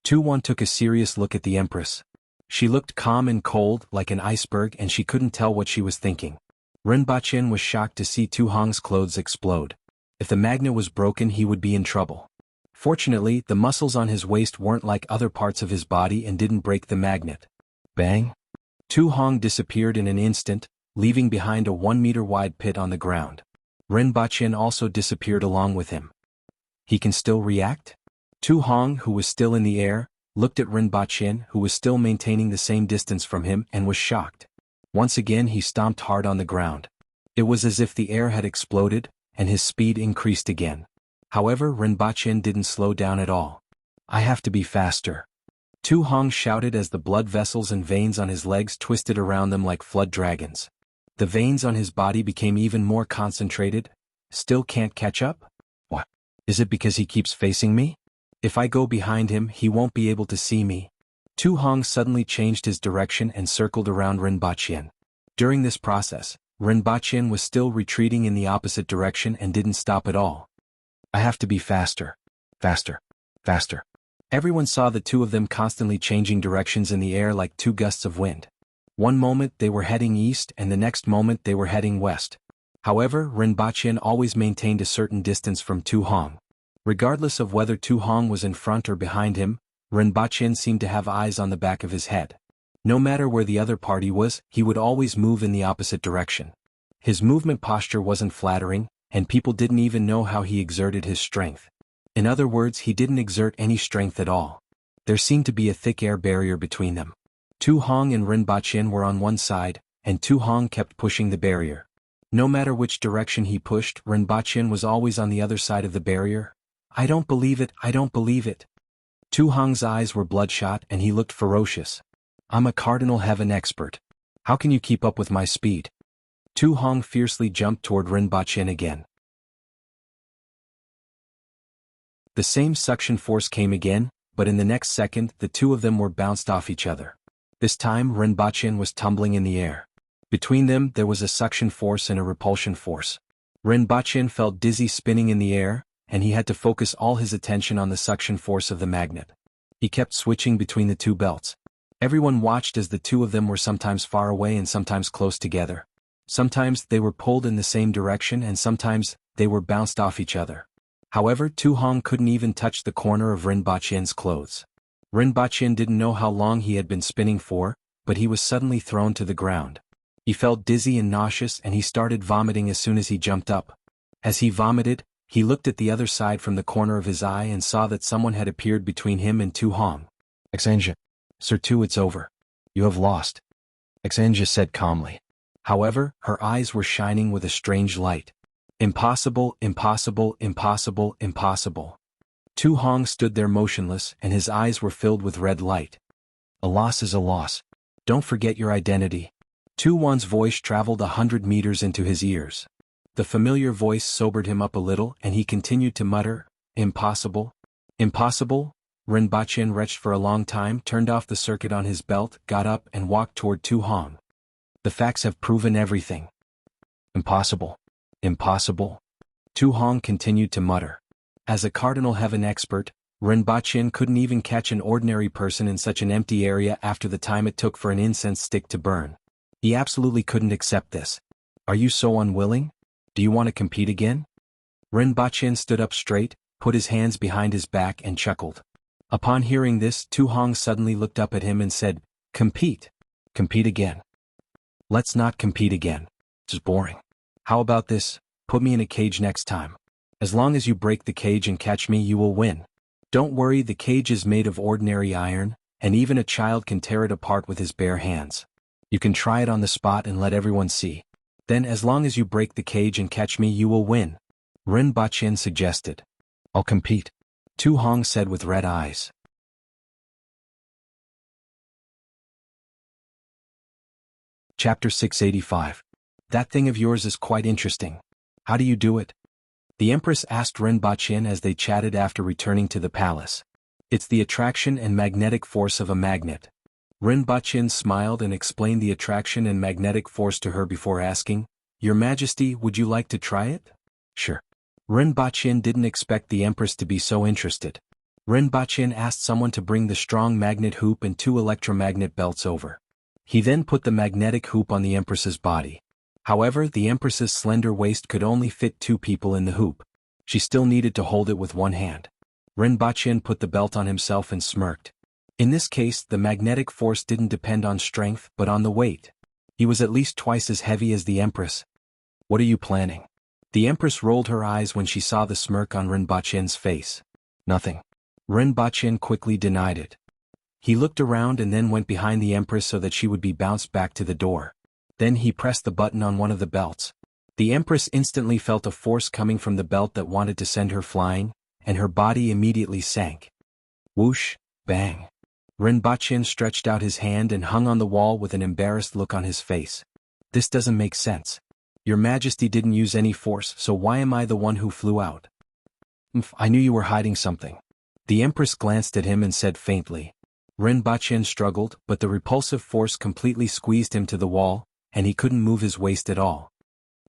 Tu Wan took a serious look at the Empress. She looked calm and cold, like an iceberg, and she couldn't tell what she was thinking. Ren Baqin was shocked to see Tu Hong's clothes explode. If the magnet was broken, he would be in trouble. Fortunately, the muscles on his waist weren't like other parts of his body and didn't break the magnet. Bang! Tu Hong disappeared in an instant, leaving behind a 1-meter-wide pit on the ground. Ren Baqin also disappeared along with him. He can still react? Tu Hong, who was still in the air, looked at Ren Baqin, who was still maintaining the same distance from him, and was shocked. Once again he stomped hard on the ground. It was as if the air had exploded, and his speed increased again. However, Ren Baqin didn't slow down at all. I have to be faster. Tu Hong shouted as the blood vessels and veins on his legs twisted around them like flood dragons. The veins on his body became even more concentrated. Still can't catch up? What? Is it because he keeps facing me? If I go behind him, he won't be able to see me. Tu Hong suddenly changed his direction and circled around Ren Baqin. During this process, Ren Baqin was still retreating in the opposite direction and didn't stop at all. I have to be faster. Faster. Faster. Everyone saw the two of them constantly changing directions in the air like two gusts of wind. One moment they were heading east and the next moment they were heading west. However, Ren Baqin always maintained a certain distance from Tu Hong. Regardless of whether Tu Hong was in front or behind him, Ren Baqin seemed to have eyes on the back of his head. No matter where the other party was, he would always move in the opposite direction. His movement posture wasn't flattering, and people didn't even know how he exerted his strength. In other words, he didn't exert any strength at all. There seemed to be a thick air barrier between them. Tu Hong and Ren Baqin were on one side, and Tu Hong kept pushing the barrier. No matter which direction he pushed, Ren Baqin was always on the other side of the barrier. I don't believe it, I don't believe it. Tu Hong's eyes were bloodshot and he looked ferocious. I'm a Cardinal Heaven expert. How can you keep up with my speed? Tu Hong fiercely jumped toward Ren Baqin again. The same suction force came again, but in the next second the two of them were bounced off each other. This time Ren Baqin was tumbling in the air. Between them there was a suction force and a repulsion force. Ren Baqin felt dizzy spinning in the air, and he had to focus all his attention on the suction force of the magnet. He kept switching between the two belts. Everyone watched as the two of them were sometimes far away and sometimes close together. Sometimes they were pulled in the same direction and sometimes they were bounced off each other. However, Tu Hong couldn't even touch the corner of Ren Baqin's clothes. Ren Baqin didn't know how long he had been spinning for, but he was suddenly thrown to the ground. He felt dizzy and nauseous and he started vomiting as soon as he jumped up. As he vomited, he looked at the other side from the corner of his eye and saw that someone had appeared between him and Tu Hong. Xanjia. Sir Tu, it's over. You have lost. Xanjia said calmly. However, her eyes were shining with a strange light. Impossible, impossible, impossible, impossible. Tu Hong stood there motionless and his eyes were filled with red light. A loss is a loss. Don't forget your identity. Tu Wan's voice traveled 100 meters into his ears. The familiar voice sobered him up a little and he continued to mutter, Impossible? Impossible? Ren Baqin retched for a long time, turned off the circuit on his belt, got up and walked toward Tu Hong. The facts have proven everything. Impossible. Impossible. Tu Hong continued to mutter. As a Cardinal Heaven expert, Ren Baqin couldn't even catch an ordinary person in such an empty area after the time it took for an incense stick to burn. He absolutely couldn't accept this. Are you so unwilling? Do you want to compete again? Ren Baqin stood up straight, put his hands behind his back and chuckled. Upon hearing this, Tu Hong suddenly looked up at him and said, Compete. Compete again. Let's not compete again. It's boring. How about this? Put me in a cage next time. As long as you break the cage and catch me, you will win. Don't worry, the cage is made of ordinary iron, and even a child can tear it apart with his bare hands. You can try it on the spot and let everyone see. Then as long as you break the cage and catch me, you will win. Ren Baqin suggested. I'll compete, Tu Hong said with red eyes. Chapter 685. That thing of yours is quite interesting. How do you do it? The Empress asked Ren Baqin as they chatted after returning to the palace. It's the attraction and magnetic force of a magnet. Ren Baqin smiled and explained the attraction and magnetic force to her before asking, Your Majesty, would you like to try it? Sure. Ren Baqin didn't expect the Empress to be so interested. Ren Baqin asked someone to bring the strong magnet hoop and 2 electromagnet belts over. He then put the magnetic hoop on the Empress's body. However, the Empress's slender waist could only fit 2 people in the hoop. She still needed to hold it with one hand. Ren Baqin put the belt on himself and smirked. In this case, the magnetic force didn't depend on strength but on the weight. He was at least twice as heavy as the Empress. What are you planning? The Empress rolled her eyes when she saw the smirk on Ren Baqin's face. Nothing. Ren Baqin quickly denied it. He looked around and then went behind the Empress so that she would be bounced back to the door. Then he pressed the button on one of the belts. The Empress instantly felt a force coming from the belt that wanted to send her flying, and her body immediately sank. Whoosh, bang. Ren Baqin stretched out his hand and hung on the wall with an embarrassed look on his face. This doesn't make sense. Your Majesty didn't use any force, so why am I the one who flew out? I knew you were hiding something. The Empress glanced at him and said faintly. Ren Baqin struggled, but the repulsive force completely squeezed him to the wall, and he couldn't move his waist at all.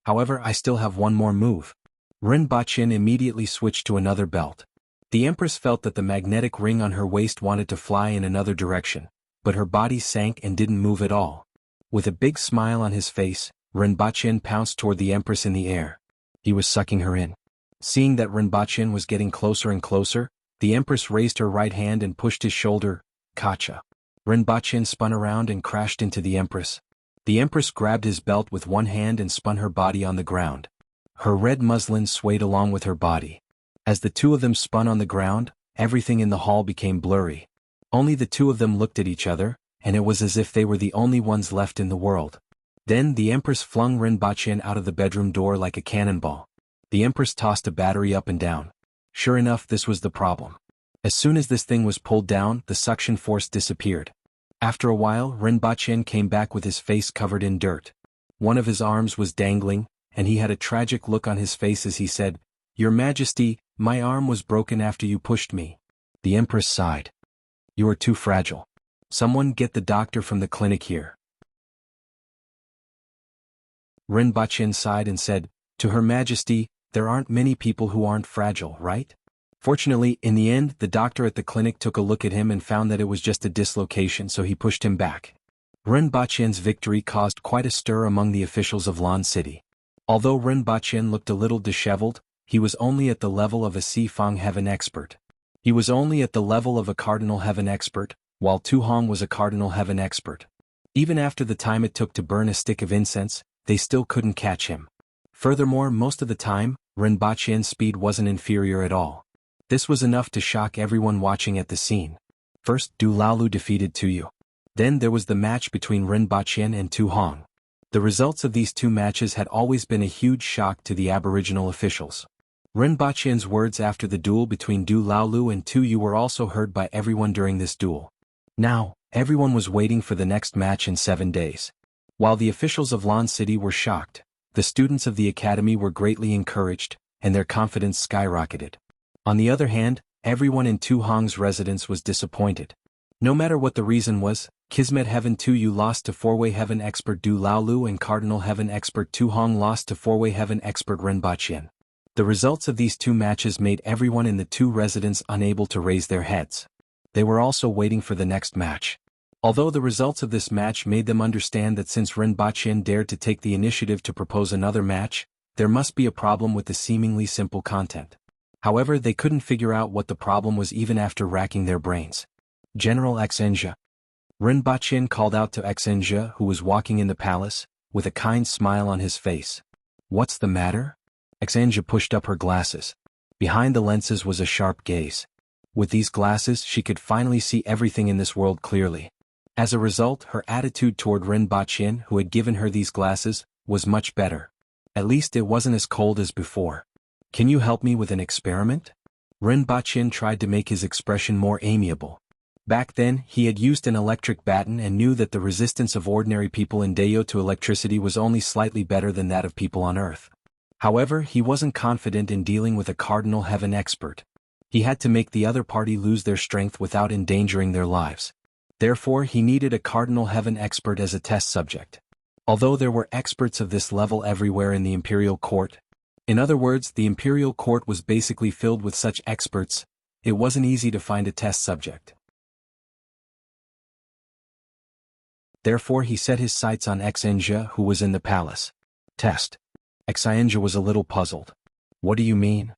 However, I still have one more move. Ren Baqin immediately switched to another belt. The Empress felt that the magnetic ring on her waist wanted to fly in another direction, but her body sank and didn't move at all. With a big smile on his face, Ren Baqin pounced toward the Empress in the air. He was sucking her in. Seeing that Ren Baqin was getting closer and closer, the Empress raised her right hand and pushed his shoulder. Kacha. Ren Baqin spun around and crashed into the Empress. The Empress grabbed his belt with one hand and spun her body on the ground. Her red muslin swayed along with her body. As the 2 of them spun on the ground, everything in the hall became blurry. Only the 2 of them looked at each other, and it was as if they were the only ones left in the world. Then the Empress flung Ren Baqin out of the bedroom door like a cannonball. The Empress tossed a battery up and down. Sure enough, this was the problem. As soon as this thing was pulled down, the suction force disappeared. After a while, Ren Baqin came back with his face covered in dirt. One of his arms was dangling, and he had a tragic look on his face as he said, Your Majesty, my arm was broken after you pushed me. The Empress sighed. You are too fragile. Someone get the doctor from the clinic here. Ren Baqin sighed and said, To Her Majesty, there aren't many people who aren't fragile, right? Fortunately, in the end, the doctor at the clinic took a look at him and found that it was just a dislocation, so he pushed him back. Ren Baqin's victory caused quite a stir among the officials of Lan City. Although Ren Baqin looked a little disheveled, he was only at the level of a Sifang Heaven expert. He was only at the level of a Cardinal Heaven expert, while Tu Hong was a Cardinal Heaven expert. Even after the time it took to burn a stick of incense, they still couldn't catch him. Furthermore, most of the time, Ren Baqin's speed wasn't inferior at all. This was enough to shock everyone watching at the scene. First, Du Laolu defeated Tu Yu. Then there was the match between Ren Baqin and Tu Hong. The results of these 2 matches had always been a huge shock to the aboriginal officials. Ren Baqin's words after the duel between Du Laolu and Tu Yu were also heard by everyone during this duel. Now, everyone was waiting for the next match in 7 days. While the officials of Lan City were shocked, the students of the academy were greatly encouraged, and their confidence skyrocketed. On the other hand, everyone in Tu Hong's residence was disappointed. No matter what the reason was, Kismet Heaven Tu Yu lost to 4-way Heaven expert Du Laolu and Cardinal Heaven expert Tu Hong lost to 4-way Heaven expert Ren Baqin. The results of these 2 matches made everyone in the 2 residents unable to raise their heads. They were also waiting for the next match. Although the results of this match made them understand that since Ren Baqin dared to take the initiative to propose another match, there must be a problem with the seemingly simple content. However, they couldn't figure out what the problem was even after racking their brains. General Xinjia. Ren Baqin called out to Xinjia, who was walking in the palace, with a kind smile on his face. What's the matter? Xanja pushed up her glasses. Behind the lenses was a sharp gaze. With these glasses she could finally see everything in this world clearly. As a result, her attitude toward Ren Baqin, who had given her these glasses, was much better. At least it wasn't as cold as before. Can you help me with an experiment? Ren Baqin tried to make his expression more amiable. Back then, he had used an electric baton and knew that the resistance of ordinary people in Dayo to electricity was only slightly better than that of people on Earth. However, he wasn't confident in dealing with a Cardinal Heaven expert. He had to make the other party lose their strength without endangering their lives. Therefore, he needed a Cardinal Heaven expert as a test subject. Although there were experts of this level everywhere in the Imperial Court, in other words, the Imperial Court was basically filled with such experts, it wasn't easy to find a test subject. Therefore he set his sights on Xanja, who was in the palace. Test. Xanja was a little puzzled. What do you mean?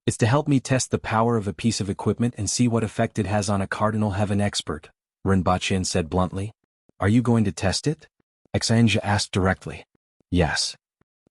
It's to help me test the power of a piece of equipment and see what effect it has on a Cardinal Heaven expert, Ren Baqin said bluntly. Are you going to test it? Xanja asked directly. Yes.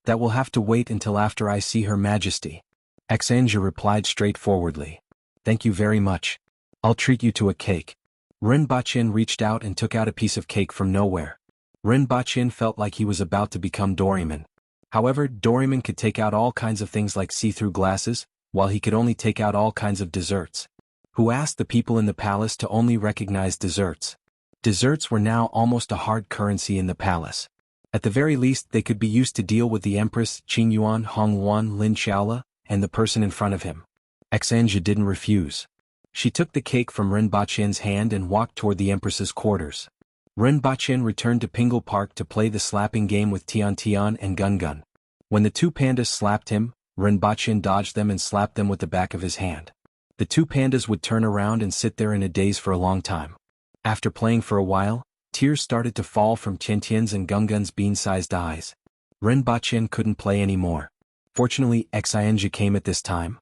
That will have to wait until after I see Her Majesty. Xanja replied straightforwardly. Thank you very much. I'll treat you to a cake. Ren Baqin reached out and took out a piece of cake from nowhere. Ren Baqin felt like he was about to become Doraemon. However, Doraemon could take out all kinds of things like see-through glasses, while he could only take out all kinds of desserts. Who asked the people in the palace to only recognize desserts? Desserts were now almost a hard currency in the palace. At the very least they could be used to deal with the Empress, Qingyuan, Hongluan, Lin Xiaola, and the person in front of him. Xanja didn't refuse. She took the cake from Ren Baqin's hand and walked toward the Empress's quarters. Ren Baqin returned to Pingle Park to play the slapping game with Tian Tian and Gun Gun. When the two pandas slapped him, Ren Baqin dodged them and slapped them with the back of his hand. The two pandas would turn around and sit there in a daze for a long time. After playing for a while, tears started to fall from Tian Tian's and Gun Gun's bean-sized eyes. Ren Baqin couldn't play anymore. Fortunately, Xanja came at this time.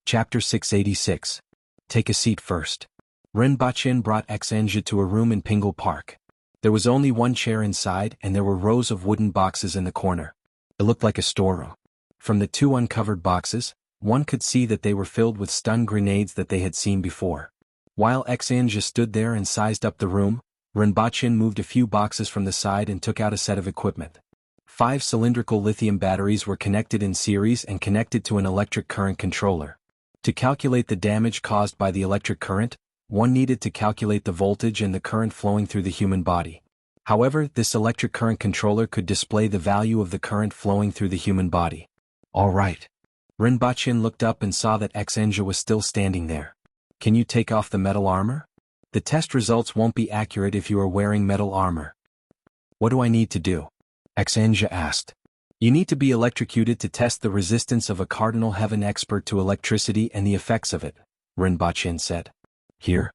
Chapter 686. Take a seat first. Ren Baqin brought Xanja to a room in Pingle Park. There was only one chair inside and there were rows of wooden boxes in the corner. It looked like a storeroom. From the two uncovered boxes, one could see that they were filled with stun grenades that they had seen before. While Xanja stood there and sized up the room, Ren Baqin moved a few boxes from the side and took out a set of equipment. 5 cylindrical lithium batteries were connected in series and connected to an electric current controller. To calculate the damage caused by the electric current, one needed to calculate the voltage and the current flowing through the human body. However, this electric current controller could display the value of the current flowing through the human body. All right. Ren Baqin looked up and saw that Xanja was still standing there. Can you take off the metal armor? The test results won't be accurate if you are wearing metal armor. What do I need to do? Xanja asked. You need to be electrocuted to test the resistance of a Cardinal Heaven expert to electricity and the effects of it, Ren Baqin said. Here?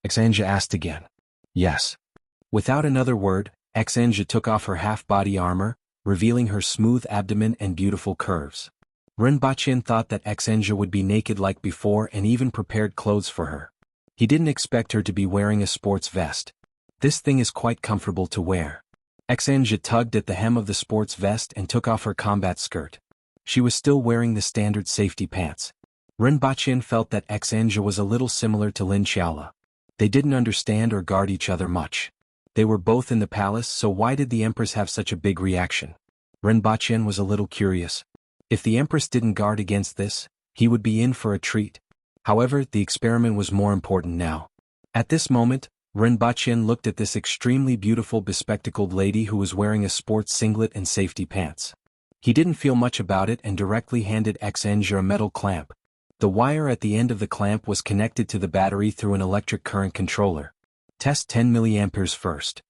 Xanja asked again. Yes. Without another word, Xanja took off her half-body armor, revealing her smooth abdomen and beautiful curves. Ren Baqin thought that Xanja would be naked like before and even prepared clothes for her. He didn't expect her to be wearing a sports vest. This thing is quite comfortable to wear. Xanja tugged at the hem of the sports vest and took off her combat skirt. She was still wearing the standard safety pants. Ren Baqin felt that Xanja was a little similar to Lin Xiaola. They didn't understand or guard each other much. They were both in the palace, so why did the Empress have such a big reaction? Ren Baqin was a little curious. If the Empress didn't guard against this, he would be in for a treat. However, the experiment was more important now. At this moment, Ren Baqin looked at this extremely beautiful bespectacled lady who was wearing a sports singlet and safety pants. He didn't feel much about it and directly handed Xanja a metal clamp. The wire at the end of the clamp was connected to the battery through an electric current controller. Test 10 mA first.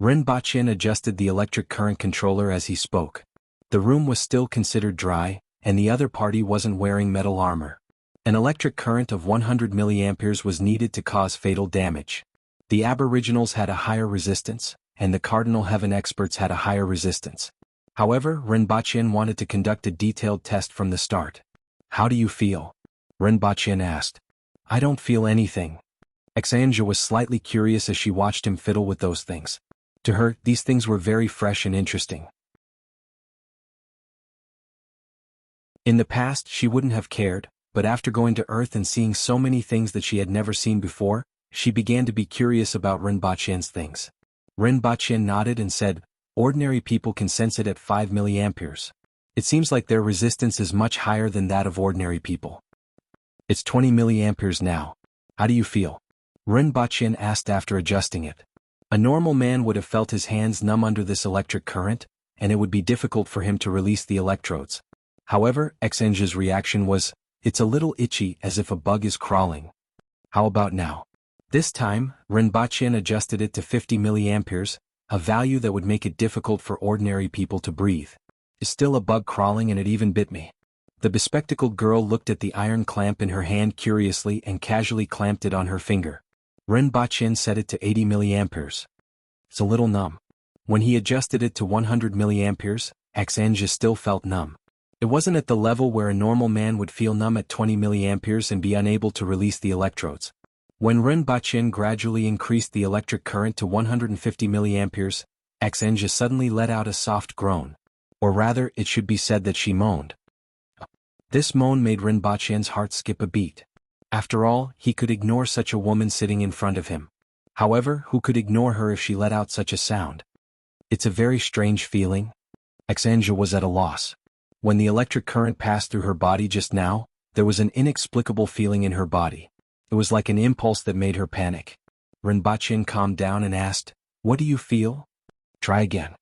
Ren Baqin adjusted the electric current controller as he spoke. The room was still considered dry, and the other party wasn't wearing metal armor. An electric current of 100 mA was needed to cause fatal damage. The Aboriginals had a higher resistance, and the Cardinal Heaven experts had a higher resistance. However, Ren Baqin wanted to conduct a detailed test from the start. How do you feel? Ren Baqin asked. I don't feel anything. Xianzhe was slightly curious as she watched him fiddle with those things. To her, these things were very fresh and interesting. In the past, she wouldn't have cared, but after going to Earth and seeing so many things that she had never seen before, she began to be curious about Rinpoche's things. Rinpoche nodded and said, "Ordinary people can sense it at 5 milliamperes. It seems like their resistance is much higher than that of ordinary people." "It's 20 milliamperes now. How do you feel?" Rinpoche asked after adjusting it. A normal man would have felt his hands numb under this electric current, and it would be difficult for him to release the electrodes. However, Xianzhe's reaction was, "It's a little itchy, as if a bug is crawling." "How about now?" This time, Rinpoche adjusted it to 50 milliamperes, a value that would make it difficult for ordinary people to breathe. "Is still a bug crawling, and it even bit me." The bespectacled girl looked at the iron clamp in her hand curiously and casually clamped it on her finger. Rinpoche set it to 80 milliamperes. "It's a little numb." When he adjusted it to 100 milliamperes, Xianzhe still felt numb. It wasn't at the level where a normal man would feel numb at 20 milliamperes and be unable to release the electrodes. When Rinpoche gradually increased the electric current to 150 milliamperes, Xianzhe suddenly let out a soft groan. Or rather, it should be said that she moaned. This moan made Rinpoche's heart skip a beat. After all, he could ignore such a woman sitting in front of him. However, who could ignore her if she let out such a sound? "It's a very strange feeling." Xianzhe was at a loss. When the electric current passed through her body just now, there was an inexplicable feeling in her body. It was like an impulse that made her panic. Rinpoche calmed down and asked, "What do you feel?" "Try again."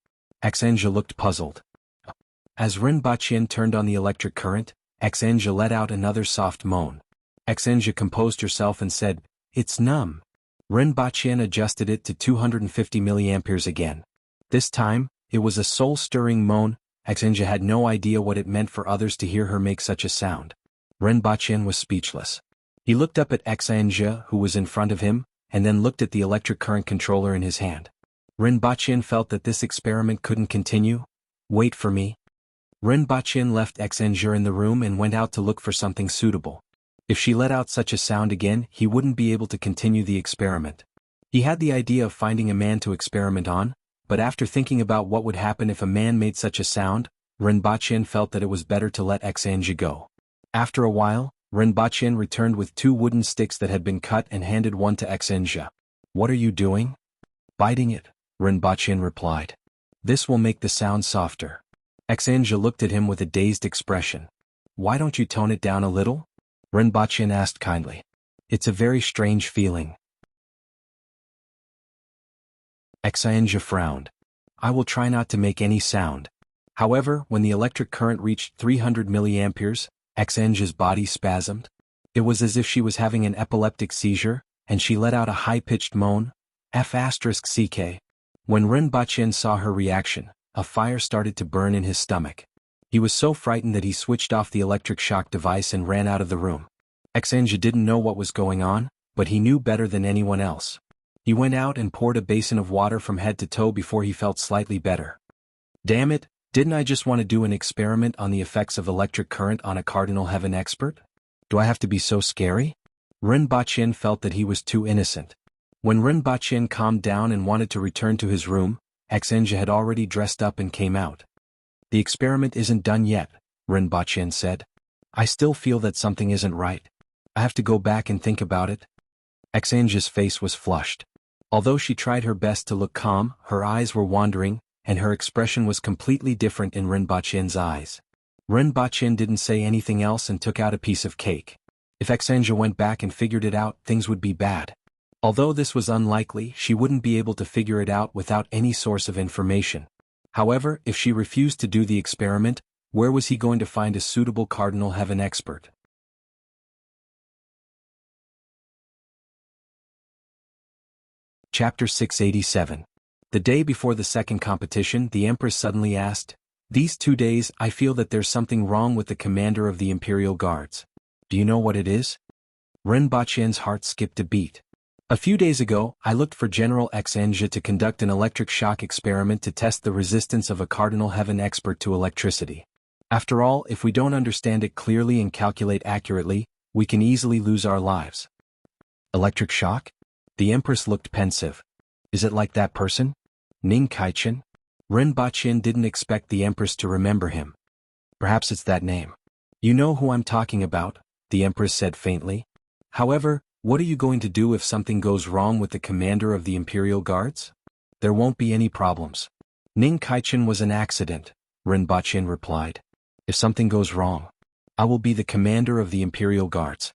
Xianzhe looked puzzled. As Rinpoche turned on the electric current, Xianzhe let out another soft moan. Xianzhe composed herself and said, "It's numb." Rinpoche adjusted it to 250 milliamperes again. This time, it was a soul-stirring moan. Xianzhe had no idea what it meant for others to hear her make such a sound. Rinpoche was speechless. He looked up at Xianzhe, who was in front of him, and then looked at the electric current controller in his hand. Rinpoche felt that this experiment couldn't continue. "Wait for me." Rinpoche left Xianzhe in the room and went out to look for something suitable. If she let out such a sound again, he wouldn't be able to continue the experiment. He had the idea of finding a man to experiment on, but after thinking about what would happen if a man made such a sound, Rinpoche felt that it was better to let Xianzhe go. After a while, Rinpoche returned with 2 wooden sticks that had been cut and handed one to Xianzhe. "What are you doing?" "Biting it," Rinpoche replied. "This will make the sound softer." Xianzhe looked at him with a dazed expression. "Why don't you tone it down a little?" Rinpoche asked kindly. "It's a very strange feeling." Xianzhe frowned. "I will try not to make any sound." However, when the electric current reached 300 milliamperes, Xianzhe's body spasmed. It was as if she was having an epileptic seizure, and she let out a high-pitched moan, F***ck. When Rinpoche saw her reaction, a fire started to burn in his stomach. He was so frightened that he switched off the electric shock device and ran out of the room. Xianzhe didn't know what was going on, but he knew better than anyone else. He went out and poured a basin of water from head to toe before he felt slightly better. "Damn it, didn't I just want to do an experiment on the effects of electric current on a Cardinal Heaven expert? Do I have to be so scary?" Rinpoche felt that he was too innocent. When Rinpoche calmed down and wanted to return to his room, Xianzhe had already dressed up and came out. "The experiment isn't done yet," Rinpoche said. "I still feel that something isn't right. I have to go back and think about it." Xianzhe's face was flushed. Although she tried her best to look calm, her eyes were wandering, and her expression was completely different in Rinpoche's eyes. Rinpoche didn't say anything else and took out a piece of cake. If Xianzhe went back and figured it out, things would be bad. Although this was unlikely, she wouldn't be able to figure it out without any source of information. However, if she refused to do the experiment, where was he going to find a suitable Cardinal Heaven expert? Chapter 687. The day before the second competition, the Empress suddenly asked, "These 2 days, I feel that there's something wrong with the commander of the Imperial Guards. Do you know what it is?" Rinpoche's heart skipped a beat. "A few days ago, I looked for General Xianzhe to conduct an electric shock experiment to test the resistance of a Cardinal Heaven expert to electricity. After all, if we don't understand it clearly and calculate accurately, we can easily lose our lives." "Electric shock?" The Empress looked pensive. Is it like that person? Ning Kaichen? Ren Baqin didn't expect the Empress to remember him. Perhaps it's that name. You know who I'm talking about, the Empress said faintly. However, what are you going to do if something goes wrong with the commander of the Imperial Guards? There won't be any problems. Ning Kaichen was an accident, Ren Baqin replied. If something goes wrong, I will be the commander of the Imperial Guards.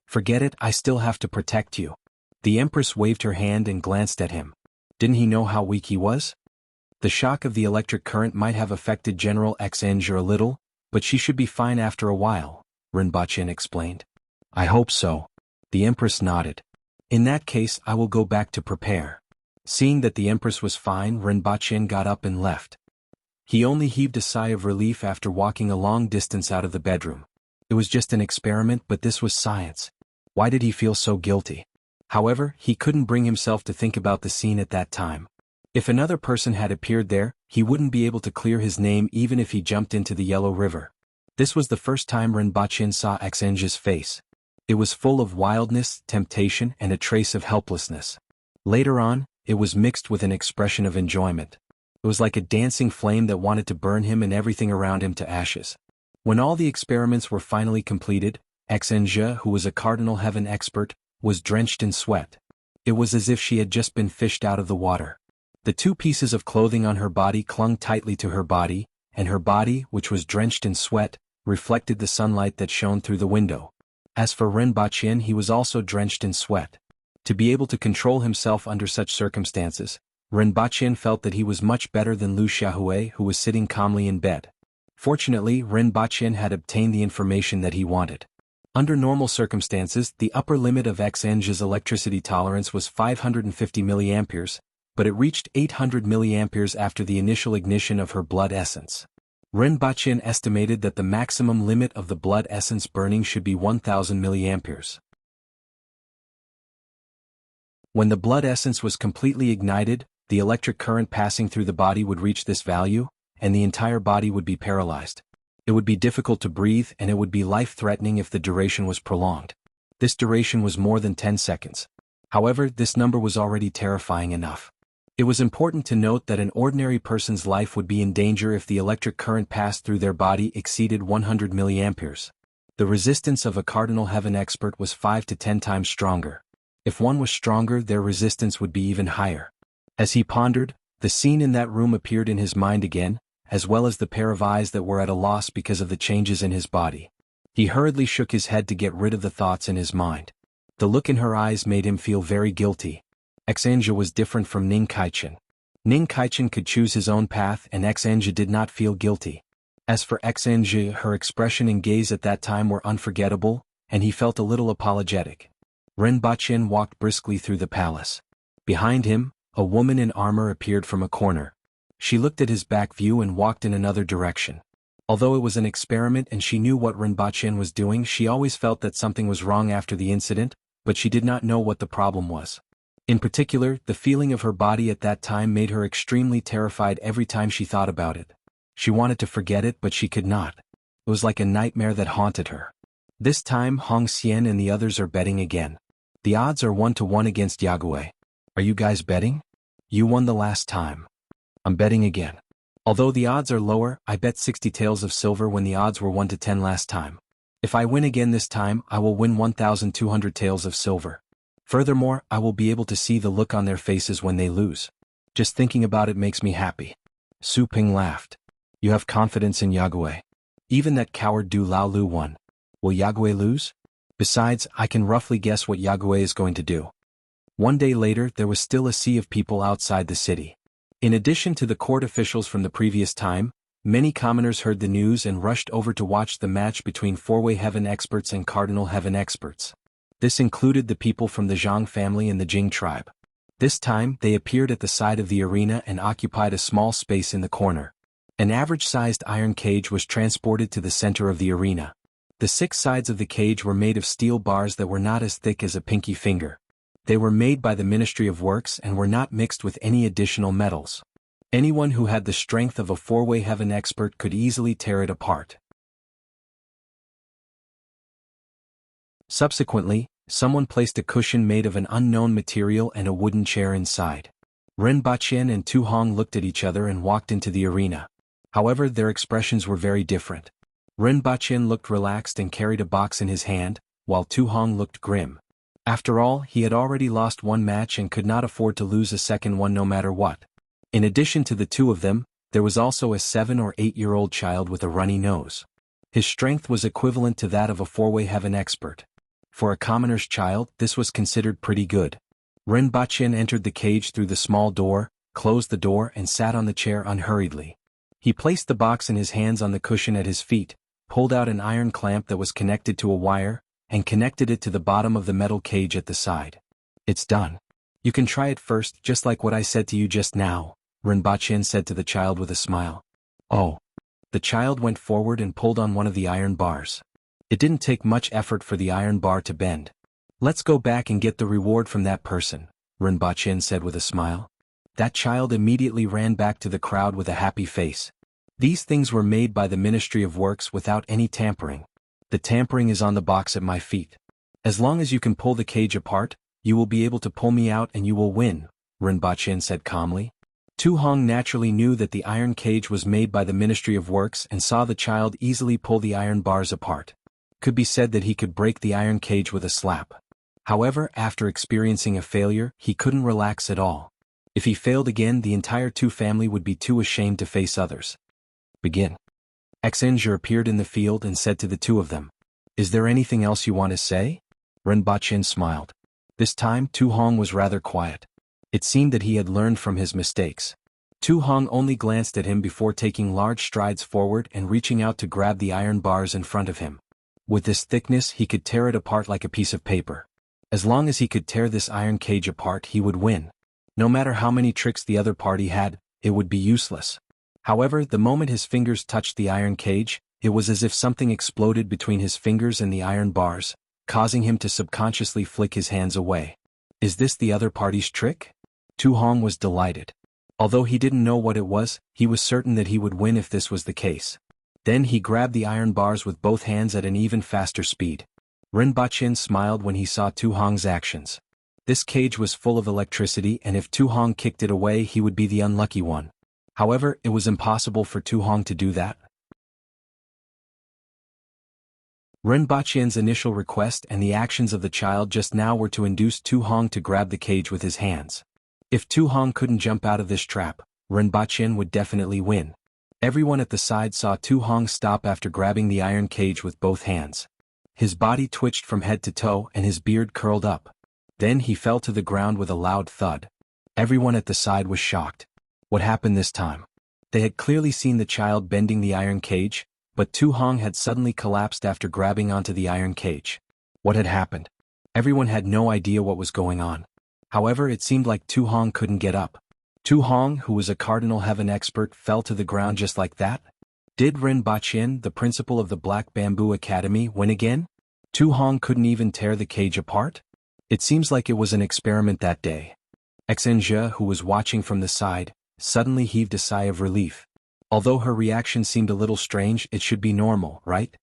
Forget it, I still have to protect you. The Empress waved her hand and glanced at him. Didn't he know how weak he was? The shock of the electric current might have affected General Xenge a little, but she should be fine after a while, Ren Baqin explained. I hope so. The Empress nodded. In that case, I will go back to prepare. Seeing that the Empress was fine, Ren Baqin got up and left. He only heaved a sigh of relief after walking a long distance out of the bedroom. It was just an experiment, but this was science. Why did he feel so guilty? However, he couldn't bring himself to think about the scene at that time. If another person had appeared there, he wouldn't be able to clear his name even if he jumped into the Yellow River. This was the first time Ren Baqin saw Xenge's face. It was full of wildness, temptation, and a trace of helplessness. Later on, it was mixed with an expression of enjoyment. It was like a dancing flame that wanted to burn him and everything around him to ashes. When all the experiments were finally completed, Xenge, who was a Cardinal Heaven expert, was drenched in sweat. It was as if she had just been fished out of the water. The two pieces of clothing on her body clung tightly to her body, and her body, which was drenched in sweat, reflected the sunlight that shone through the window. As for Ren Baqin, he was also drenched in sweat. To be able to control himself under such circumstances, Ren Baqin felt that he was much better than Lu Xiaohui, who was sitting calmly in bed. Fortunately, Ren Baqin had obtained the information that he wanted. Under normal circumstances, the upper limit of Xenge's electricity tolerance was 550 milliamperes, but it reached 800 milliamperes after the initial ignition of her blood essence. Ren Baqin estimated that the maximum limit of the blood essence burning should be 1000 milliamperes. When the blood essence was completely ignited, the electric current passing through the body would reach this value, and the entire body would be paralyzed. It would be difficult to breathe and it would be life-threatening if the duration was prolonged. This duration was more than 10 seconds. However, this number was already terrifying enough. It was important to note that an ordinary person's life would be in danger if the electric current passed through their body exceeded 100 milliamperes. The resistance of a Cardinal Heaven expert was 5 to 10 times stronger. If one was stronger, their resistance would be even higher. As he pondered, the scene in that room appeared in his mind again, as well as the pair of eyes that were at a loss because of the changes in his body. He hurriedly shook his head to get rid of the thoughts in his mind. The look in her eyes made him feel very guilty. Xenge was different from Ning Kaichen. Ning Kaichen could choose his own path and Xenge did not feel guilty. As for Xenge, her expression and gaze at that time were unforgettable, and he felt a little apologetic. Ren Baqin walked briskly through the palace. Behind him, a woman in armor appeared from a corner. She looked at his back view and walked in another direction. Although it was an experiment and she knew what Ren Baqin was doing, she always felt that something was wrong after the incident, but she did not know what the problem was. In particular, the feeling of her body at that time made her extremely terrified every time she thought about it. She wanted to forget it, but she could not. It was like a nightmare that haunted her. This time, Hong Xian and the others are betting again. The odds are 1-1 against Jianghu. Are you guys betting? You won the last time. I'm betting again. Although the odds are lower, I bet 60 taels of silver when the odds were 1-10 last time. If I win again this time, I will win 1,200 taels of silver. Furthermore, I will be able to see the look on their faces when they lose. Just thinking about it makes me happy. Su Ping laughed. You have confidence in Jianghu. Even that coward Du Lao Lu won. Will Jianghu lose? Besides, I can roughly guess what Jianghu is going to do. One day later, there was still a sea of people outside the city. In addition to the court officials from the previous time, many commoners heard the news and rushed over to watch the match between Four-Way Heaven experts and Cardinal Heaven experts. This included the people from the Zhang family and the Jing tribe. This time, they appeared at the side of the arena and occupied a small space in the corner. An average-sized iron cage was transported to the center of the arena. The 6 sides of the cage were made of steel bars that were not as thick as a pinky finger. They were made by the Ministry of Works and were not mixed with any additional metals. Anyone who had the strength of a Four-Way Heaven expert could easily tear it apart. Subsequently, Someone placed a cushion made of an unknown material and a wooden chair inside. Ren Baqin and Tu Hong looked at each other and walked into the arena. However, their expressions were very different. Ren Baqin looked relaxed and carried a box in his hand, while Tu Hong looked grim. After all, he had already lost one match and could not afford to lose a second one no matter what. In addition to the two of them, there was also a 7 or 8-year-old child with a runny nose. His strength was equivalent to that of a four-way heaven expert. For a commoner's child, this was considered pretty good. Ren Baqin entered the cage through the small door, closed the door and sat on the chair unhurriedly. He placed the box in his hands on the cushion at his feet, pulled out an iron clamp that was connected to a wire, and connected it to the bottom of the metal cage at the side. It's done. You can try it first, just like what I said to you just now, Ren Baqin said to the child with a smile. Oh. The child went forward and pulled on one of the iron bars. It didn't take much effort for the iron bar to bend. Let's go back and get the reward from that person, Ren Baqin said with a smile. That child immediately ran back to the crowd with a happy face. These things were made by the Ministry of Works without any tampering. The tampering is on the box at my feet. As long as you can pull the cage apart, you will be able to pull me out and you will win, Ren Baqin said calmly. Tu Hong naturally knew that the iron cage was made by the Ministry of Works and saw the child easily pull the iron bars apart. Could be said that he could break the iron cage with a slap. However, after experiencing a failure, he couldn't relax at all. If he failed again, the entire Tu family would be too ashamed to face others. Begin. Xinjie appeared in the field and said to the two of them, "Is there anything else you want to say?" Ren Baqin smiled. This time, Tu Hong was rather quiet. It seemed that he had learned from his mistakes. Tu Hong only glanced at him before taking large strides forward and reaching out to grab the iron bars in front of him. With this thickness, he could tear it apart like a piece of paper. As long as he could tear this iron cage apart, he would win. No matter how many tricks the other party had, it would be useless. However, the moment his fingers touched the iron cage, it was as if something exploded between his fingers and the iron bars, causing him to subconsciously flick his hands away. Is this the other party's trick? Tu Hong was delighted. Although he didn't know what it was, he was certain that he would win if this was the case. Then he grabbed the iron bars with both hands at an even faster speed. Ren Baqin smiled when he saw Tu Hong's actions. This cage was full of electricity and if Tu Hong kicked it away he would be the unlucky one. However, it was impossible for Tu Hong to do that. Ren Baqin's initial request and the actions of the child just now were to induce Tu Hong to grab the cage with his hands. If Tu Hong couldn't jump out of this trap, Ren Baqin would definitely win. Everyone at the side saw Tu Hong stop after grabbing the iron cage with both hands. His body twitched from head to toe and his beard curled up. Then he fell to the ground with a loud thud. Everyone at the side was shocked. What happened this time? They had clearly seen the child bending the iron cage, but Tu Hong had suddenly collapsed after grabbing onto the iron cage. What had happened? Everyone had no idea what was going on. However, it seemed like Tu Hong couldn't get up. Tu Hong, who was a Cardinal Heaven expert, fell to the ground just like that? Did Ren Baqin, the principal of the Black Bamboo Academy, win again? Tu Hong couldn't even tear the cage apart? It seems like it was an experiment that day. Xinjie, who was watching from the side, suddenly heaved a sigh of relief. Although her reaction seemed a little strange, it should be normal, right?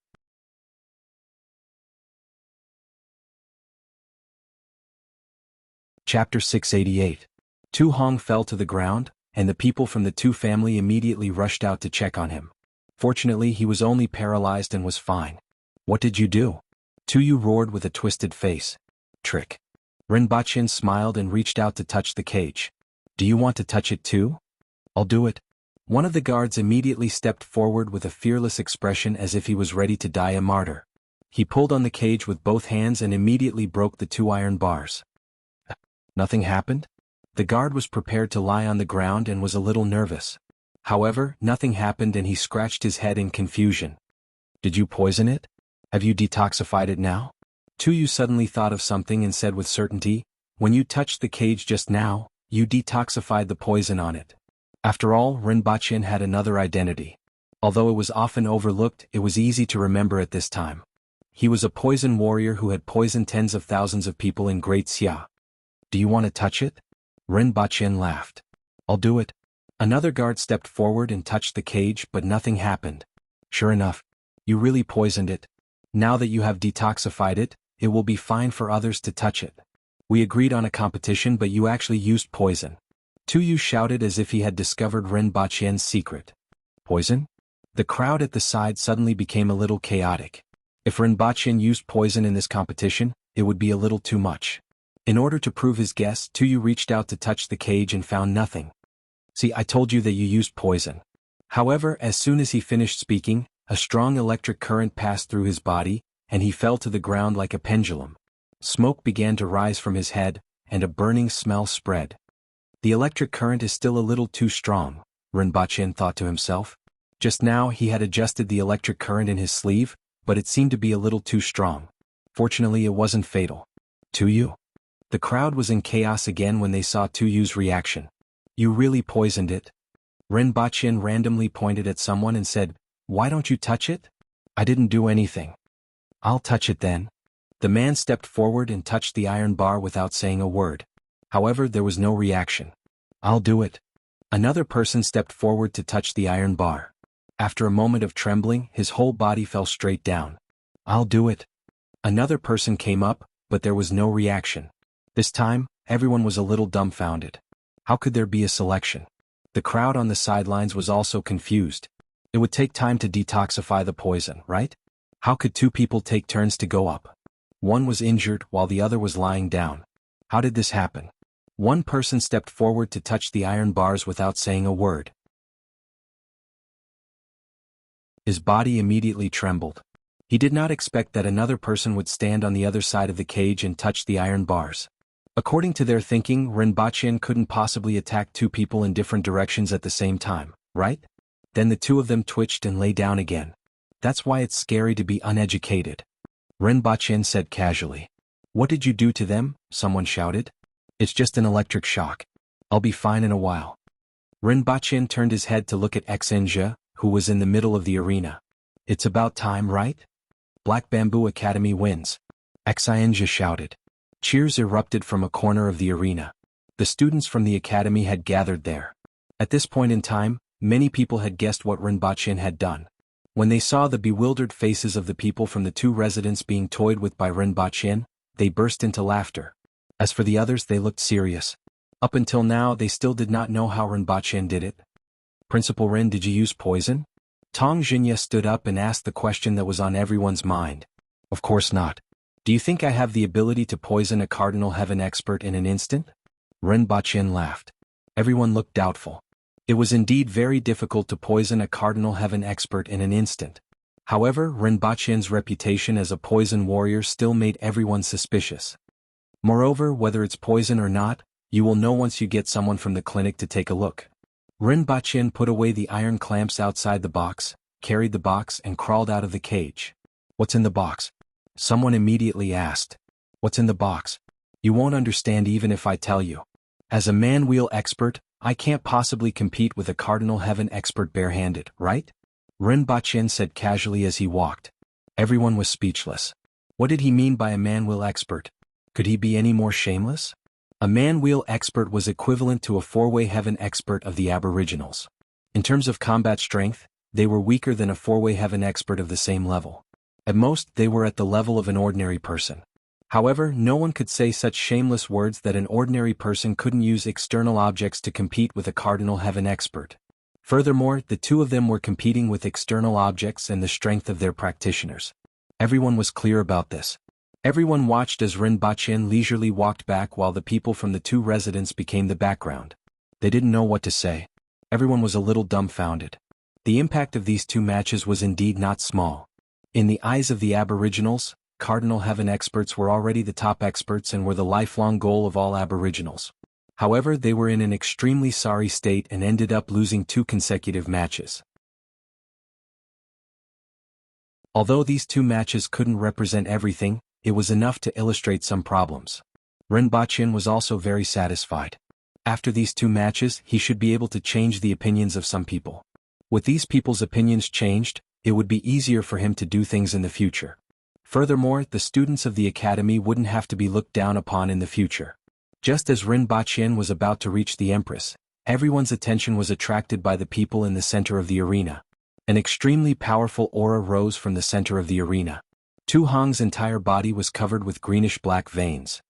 Chapter 688. Tu Hong fell to the ground, and the people from the Tu family immediately rushed out to check on him. Fortunately, he was only paralyzed and was fine. What did you do? Tu Yu roared with a twisted face. Trick. Ren Baqin smiled and reached out to touch the cage. Do you want to touch it too? I'll do it. One of the guards immediately stepped forward with a fearless expression as if he was ready to die a martyr. He pulled on the cage with both hands and immediately broke the 2 iron bars. Nothing happened? The guard was prepared to lie on the ground and was a little nervous. However, nothing happened and he scratched his head in confusion. Did you poison it? Have you detoxified it now? Tu Yu suddenly thought of something and said with certainty, when you touched the cage just now, you detoxified the poison on it. After all, Ren Baqin had another identity. Although it was often overlooked, it was easy to remember at this time. He was a poison warrior who had poisoned tens of thousands of people in Great Xia. Do you want to touch it? Ren Baqin laughed. I'll do it. Another guard stepped forward and touched the cage, but nothing happened. Sure enough, you really poisoned it. Now that you have detoxified it, it will be fine for others to touch it. We agreed on a competition, but you actually used poison. Tuyu shouted as if he had discovered Ren Baqian's secret. Poison? The crowd at the side suddenly became a little chaotic. If Ren Baqian used poison in this competition, it would be a little too much. In order to prove his guess, Tuyu reached out to touch the cage and found nothing. See, I told you that you used poison. However, as soon as he finished speaking, a strong electric current passed through his body, and he fell to the ground like a pendulum. Smoke began to rise from his head, and a burning smell spread. The electric current is still a little too strong, Ren Baqian thought to himself. Just now he had adjusted the electric current in his sleeve, but it seemed to be a little too strong. Fortunately, it wasn't fatal. Tuyu? The crowd was in chaos again when they saw Tuyu's reaction. You really poisoned it? Ren Baqian randomly pointed at someone and said, Why don't you touch it? I didn't do anything. I'll touch it then. The man stepped forward and touched the iron bar without saying a word. However, there was no reaction. I'll do it. Another person stepped forward to touch the iron bar. After a moment of trembling, his whole body fell straight down. I'll do it. Another person came up, but there was no reaction. This time, everyone was a little dumbfounded. How could there be a selection? The crowd on the sidelines was also confused. It would take time to detoxify the poison, right? How could two people take turns to go up? One was injured while the other was lying down. How did this happen? One person stepped forward to touch the iron bars without saying a word. His body immediately trembled. He did not expect that another person would stand on the other side of the cage and touch the iron bars. According to their thinking, Ren Baqian couldn't possibly attack two people in different directions at the same time, right? Then the two of them twitched and lay down again. That's why it's scary to be uneducated. Ren Baqian said casually. What did you do to them? Someone shouted. It's just an electric shock. I'll be fine in a while. Ren Baqian turned his head to look at Xinjia, who was in the middle of the arena. It's about time, right? Black Bamboo Academy wins. Xinjia shouted. Cheers erupted from a corner of the arena. The students from the academy had gathered there. At this point in time, many people had guessed what Ren Baqian had done. When they saw the bewildered faces of the people from the two residents being toyed with by Ren Baqian, they burst into laughter. As for the others, they looked serious. Up until now, they still did not know how Ren Baqian did it. Principal Ren, did you use poison? Tong Xinye stood up and asked the question that was on everyone's mind. Of course not. Do you think I have the ability to poison a Cardinal Heaven expert in an instant? Ren Baqian laughed. Everyone looked doubtful. It was indeed very difficult to poison a Cardinal Heaven expert in an instant. However, Ren Baqian's reputation as a poison warrior still made everyone suspicious. Moreover, whether it's poison or not, you will know once you get someone from the clinic to take a look. Ren Baqian put away the iron clamps outside the box, carried the box and crawled out of the cage. What's in the box? Someone immediately asked. What's in the box? You won't understand even if I tell you. As a man-wheel expert, I can't possibly compete with a Cardinal Heaven expert barehanded, right? Ren Baqian said casually as he walked. Everyone was speechless. What did he mean by a man-wheel expert? Could he be any more shameless? A man-wheel expert was equivalent to a four-way heaven expert of the Aboriginals. In terms of combat strength, they were weaker than a four-way heaven expert of the same level. At most, they were at the level of an ordinary person. However, no one could say such shameless words that an ordinary person couldn't use external objects to compete with a Cardinal Heaven expert. Furthermore, the two of them were competing with external objects and the strength of their practitioners. Everyone was clear about this. Everyone watched as Ren Baqian leisurely walked back while the people from the two residents became the background. They didn't know what to say. Everyone was a little dumbfounded. The impact of these two matches was indeed not small. In the eyes of the Aboriginals, Cardinal Heaven experts were already the top experts and were the lifelong goal of all Aboriginals. However, they were in an extremely sorry state and ended up losing 2 consecutive matches. Although these 2 matches couldn't represent everything, it was enough to illustrate some problems. Ren Baqian was also very satisfied. After these 2 matches, he should be able to change the opinions of some people. With these people's opinions changed, it would be easier for him to do things in the future. Furthermore, the students of the academy wouldn't have to be looked down upon in the future. Just as Ren Baqian was about to reach the Empress, everyone's attention was attracted by the people in the center of the arena. An extremely powerful aura rose from the center of the arena. Tu Hong's entire body was covered with greenish-black veins.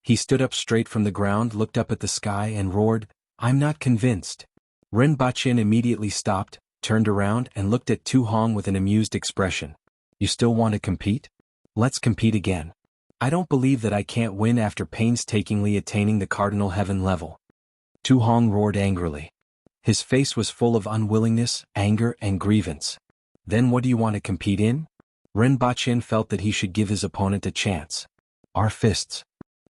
He stood up straight from the ground, looked up at the sky and roared, "I'm not convinced." Ren Baqin immediately stopped, turned around and looked at Tu Hong with an amused expression. "You still want to compete? Let's compete again. I don't believe that I can't win after painstakingly attaining the Cardinal Heaven level." Tu Hong roared angrily. His face was full of unwillingness, anger and grievance. "Then what do you want to compete in?" Ren Baqin felt that he should give his opponent a chance. "Our fists."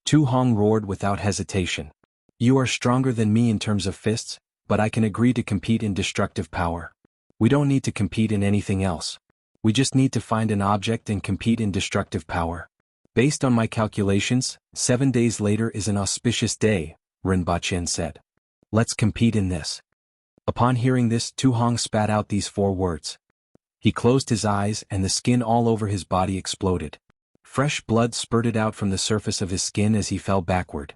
Tu Hong roared without hesitation. "You are stronger than me in terms of fists, but I can agree to compete in destructive power. We don't need to compete in anything else. We just need to find an object and compete in destructive power. Based on my calculations, 7 days later is an auspicious day," Ren Baqin said. "Let's compete in this." Upon hearing this, Tu Hong spat out these 4 words. He closed his eyes and the skin all over his body exploded. Fresh blood spurted out from the surface of his skin as he fell backward.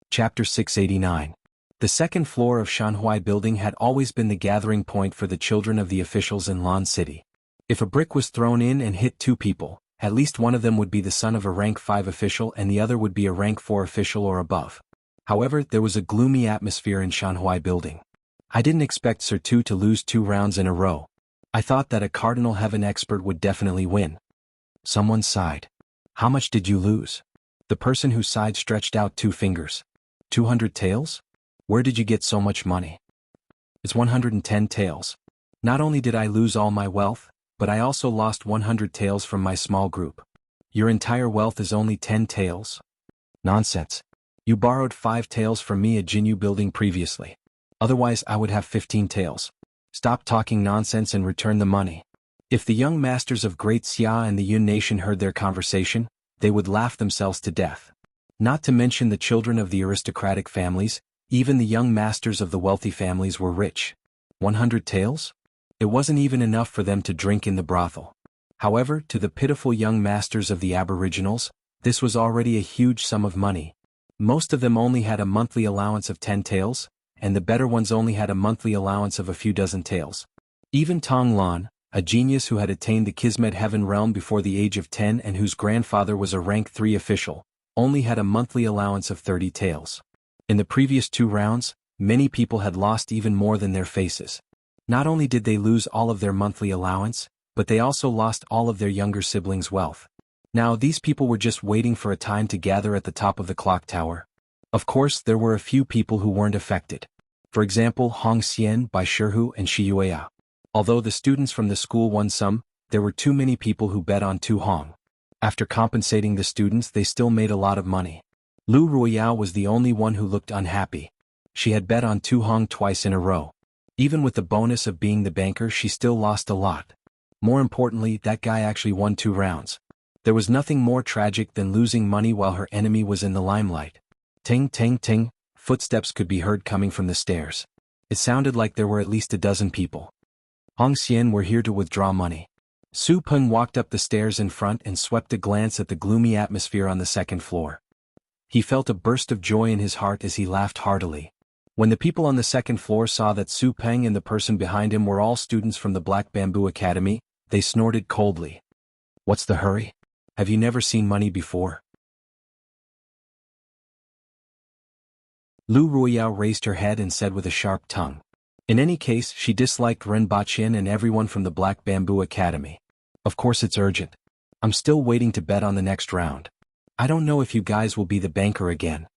Chapter 689. The second floor of Shanhuai Building had always been the gathering point for the children of the officials in Lan City. If a brick was thrown in and hit 2 people, at least one of them would be the son of a rank 5 official and the other would be a rank 4 official or above. However, there was a gloomy atmosphere in Shanhuai Building. "I didn't expect Sir Tu to lose 2 rounds in a row. I thought that a Cardinal Heaven expert would definitely win." Someone sighed. "How much did you lose?" The person who sighed stretched out 2 fingers. 200 taels? Where did you get so much money?" "It's 110 taels. Not only did I lose all my wealth, but I also lost 100 taels from my small group." "Your entire wealth is only 10 taels?" "Nonsense. You borrowed 5 taels from me at Jianghu Building previously. Otherwise I would have 15 taels. Stop talking nonsense and return the money." If the young masters of Great Xia and the Yun nation heard their conversation, they would laugh themselves to death. Not to mention the children of the aristocratic families, even the young masters of the wealthy families were rich. 100 taels? It wasn't even enough for them to drink in the brothel. However, to the pitiful young masters of the aboriginals, this was already a huge sum of money. Most of them only had a monthly allowance of 10 taels, and the better ones only had a monthly allowance of a few dozen taels. Even Tong Lan, a genius who had attained the Kismet Heaven realm before the age of 10 and whose grandfather was a rank 3 official, only had a monthly allowance of 30 taels. In the previous 2 rounds, many people had lost even more than their faces. Not only did they lose all of their monthly allowance, but they also lost all of their younger siblings' wealth. Now these people were just waiting for a time to gather at the top of the clock tower. Of course, there were a few people who weren't affected. For example, Hong Xian, Bai Shihu and Shi Yueya. Although the students from the school won some, there were too many people who bet on Tu Hong. After compensating the students, they still made a lot of money. Lu Ruoyao was the only one who looked unhappy. She had bet on Tu Hong twice in a row. Even with the bonus of being the banker, she still lost a lot. More importantly, that guy actually won 2 rounds. There was nothing more tragic than losing money while her enemy was in the limelight. Ting, ting, ting, footsteps could be heard coming from the stairs. It sounded like there were at least a dozen people. Hong Xian were here to withdraw money. Su Peng walked up the stairs in front and swept a glance at the gloomy atmosphere on the second floor. He felt a burst of joy in his heart as he laughed heartily. When the people on the second floor saw that Su Peng and the person behind him were all students from the Black Bamboo Academy, they snorted coldly. "What's the hurry? Have you never seen money before?" Lu Ruoyao raised her head and said with a sharp tongue. In any case, she disliked Ren Baqin and everyone from the Black Bamboo Academy. "Of course it's urgent. I'm still waiting to bet on the next round. I don't know if you guys will be the banker again."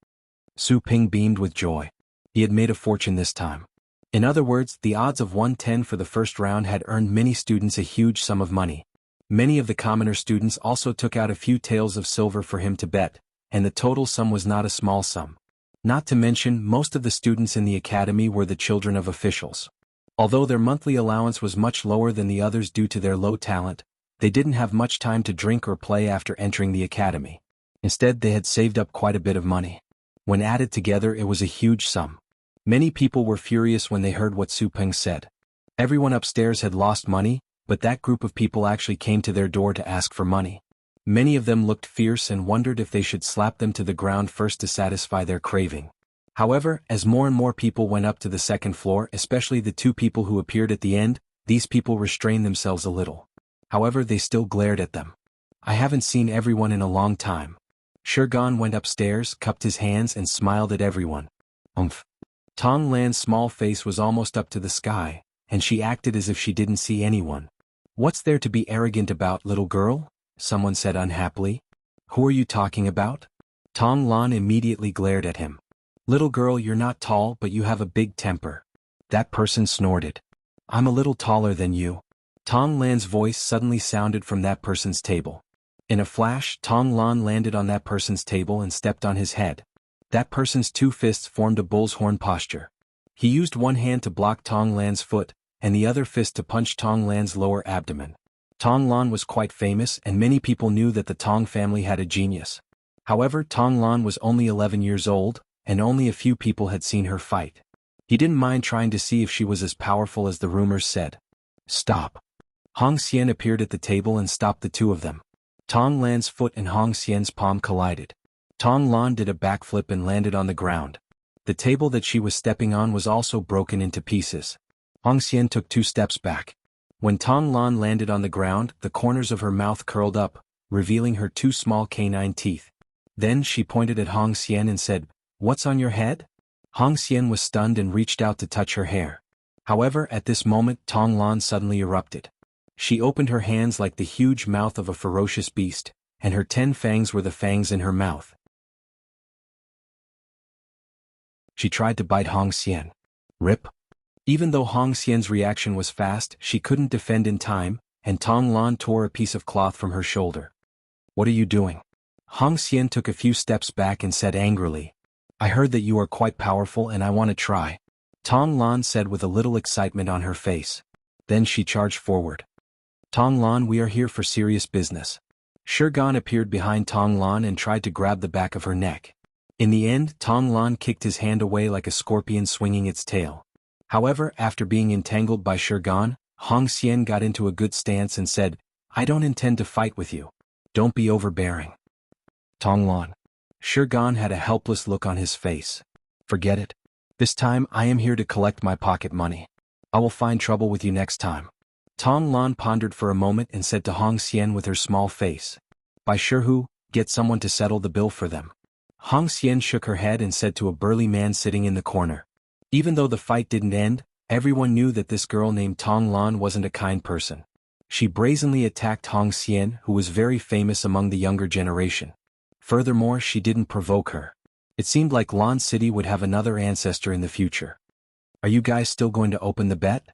Su Ping beamed with joy. He had made a fortune this time. In other words, the odds of 110 for the first round had earned many students a huge sum of money. Many of the commoner students also took out a few taels of silver for him to bet, and the total sum was not a small sum. Not to mention, most of the students in the academy were the children of officials. Although their monthly allowance was much lower than the others due to their low talent, they didn't have much time to drink or play after entering the academy. Instead, they had saved up quite a bit of money. When added together, it was a huge sum. Many people were furious when they heard what Su Peng said. Everyone upstairs had lost money, but that group of people actually came to their door to ask for money. Many of them looked fierce and wondered if they should slap them to the ground first to satisfy their craving. However, as more and more people went up to the second floor, especially the two people who appeared at the end, these people restrained themselves a little. However, they still glared at them. I haven't seen everyone in a long time. Shurgan went upstairs, cupped his hands and smiled at everyone. Tong Lan's small face was almost up to the sky, and she acted as if she didn't see anyone. What's there to be arrogant about, little girl? Someone said unhappily. Who are you talking about? Tong Lan immediately glared at him. Little girl, you're not tall, but you have a big temper. That person snorted. I'm a little taller than you. Tong Lan's voice suddenly sounded from that person's table. In a flash, Tong Lan landed on that person's table and stepped on his head. That person's two fists formed a bull's horn posture. He used one hand to block Tong Lan's foot, and the other fist to punch Tong Lan's lower abdomen. Tong Lan was quite famous, and many people knew that the Tong family had a genius. However, Tong Lan was only 11 years old, and only a few people had seen her fight. He didn't mind trying to see if she was as powerful as the rumors said. Stop. Hong Xian appeared at the table and stopped the two of them. Tong Lan's foot and Hong Xian's palm collided. Tong Lan did a backflip and landed on the ground. The table that she was stepping on was also broken into pieces. Hong Xian took 2 steps back. When Tong Lan landed on the ground, the corners of her mouth curled up, revealing her 2 small canine teeth. Then she pointed at Hong Xian and said, "What's on your head?" Hong Xian was stunned and reached out to touch her hair. However, at this moment Tong Lan suddenly erupted. She opened her hands like the huge mouth of a ferocious beast, and her 10 fangs were the fangs in her mouth. She tried to bite Hong Xian. Rip. Even though Hong Xian's reaction was fast, she couldn't defend in time, and Tong Lan tore a piece of cloth from her shoulder. What are you doing? Hong Xian took a few steps back and said angrily, I heard that you are quite powerful and I want to try. Tong Lan said with a little excitement on her face. Then she charged forward. Tong Lan, we are here for serious business. Shurgan appeared behind Tong Lan and tried to grab the back of her neck. In the end, Tong Lan kicked his hand away like a scorpion swinging its tail. However, after being entangled by Shurgan, Hong Xian got into a good stance and said, I don't intend to fight with you. Don't be overbearing. Tong Lan. Shurgan had a helpless look on his face. Forget it. This time I am here to collect my pocket money. I will find trouble with you next time. Tong Lan pondered for a moment and said to Hong Xian with her small face, By Shurhu, get someone to settle the bill for them. Hong Xian shook her head and said to a burly man sitting in the corner. Even though the fight didn't end, everyone knew that this girl named Tong Lan wasn't a kind person. She brazenly attacked Hong Xian, who was very famous among the younger generation. Furthermore, she didn't provoke her. It seemed like Lan City would have another ancestor in the future. Are you guys still going to open the bet?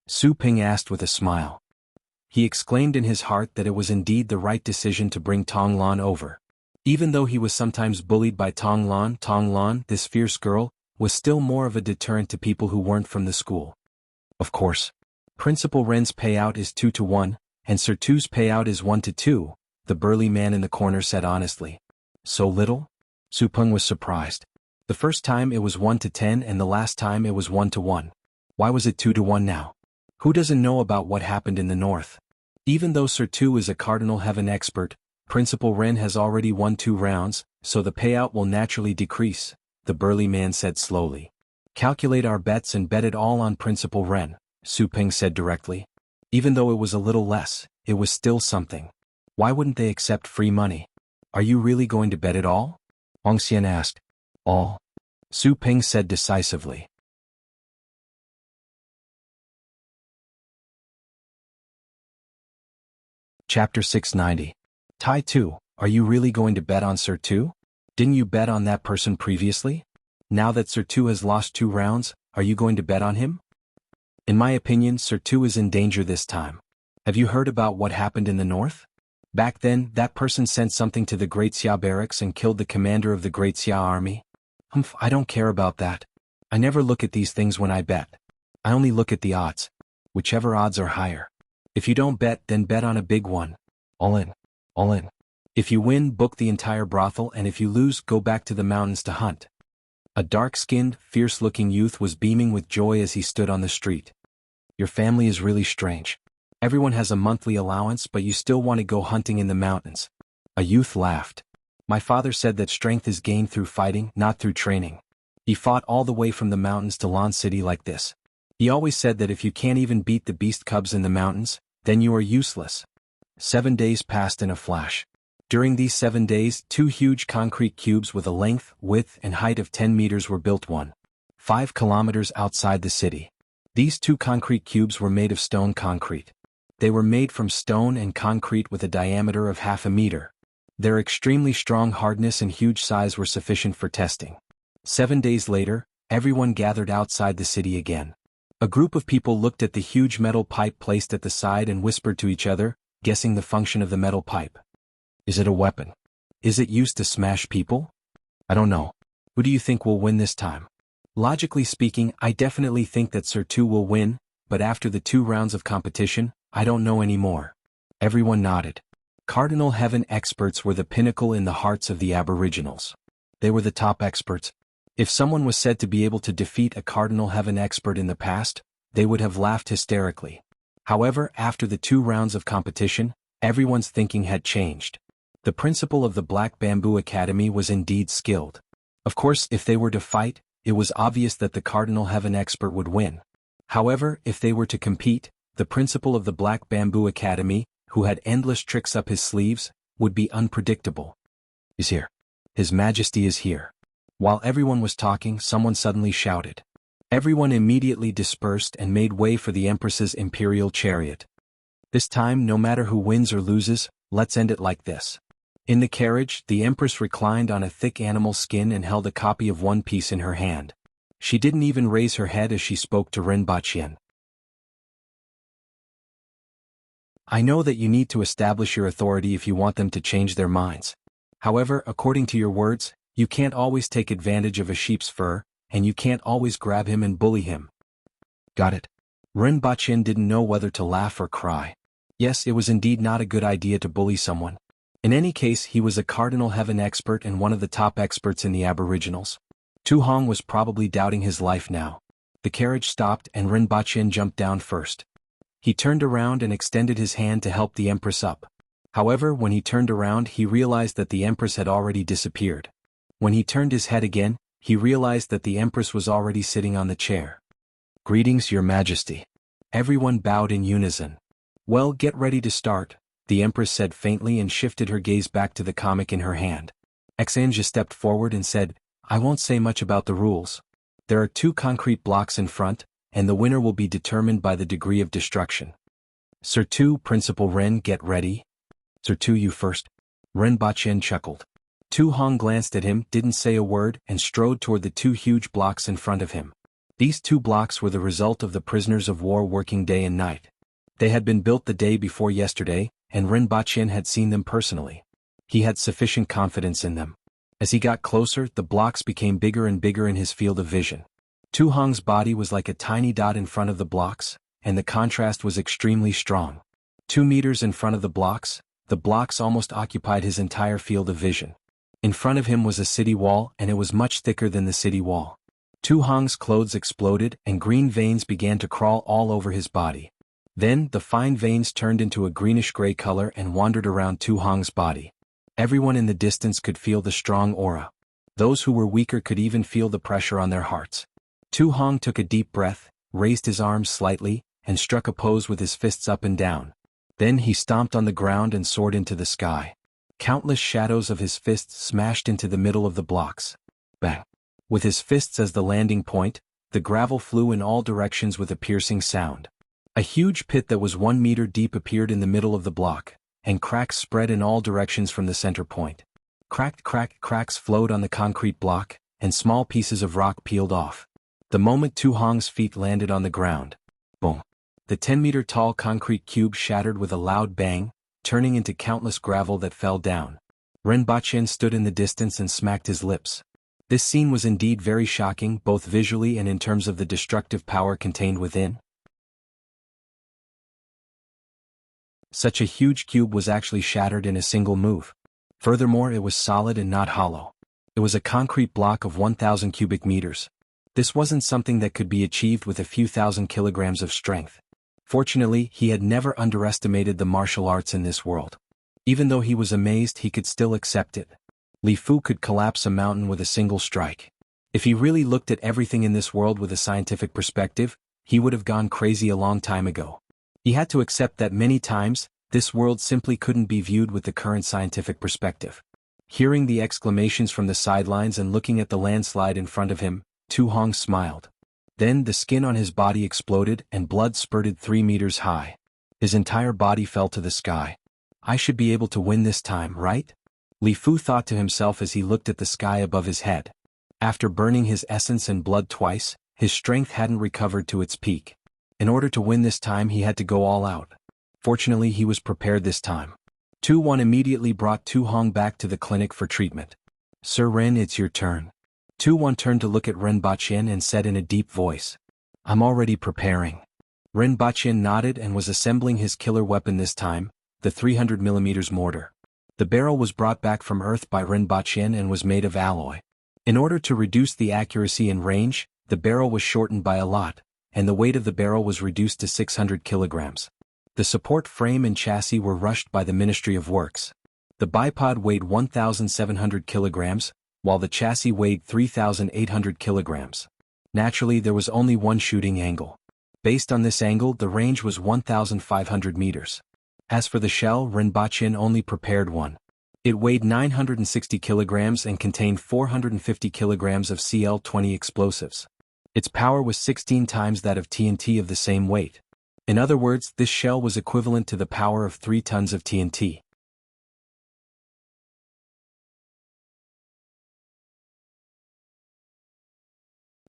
Su Ping asked with a smile. He exclaimed in his heart that it was indeed the right decision to bring Tong Lan over. Even though he was sometimes bullied by Tong Lan, this fierce girl, was still more of a deterrent to people who weren't from the school. Of course. Principal Ren's payout is 2-1, and Sir Tu's payout is 1-2, the burly man in the corner said honestly. So little? Su Peng was surprised. The first time it was 1-10 and the last time it was 1-1. Why was it 2-1 now? Who doesn't know about what happened in the north? Even though Sir Tu is a Cardinal Heaven expert, Principal Ren has already won 2 rounds, so the payout will naturally decrease, the burly man said slowly. Calculate our bets and bet it all on Principal Ren, Su Ping said directly. Even though it was a little less, it was still something. Why wouldn't they accept free money? Are you really going to bet it all? Hong Xian asked. All? Su Ping said decisively. Chapter 690. Tai Tu, are you really going to bet on Sir Tu? Didn't you bet on that person previously? Now that Sir Tu has lost 2 rounds, are you going to bet on him? In my opinion, Sir Tu is in danger this time. Have you heard about what happened in the north? Back then, that person sent something to the Great Xia barracks and killed the commander of the Great Xia army. I don't care about that. I never look at these things when I bet. I only look at the odds. Whichever odds are higher. If you don't bet, then bet on a big one. All in. All in. If you win, book the entire brothel, and if you lose, go back to the mountains to hunt. A dark-skinned, fierce-looking youth was beaming with joy as he stood on the street. Your family is really strange. Everyone has a monthly allowance, but you still want to go hunting in the mountains. A youth laughed. My father said that strength is gained through fighting, not through training. He fought all the way from the mountains to Lan City like this. He always said that if you can't even beat the beast cubs in the mountains, then you are useless. 7 days passed in a flash. During these 7 days, 2 huge concrete cubes with a length, width, and height of 10 meters were built 1.5 kilometers outside the city. These 2 concrete cubes were made of stone concrete. They were made from stone and concrete with a diameter of half a meter. Their extremely strong hardness and huge size were sufficient for testing. 7 days later, everyone gathered outside the city again. A group of people looked at the huge metal pipe placed at the side and whispered to each other, guessing the function of the metal pipe. Is it a weapon? Is it used to smash people? I don't know. Who do you think will win this time? Logically speaking, I definitely think that Sir 2 will win, but after the 2 rounds of competition, I don't know anymore. Everyone nodded. Cardinal Heaven experts were the pinnacle in the hearts of the Aboriginals. They were the top experts. If someone was said to be able to defeat a Cardinal Heaven expert in the past, they would have laughed hysterically. However, after the 2 rounds of competition, everyone's thinking had changed. The principal of the Black Bamboo Academy was indeed skilled. Of course, if they were to fight, it was obvious that the Cardinal Heaven expert would win. However, if they were to compete, the principal of the Black Bamboo Academy, who had endless tricks up his sleeves, would be unpredictable. He's here. His Majesty is here. While everyone was talking, someone suddenly shouted. Everyone immediately dispersed and made way for the Empress's imperial chariot. This time, no matter who wins or loses, let's end it like this. In the carriage, the Empress reclined on a thick animal skin and held a copy of One Piece in her hand. She didn't even raise her head as she spoke to Rinpoche. I know that you need to establish your authority if you want them to change their minds. However, according to your words, you can't always take advantage of a sheep's fur, and you can't always grab him and bully him. Got it? Rinpoche didn't know whether to laugh or cry. Yes, it was indeed not a good idea to bully someone. In any case, he was a Cardinal Heaven expert and one of the top experts in the Aboriginals. Tu Hong was probably doubting his life now. The carriage stopped and Rinpoche jumped down first. He turned around and extended his hand to help the Empress up. However, when he turned around, he realized that the Empress had already disappeared. When he turned his head again, he realized that the Empress was already sitting on the chair. Greetings, Your Majesty. Everyone bowed in unison. Well, get ready to start, the Empress said faintly and shifted her gaze back to the comic in her hand. Xanja stepped forward and said, I won't say much about the rules. There are 2 concrete blocks in front, and the winner will be determined by the degree of destruction. Sir 2, Principal Ren, get ready. Sir 2, you first. Rinpoche chuckled. Tu Hong glanced at him, didn't say a word, and strode toward the 2 huge blocks in front of him. These 2 blocks were the result of the prisoners of war working day and night. They had been built the day before yesterday, and Rinpoche had seen them personally. He had sufficient confidence in them. As he got closer, the blocks became bigger and bigger in his field of vision. Tu Hong's body was like a tiny dot in front of the blocks, and the contrast was extremely strong. 2 meters in front of the blocks almost occupied his entire field of vision. In front of him was a city wall, and it was much thicker than the city wall. Tu Hong's clothes exploded, and green veins began to crawl all over his body. Then, the fine veins turned into a greenish-gray color and wandered around Tu Hong's body. Everyone in the distance could feel the strong aura. Those who were weaker could even feel the pressure on their hearts. Tu Hong took a deep breath, raised his arms slightly, and struck a pose with his fists up and down. Then he stomped on the ground and soared into the sky. Countless shadows of his fists smashed into the middle of the blocks. Bang! With his fists as the landing point, the gravel flew in all directions with a piercing sound. A huge pit that was 1 meter deep appeared in the middle of the block, and cracks spread in all directions from the center point. Cracks flowed on the concrete block, and small pieces of rock peeled off. The moment Tu Hong's feet landed on the ground, boom! The 10-meter-tall concrete cube shattered with a loud bang, turning into countless gravel that fell down. Rinpoche stood in the distance and smacked his lips. This scene was indeed very shocking, both visually and in terms of the destructive power contained within. Such a huge cube was actually shattered in a single move. Furthermore, it was solid and not hollow. It was a concrete block of 1,000 cubic meters. This wasn't something that could be achieved with a few thousand kilograms of strength. Fortunately, he had never underestimated the martial arts in this world. Even though he was amazed, he could still accept it. Li Fu could collapse a mountain with a single strike. If he really looked at everything in this world with a scientific perspective, he would have gone crazy a long time ago. He had to accept that many times, this world simply couldn't be viewed with the current scientific perspective. Hearing the exclamations from the sidelines and looking at the landslide in front of him, Tu Hong smiled. Then the skin on his body exploded and blood spurted 3 meters high. His entire body fell to the sky. I should be able to win this time, right? Li Fu thought to himself as he looked at the sky above his head. After burning his essence and blood twice, his strength hadn't recovered to its peak. In order to win this time he had to go all out. Fortunately he was prepared this time. Tu Wan immediately brought Tu Hong back to the clinic for treatment. Sir Ren, it's your turn. Tu Wan turned to look at Ren Baqin and said in a deep voice. I'm already preparing. Ren Baqin nodded and was assembling his killer weapon this time, the 300mm mortar. The barrel was brought back from Earth by Ren Baqin and was made of alloy. In order to reduce the accuracy and range, the barrel was shortened by a lot, and the weight of the barrel was reduced to 600 kilograms. The support frame and chassis were rushed by the Ministry of Works. The bipod weighed 1,700 kilograms, while the chassis weighed 3,800 kilograms. Naturally, there was only one shooting angle. Based on this angle, the range was 1,500 meters. As for the shell, Ren Baqin only prepared one. It weighed 960 kilograms and contained 450 kilograms of CL-20 explosives. Its power was 16 times that of TNT of the same weight. In other words, this shell was equivalent to the power of 3 tons of TNT.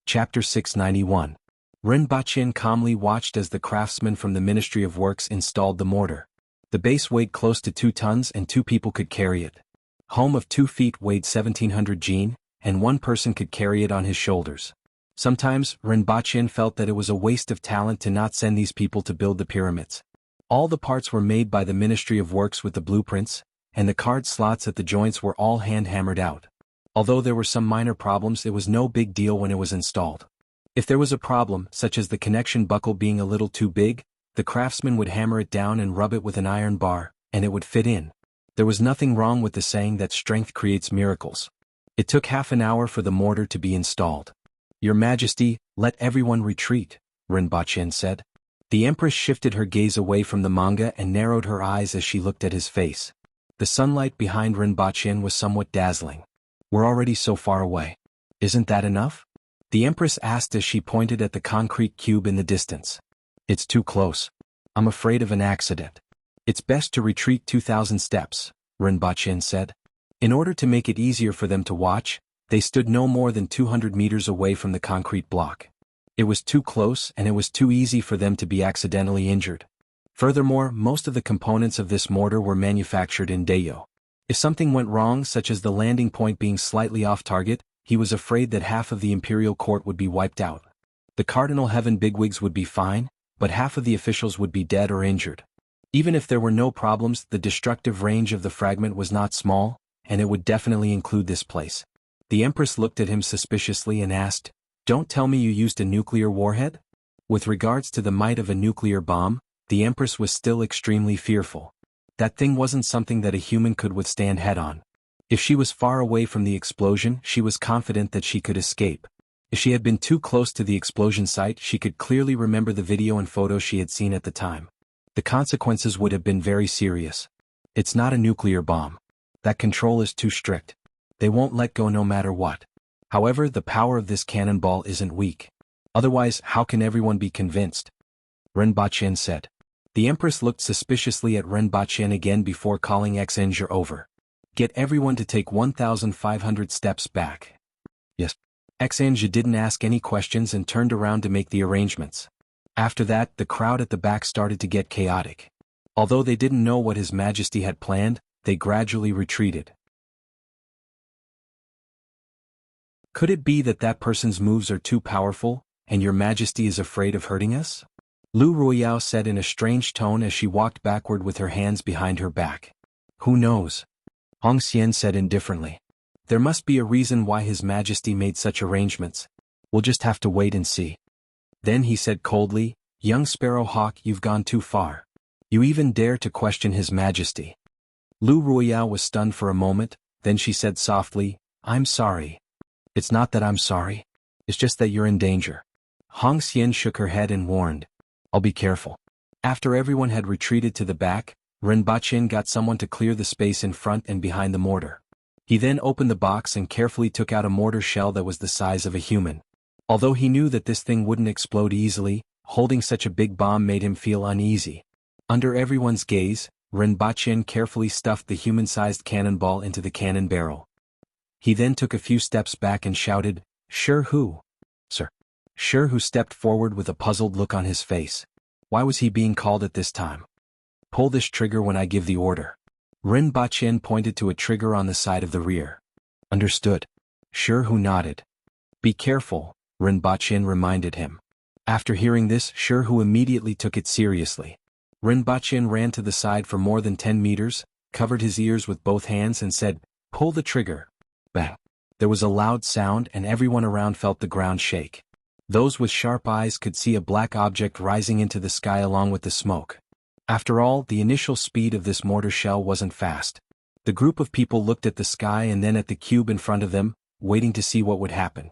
Chapter 691. Ren Baqin calmly watched as the craftsmen from the Ministry of Works installed the mortar. The base weighed close to 2 tons and 2 people could carry it. Home of 2 feet weighed 1,700 jin, and 1 person could carry it on his shoulders. Sometimes, Ren Baqin felt that it was a waste of talent to not send these people to build the pyramids. All the parts were made by the Ministry of Works with the blueprints, and the card slots at the joints were all hand-hammered out. Although there were some minor problems, it was no big deal when it was installed. If there was a problem, such as the connection buckle being a little too big, the craftsman would hammer it down and rub it with an iron bar, and it would fit in. There was nothing wrong with the saying that strength creates miracles. It took half an hour for the mortar to be installed. Your Majesty, let everyone retreat, Ren Baqin said. The Empress shifted her gaze away from the manga and narrowed her eyes as she looked at his face. The sunlight behind Ren Baqin was somewhat dazzling. We're already so far away. Isn't that enough? The Empress asked as she pointed at the concrete cube in the distance. It's too close. I'm afraid of an accident. It's best to retreat 2,000 steps, Ren Baqin said. In order to make it easier for them to watch, they stood no more than 200 meters away from the concrete block. It was too close and it was too easy for them to be accidentally injured. Furthermore, most of the components of this mortar were manufactured in Dayo. If something went wrong, such as the landing point being slightly off target, he was afraid that half of the imperial court would be wiped out. The Cardinal Heaven bigwigs would be fine, but half of the officials would be dead or injured. Even if there were no problems, the destructive range of the fragment was not small, and it would definitely include this place. The Empress looked at him suspiciously and asked, "Don't tell me you used a nuclear warhead?" With regards to the might of a nuclear bomb, the Empress was still extremely fearful. That thing wasn't something that a human could withstand head-on. If she was far away from the explosion, she was confident that she could escape. If she had been too close to the explosion site, she could clearly remember the video and photos she had seen at the time. The consequences would have been very serious. It's not a nuclear bomb. That control is too strict. They won't let go no matter what. However, the power of this cannonball isn't weak. Otherwise, how can everyone be convinced? Ren Baqin said. The Empress looked suspiciously at Ren Baqin again before calling Xenger over. Get everyone to take 1,500 steps back. Yes. Xenger didn't ask any questions and turned around to make the arrangements. After that, the crowd at the back started to get chaotic. Although they didn't know what His Majesty had planned, they gradually retreated. Could it be that that person's moves are too powerful, and Your Majesty is afraid of hurting us? Lu Ruiyao said in a strange tone as she walked backward with her hands behind her back. Who knows? Hong Xian said indifferently. There must be a reason why His Majesty made such arrangements. We'll just have to wait and see. Then he said coldly, Young Sparrow Hawk, you've gone too far. You even dare to question His Majesty. Lu Ruiyao was stunned for a moment, then she said softly, I'm sorry. It's not that I'm sorry. It's just that you're in danger. Hong Xian shook her head and warned. I'll be careful. After everyone had retreated to the back, Rinpoche got someone to clear the space in front and behind the mortar. He then opened the box and carefully took out a mortar shell that was the size of a human. Although he knew that this thing wouldn't explode easily, holding such a big bomb made him feel uneasy. Under everyone's gaze, Rinpoche carefully stuffed the human-sized cannonball into the cannon barrel. He then took a few steps back and shouted, "Sure who?" "Sir." Sure who stepped forward with a puzzled look on his face. Why was he being called at this time? "Pull this trigger when I give the order." Rinpoche pointed to a trigger on the side of the rear. "Understood." Sure who nodded. "Be careful," Rinpoche reminded him. After hearing this, Sure who immediately took it seriously. Rinpoche ran to the side for more than 10 meters, covered his ears with both hands and said, "Pull the trigger." Bang! There was a loud sound and everyone around felt the ground shake. Those with sharp eyes could see a black object rising into the sky along with the smoke. After all, the initial speed of this mortar shell wasn't fast. The group of people looked at the sky and then at the cube in front of them, waiting to see what would happen.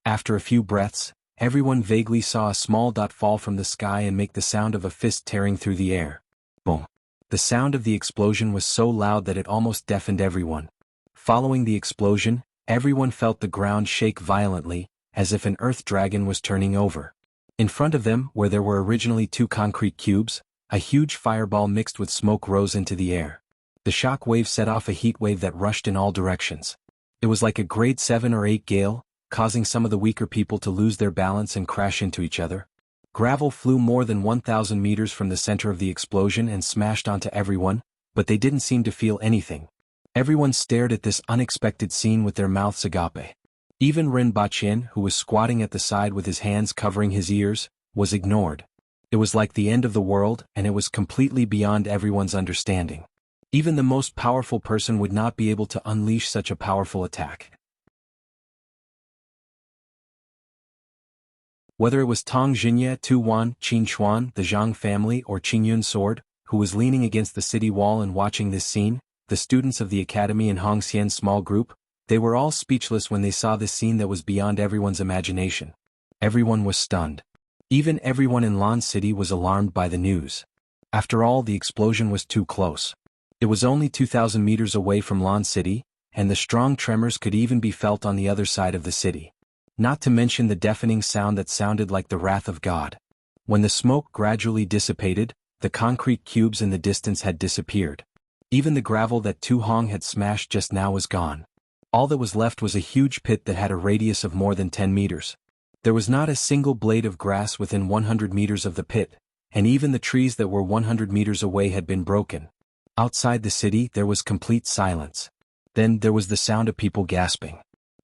After a few breaths, everyone vaguely saw a small dot fall from the sky and make the sound of a fist tearing through the air. Boom! The sound of the explosion was so loud that it almost deafened everyone. Following the explosion, everyone felt the ground shake violently, as if an earth dragon was turning over. In front of them, where there were originally 2 concrete cubes, a huge fireball mixed with smoke rose into the air. The shock wave set off a heat wave that rushed in all directions. It was like a grade 7 or 8 gale, causing some of the weaker people to lose their balance and crash into each other. Gravel flew more than 1,000 meters from the center of the explosion and smashed onto everyone, but they didn't seem to feel anything. Everyone stared at this unexpected scene with their mouths agape. Even Rinpoche, who was squatting at the side with his hands covering his ears, was ignored. It was like the end of the world, and it was completely beyond everyone's understanding. Even the most powerful person would not be able to unleash such a powerful attack. Whether it was Tong Jinye, Tu Wan, Qin Chuan, the Zhang family or Qingyun Sword, who was leaning against the city wall and watching this scene, the students of the academy and Hong Xian's small group, they were all speechless when they saw this scene that was beyond everyone's imagination. Everyone was stunned. Even everyone in Lan City was alarmed by the news. After all, the explosion was too close. It was only 2,000 meters away from Lan City, and the strong tremors could even be felt on the other side of the city. Not to mention the deafening sound that sounded like the wrath of God. When the smoke gradually dissipated, the concrete cubes in the distance had disappeared. Even the gravel that Tu Hong had smashed just now was gone. All that was left was a huge pit that had a radius of more than 10 meters. There was not a single blade of grass within 100 meters of the pit, and even the trees that were 100 meters away had been broken. Outside the city there was complete silence. Then there was the sound of people gasping.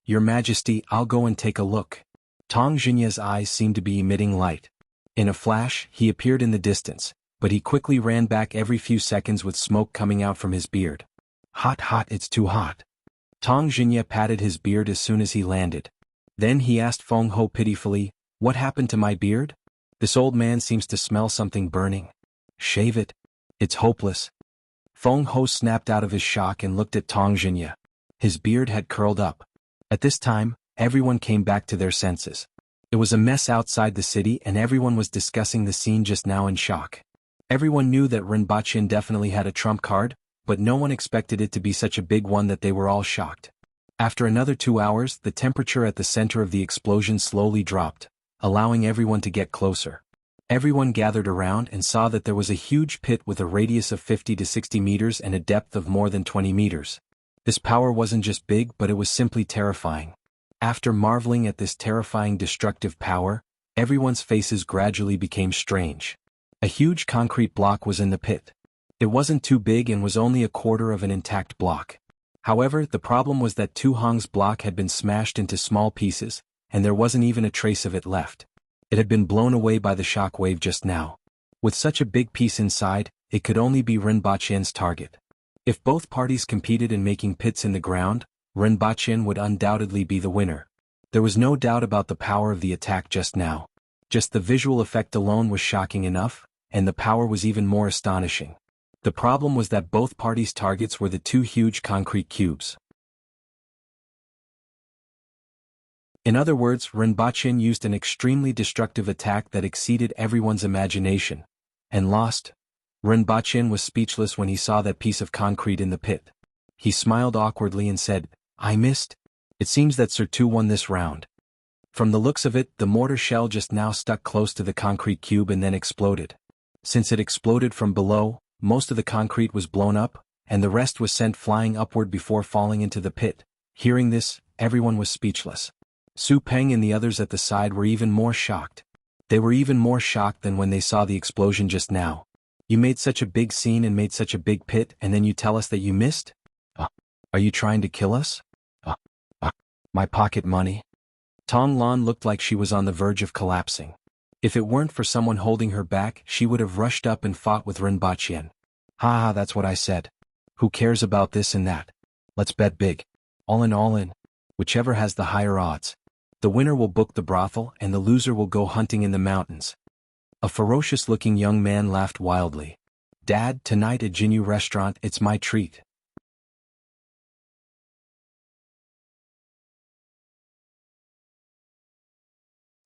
"Your Majesty, I'll go and take a look." Tong Jinye's eyes seemed to be emitting light. In a flash, he appeared in the distance, but he quickly ran back every few seconds with smoke coming out from his beard. "Hot, hot, it's too hot." Tong Jinye patted his beard as soon as he landed. Then he asked Feng Ho pitifully, "What happened to my beard? This old man seems to smell something burning." "Shave it. It's hopeless." Feng Ho snapped out of his shock and looked at Tong Jinye. His beard had curled up. At this time, everyone came back to their senses. It was a mess outside the city and everyone was discussing the scene just now in shock. Everyone knew that Rinpoche definitely had a trump card, but no one expected it to be such a big one that they were all shocked. After another 2 hours, the temperature at the center of the explosion slowly dropped, allowing everyone to get closer. Everyone gathered around and saw that there was a huge pit with a radius of 50 to 60 meters and a depth of more than 20 meters. This power wasn't just big, but it was simply terrifying. After marveling at this terrifying destructive power, everyone's faces gradually became strange. A huge concrete block was in the pit. It wasn't too big and was only a quarter of an intact block. However, the problem was that Tu Hong's block had been smashed into small pieces, and there wasn't even a trace of it left. It had been blown away by the shock wave just now. With such a big piece inside, it could only be Rinpoche's target. If both parties competed in making pits in the ground, Rinpoche would undoubtedly be the winner. There was no doubt about the power of the attack just now. Just the visual effect alone was shocking enough, and the power was even more astonishing. The problem was that both parties' targets were the 2 huge concrete cubes. In other words, Rinpoche used an extremely destructive attack that exceeded everyone's imagination. And lost. Rinpoche was speechless when he saw that piece of concrete in the pit. He smiled awkwardly and said, "I missed? It seems that Sir won this round." From the looks of it, the mortar shell just now stuck close to the concrete cube and then exploded. Since it exploded from below, most of the concrete was blown up, and the rest was sent flying upward before falling into the pit. Hearing this, everyone was speechless. Su Peng and the others at the side were even more shocked. They were even more shocked than when they saw the explosion just now. You made such a big scene and made such a big pit, and then you tell us that you missed? Are you trying to kill us? My pocket money? Tong Lan looked like she was on the verge of collapsing. If it weren't for someone holding her back, she would have rushed up and fought with Rinpoche. Ha, that's what I said. Who cares about this and that? Let's bet big. All in. Whichever has the higher odds. The winner will book the brothel and the loser will go hunting in the mountains. A ferocious-looking young man laughed wildly. Dad, tonight at Jianghu restaurant, it's my treat.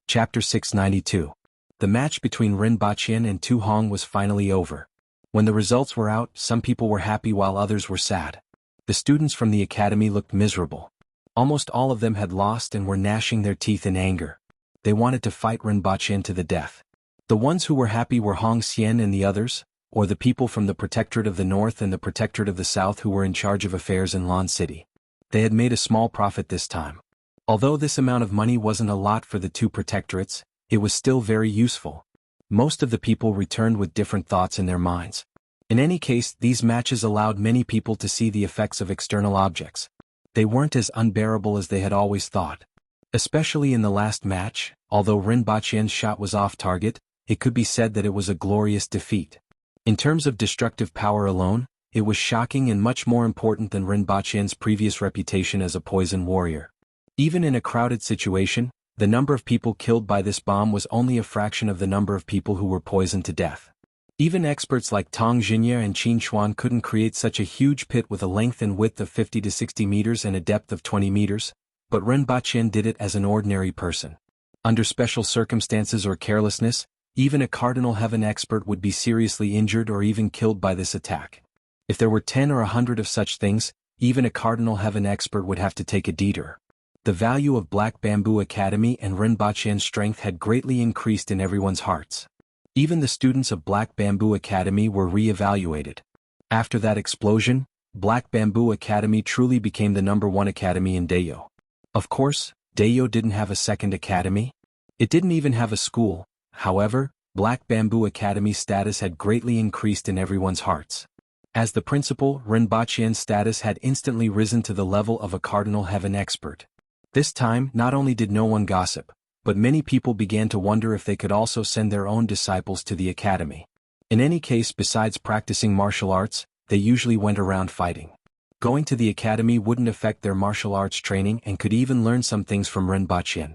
Chapter 692. The match between Rinpoche and Tu Hong was finally over. When the results were out, some people were happy while others were sad. The students from the academy looked miserable. Almost all of them had lost and were gnashing their teeth in anger. They wanted to fight Rinpoche to the death. The ones who were happy were Hong Xian and the others, or the people from the Protectorate of the North and the Protectorate of the South who were in charge of affairs in Lan City. They had made a small profit this time. Although this amount of money wasn't a lot for the two protectorates, it was still very useful. Most of the people returned with different thoughts in their minds. In any case, these matches allowed many people to see the effects of external objects. They weren't as unbearable as they had always thought. Especially in the last match, although Rinpoche's shot was off target, it could be said that it was a glorious defeat. In terms of destructive power alone, it was shocking and much more important than Rinpoche's previous reputation as a poison warrior. Even in a crowded situation, the number of people killed by this bomb was only a fraction of the number of people who were poisoned to death. Even experts like Tong Jinya and Qin Xuan couldn't create such a huge pit with a length and width of 50 to 60 meters and a depth of 20 meters, but Rinpoche did it as an ordinary person. Under special circumstances or carelessness, even a Cardinal Heaven expert would be seriously injured or even killed by this attack. If there were 10 or 100 of such things, even a Cardinal Heaven expert would have to take a detour. The value of Black Bamboo Academy and Rinpoche's strength had greatly increased in everyone's hearts. Even the students of Black Bamboo Academy were re-evaluated. After that explosion, Black Bamboo Academy truly became the #1 academy in Dayo. Of course, Dayo didn't have a second academy. It didn't even have a school. However, Black Bamboo Academy's status had greatly increased in everyone's hearts. As the principal, Rinpoche's status had instantly risen to the level of a Cardinal Heaven expert. This time, not only did no one gossip, but many people began to wonder if they could also send their own disciples to the academy. In any case, besides practicing martial arts, they usually went around fighting. Going to the academy wouldn't affect their martial arts training and could even learn some things from Rinpoche.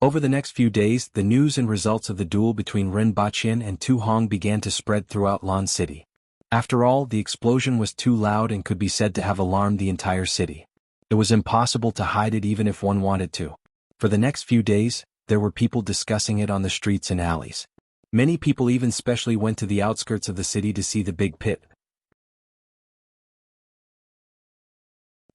Over the next few days, the news and results of the duel between Rinpoche and Tu Hong began to spread throughout Lan City. After all, the explosion was too loud and could be said to have alarmed the entire city. It was impossible to hide it even if one wanted to. For the next few days, there were people discussing it on the streets and alleys. Many people even specially went to the outskirts of the city to see the big pit.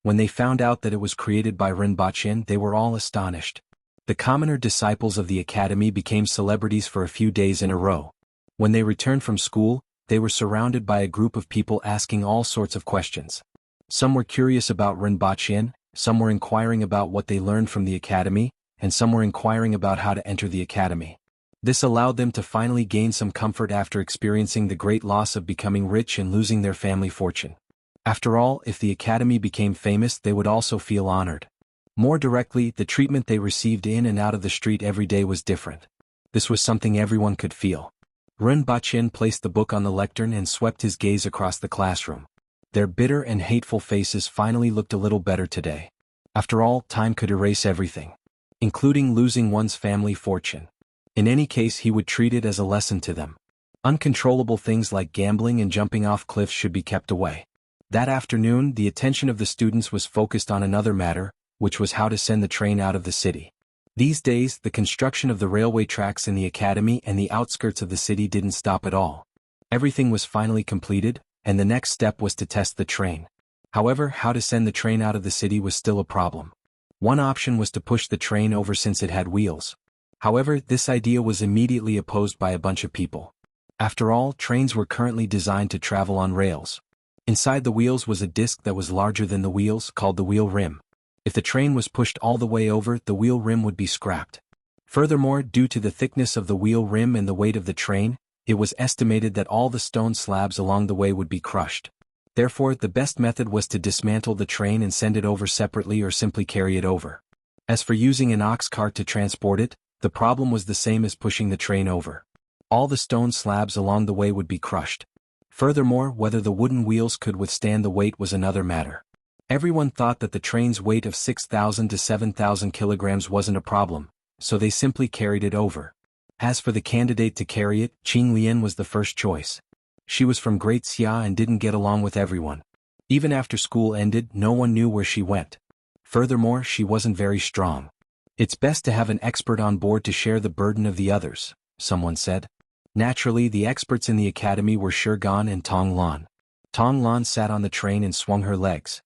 When they found out that it was created by Rinpoche, they were all astonished. The commoner disciples of the academy became celebrities for a few days in a row. When they returned from school, they were surrounded by a group of people asking all sorts of questions. Some were curious about Rinpoche, some were inquiring about what they learned from the academy, and some were inquiring about how to enter the academy. This allowed them to finally gain some comfort after experiencing the great loss of becoming rich and losing their family fortune. After all, if the academy became famous, they would also feel honored. More directly, the treatment they received in and out of the street every day was different. This was something everyone could feel. Rinpoche placed the book on the lectern and swept his gaze across the classroom. Their bitter and hateful faces finally looked a little better today. After all, time could erase everything, including losing one's family fortune. In any case, he would treat it as a lesson to them. Uncontrollable things like gambling and jumping off cliffs should be kept away. That afternoon, the attention of the students was focused on another matter, which was how to send the train out of the city. These days, the construction of the railway tracks in the academy and the outskirts of the city didn't stop at all. Everything was finally completed, and the next step was to test the train. However, how to send the train out of the city was still a problem. One option was to push the train over since it had wheels. However, this idea was immediately opposed by a bunch of people. After all, trains were currently designed to travel on rails. Inside the wheels was a disc that was larger than the wheels, called the wheel rim. If the train was pushed all the way over, the wheel rim would be scrapped. Furthermore, due to the thickness of the wheel rim and the weight of the train, it was estimated that all the stone slabs along the way would be crushed. Therefore, the best method was to dismantle the train and send it over separately or simply carry it over. As for using an ox cart to transport it, the problem was the same as pushing the train over. All the stone slabs along the way would be crushed. Furthermore, whether the wooden wheels could withstand the weight was another matter. Everyone thought that the train's weight of 6,000 to 7,000 kilograms wasn't a problem, so they simply carried it over. As for the candidate to carry it, Qing Lian was the first choice. She was from Great Xia and didn't get along with everyone. Even after school ended, no one knew where she went. Furthermore, she wasn't very strong. It's best to have an expert on board to share the burden of the others, someone said. Naturally, the experts in the academy were Shurgan and Tong Lan. Tong Lan sat on the train and swung her legs.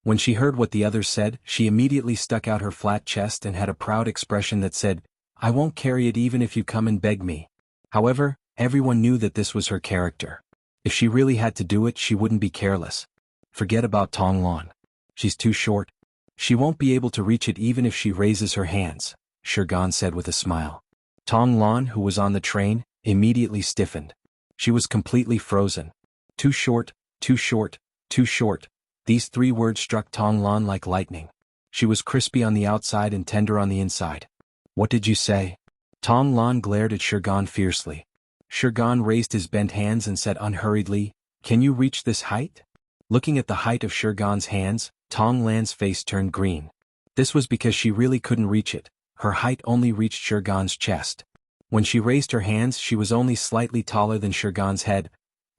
When she heard what the others said, she immediately stuck out her flat chest and had a proud expression that said, "I won't carry it even if you come and beg me." However, everyone knew that this was her character. If she really had to do it, she wouldn't be careless. Forget about Tong Lan. She's too short. She won't be able to reach it even if she raises her hands, Shurgan said with a smile. Tong Lan, who was on the train, immediately stiffened. She was completely frozen. Too short, too short, too short. These three words struck Tong Lan like lightning. She was crispy on the outside and tender on the inside. "What did you say?" Tong Lan glared at Shurgan fiercely. Shurgan raised his bent hands and said unhurriedly, "Can you reach this height?" Looking at the height of Shurgan's hands, Tong Lan's face turned green. This was because she really couldn't reach it. Her height only reached Shurgan's chest. When she raised her hands, she was only slightly taller than Shurgan's head.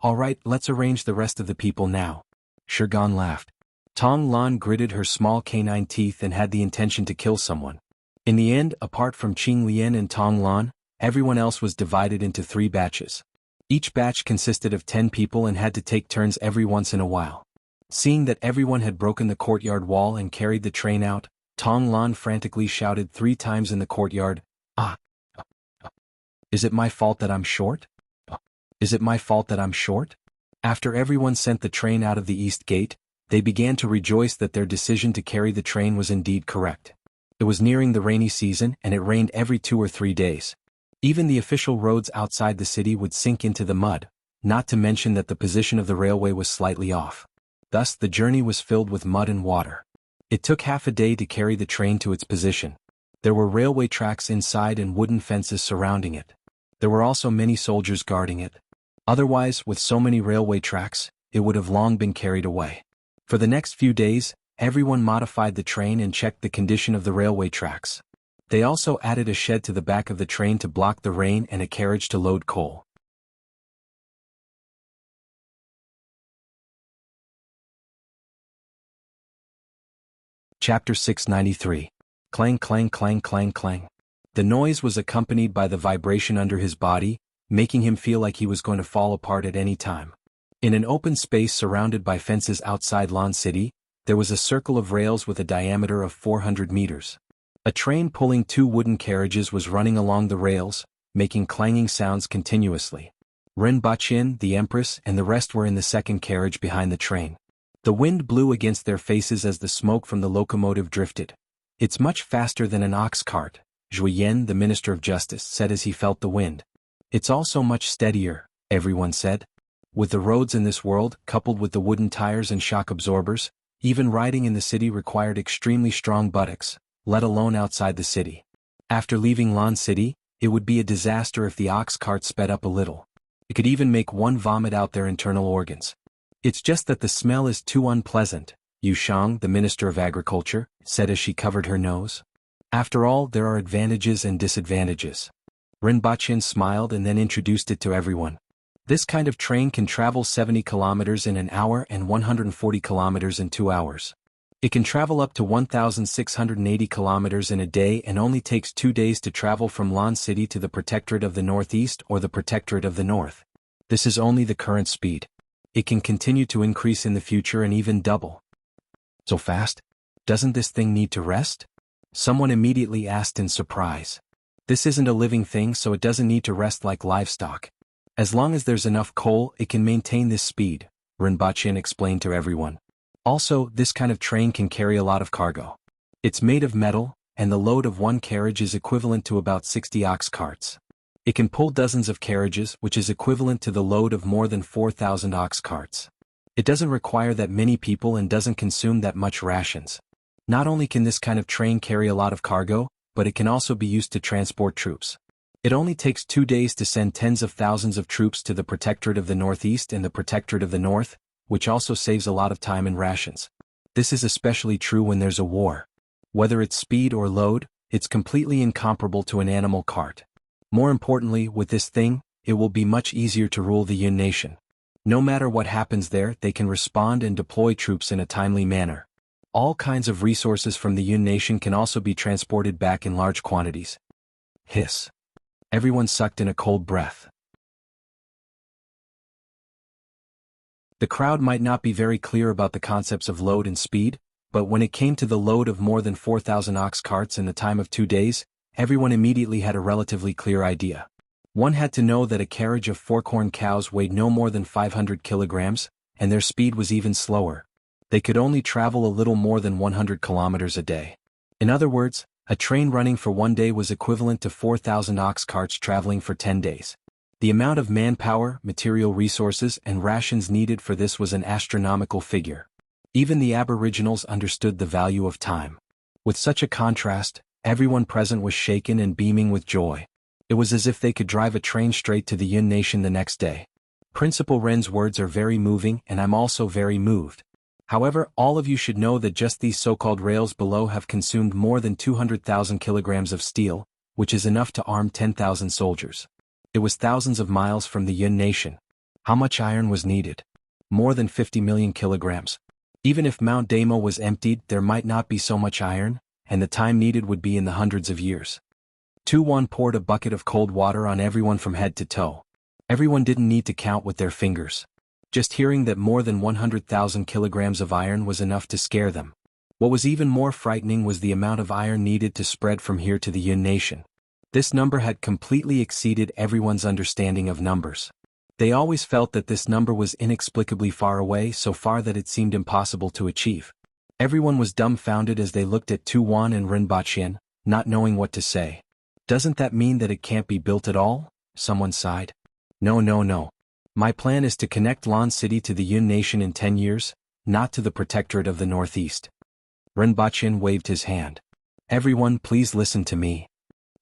"All right, let's arrange the rest of the people now." Shurgan laughed. Tong Lan gritted her small canine teeth and had the intention to kill someone. In the end, apart from Qing Lian and Tong Lan, everyone else was divided into 3 batches. Each batch consisted of 10 people and had to take turns every once in a while. Seeing that everyone had broken the courtyard wall and carried the train out, Tong Lan frantically shouted 3 times in the courtyard, "Ah! Is it my fault that I'm short? Is it my fault that I'm short?" After everyone sent the train out of the east gate, they began to rejoice that their decision to carry the train was indeed correct. It was nearing the rainy season and it rained every 2 or 3 days. Even the official roads outside the city would sink into the mud, not to mention that the position of the railway was slightly off. Thus, the journey was filled with mud and water. It took half a day to carry the train to its position. There were railway tracks inside and wooden fences surrounding it. There were also many soldiers guarding it. Otherwise, with so many railway tracks, it would have long been carried away. For the next few days, everyone modified the train and checked the condition of the railway tracks. They also added a shed to the back of the train to block the rain and a carriage to load coal. Chapter 693. Clang clang clang clang clang. The noise was accompanied by the vibration under his body, making him feel like he was going to fall apart at any time. In an open space surrounded by fences outside Lan City, there was a circle of rails with a diameter of 400 meters. A train pulling 2 wooden carriages was running along the rails, making clanging sounds continuously. Ren Baqin, the Empress, and the rest were in the second carriage behind the train. The wind blew against their faces as the smoke from the locomotive drifted. "It's much faster than an ox cart," Zhu Yan, the Minister of Justice, said as he felt the wind. "It's also much steadier," everyone said. With the roads in this world, coupled with the wooden tires and shock absorbers, even riding in the city required extremely strong buttocks, let alone outside the city. After leaving Lan City, it would be a disaster if the ox cart sped up a little. It could even make one vomit out their internal organs. "It's just that the smell is too unpleasant," Yu Shang, the Minister of Agriculture, said as she covered her nose. "After all, there are advantages and disadvantages." Ren Baqin smiled and then introduced it to everyone. "This kind of train can travel 70 kilometers in an hour and 140 kilometers in 2 hours. It can travel up to 1,680 kilometers in a day and only takes 2 days to travel from Lan City to the Protectorate of the Northeast or the Protectorate of the North. This is only the current speed. It can continue to increase in the future and even double. So fast? Doesn't this thing need to rest? Someone immediately asked in surprise. This isn't a living thing, so it doesn't need to rest like livestock. As long as there's enough coal, it can maintain this speed, Rinpoche explained to everyone. Also, this kind of train can carry a lot of cargo. It's made of metal, and the load of one carriage is equivalent to about 60 ox carts. It can pull dozens of carriages, which is equivalent to the load of more than 4,000 ox carts. It doesn't require that many people and doesn't consume that much rations. Not only can this kind of train carry a lot of cargo, but it can also be used to transport troops. It only takes 2 days to send tens of thousands of troops to the Protectorate of the Northeast and the Protectorate of the North, which also saves a lot of time and rations. This is especially true when there's a war. Whether it's speed or load, it's completely incomparable to an animal cart. More importantly, with this thing, it will be much easier to rule the Yun nation. No matter what happens there, they can respond and deploy troops in a timely manner. All kinds of resources from the Yun nation can also be transported back in large quantities. Hiss. Everyone sucked in a cold breath. The crowd might not be very clear about the concepts of load and speed, but when it came to the load of more than 4,000 ox carts in the time of 2 days, everyone immediately had a relatively clear idea. One had to know that a carriage of fork-horned cows weighed no more than 500 kilograms, and their speed was even slower. They could only travel a little more than 100 kilometers a day. In other words, a train running for 1 day was equivalent to 4,000 ox carts traveling for 10 days. The amount of manpower, material resources, and rations needed for this was an astronomical figure. Even the Aboriginals understood the value of time. With such a contrast, everyone present was shaken and beaming with joy. It was as if they could drive a train straight to the Yun nation the next day. Principal Ren's words are very moving, and I'm also very moved. However, all of you should know that just these so-called rails below have consumed more than 200,000 kilograms of steel, which is enough to arm 10,000 soldiers. It was thousands of miles from the Yun nation. How much iron was needed? More than 50 million kilograms. Even if Mount Damo was emptied, there might not be so much iron, and the time needed would be in the hundreds of years. Tu-Wan poured a bucket of cold water on everyone from head to toe. Everyone didn't need to count with their fingers. Just hearing that more than 100,000 kilograms of iron was enough to scare them. What was even more frightening was the amount of iron needed to spread from here to the Yun nation. This number had completely exceeded everyone's understanding of numbers. They always felt that this number was inexplicably far away, so far that it seemed impossible to achieve. Everyone was dumbfounded as they looked at Tu-Wan and Rinpoche, not knowing what to say. Doesn't that mean that it can't be built at all? Someone sighed. No. My plan is to connect Lan City to the Yun nation in 10 years, not to the Protectorate of the Northeast. Rinpoche waved his hand. Everyone, please listen to me.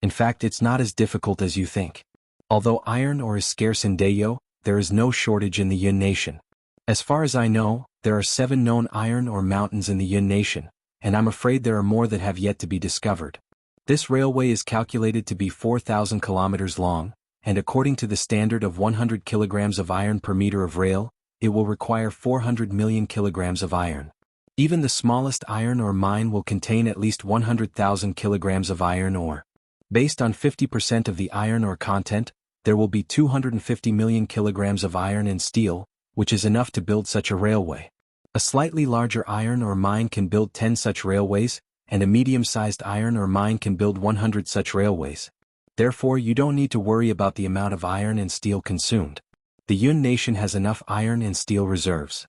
In fact, it's not as difficult as you think. Although iron ore is scarce in Dayo, there is no shortage in the Yun nation. As far as I know, there are 7 known iron ore mountains in the Yun nation, and I'm afraid there are more that have yet to be discovered. This railway is calculated to be 4,000 kilometers long, and according to the standard of 100 kilograms of iron per meter of rail, it will require 400 million kilograms of iron. Even the smallest iron ore mine will contain at least 100,000 kilograms of iron ore. Based on 50% of the iron ore content, there will be 250 million kilograms of iron and steel, which is enough to build such a railway. A slightly larger iron ore mine can build 10 such railways, and a medium-sized iron ore mine can build 100 such railways. Therefore, you don't need to worry about the amount of iron and steel consumed. The Yun nation has enough iron and steel reserves.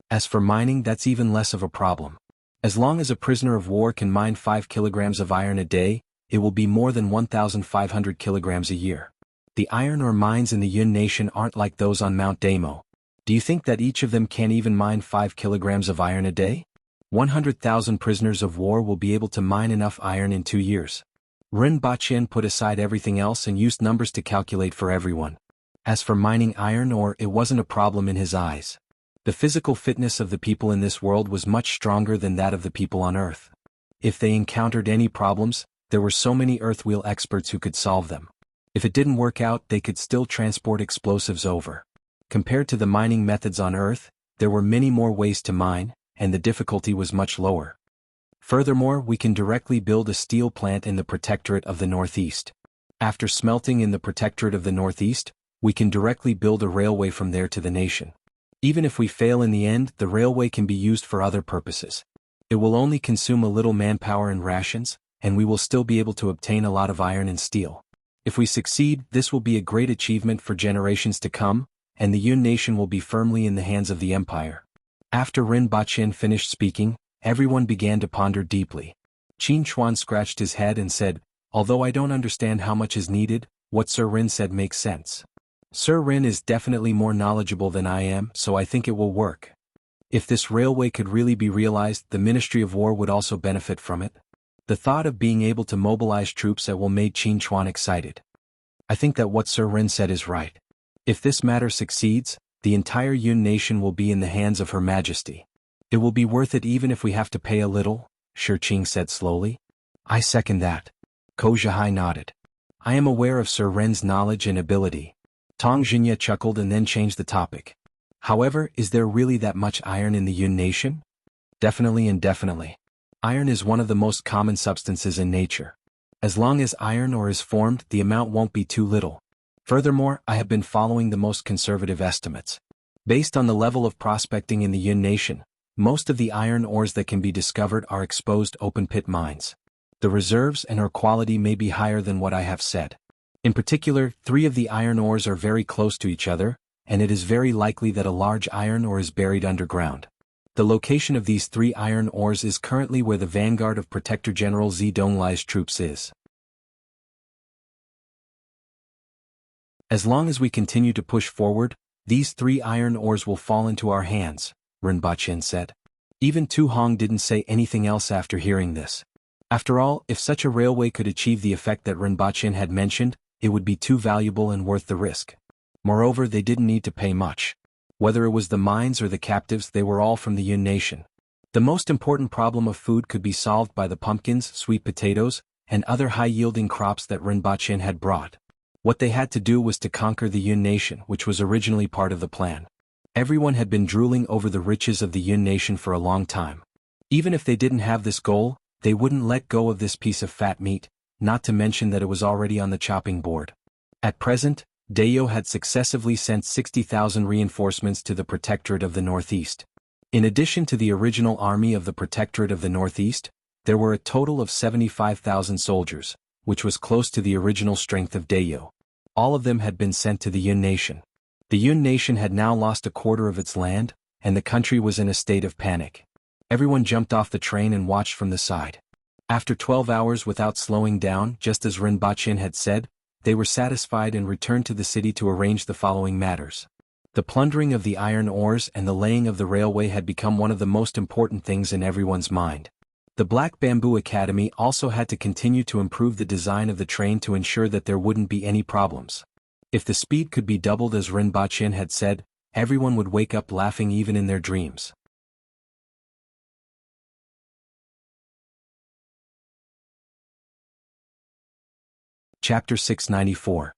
As for mining, that's even less of a problem. As long as a prisoner of war can mine 5 kilograms of iron a day, it will be more than 1,500 kilograms a year. The iron ore mines in the Yun nation aren't like those on Mount Damo. Do you think that each of them can even mine 5 kilograms of iron a day? 100,000 prisoners of war will be able to mine enough iron in 2 years. Rinpoche put aside everything else and used numbers to calculate for everyone. As for mining iron ore, it wasn't a problem in his eyes. The physical fitness of the people in this world was much stronger than that of the people on Earth. If they encountered any problems, there were so many earthwheel experts who could solve them. If it didn't work out, they could still transport explosives over. Compared to the mining methods on Earth, there were many more ways to mine, and the difficulty was much lower. Furthermore, we can directly build a steel plant in the Protectorate of the Northeast. After smelting in the Protectorate of the Northeast, we can directly build a railway from there to the nation. Even if we fail in the end, the railway can be used for other purposes. It will only consume a little manpower and rations, and we will still be able to obtain a lot of iron and steel. If we succeed, this will be a great achievement for generations to come, and the Yun nation will be firmly in the hands of the empire. After Rin Baqin finished speaking, everyone began to ponder deeply. Qin Chuan scratched his head and said, "Although I don't understand how much is needed, what Sir Rin said makes sense. Sir Rin is definitely more knowledgeable than I am, so I think it will work. If this railway could really be realized, the Ministry of War would also benefit from it." The thought of being able to mobilize troops at will made Qin Chuan excited. "I think that what Sir Rin said is right. If this matter succeeds, the entire Yun nation will be in the hands of Her Majesty. It will be worth it even if we have to pay a little," Shi Qing said slowly. "I second that." Ko Zhihai nodded. "I am aware of Sir Ren's knowledge and ability." Tong Xinye chuckled and then changed the topic. "However, is there really that much iron in the Yun nation?" "Definitely and definitely. Iron is one of the most common substances in nature. As long as iron ore is formed, the amount won't be too little. Furthermore, I have been following the most conservative estimates. Based on the level of prospecting in the Yun nation, most of the iron ores that can be discovered are exposed open-pit mines. The reserves and ore quality may be higher than what I have said. In particular, 3 of the iron ores are very close to each other, and it is very likely that a large iron ore is buried underground. The location of these 3 iron ores is currently where the vanguard of Protector General Zi Donglai's troops is. As long as we continue to push forward, these 3 iron ores will fall into our hands, Rin Baqin said. Even Tu Hong didn't say anything else after hearing this. After all, if such a railway could achieve the effect that Rin Baqin had mentioned, it would be too valuable and worth the risk. Moreover, they didn't need to pay much. Whether it was the mines or the captives, they were all from the Yun nation. The most important problem of food could be solved by the pumpkins, sweet potatoes, and other high-yielding crops that Rin Baqin had brought. What they had to do was to conquer the Yun nation, which was originally part of the plan. Everyone had been drooling over the riches of the Yun nation for a long time. Even if they didn't have this goal, they wouldn't let go of this piece of fat meat, not to mention that it was already on the chopping board. At present, Dayo had successively sent 60,000 reinforcements to the Protectorate of the Northeast. In addition to the original army of the Protectorate of the Northeast, there were a total of 75,000 soldiers, which was close to the original strength of Dayo. All of them had been sent to the Yun nation. The Yun nation had now lost a quarter of its land, and the country was in a state of panic. Everyone jumped off the train and watched from the side. After 12 hours without slowing down, just as Rin Baqin had said, they were satisfied and returned to the city to arrange the following matters. The plundering of the iron ores and the laying of the railway had become one of the most important things in everyone's mind. The Black Bamboo Academy also had to continue to improve the design of the train to ensure that there wouldn't be any problems. If the speed could be doubled as Rin Baqin had said, everyone would wake up laughing even in their dreams. Chapter 694.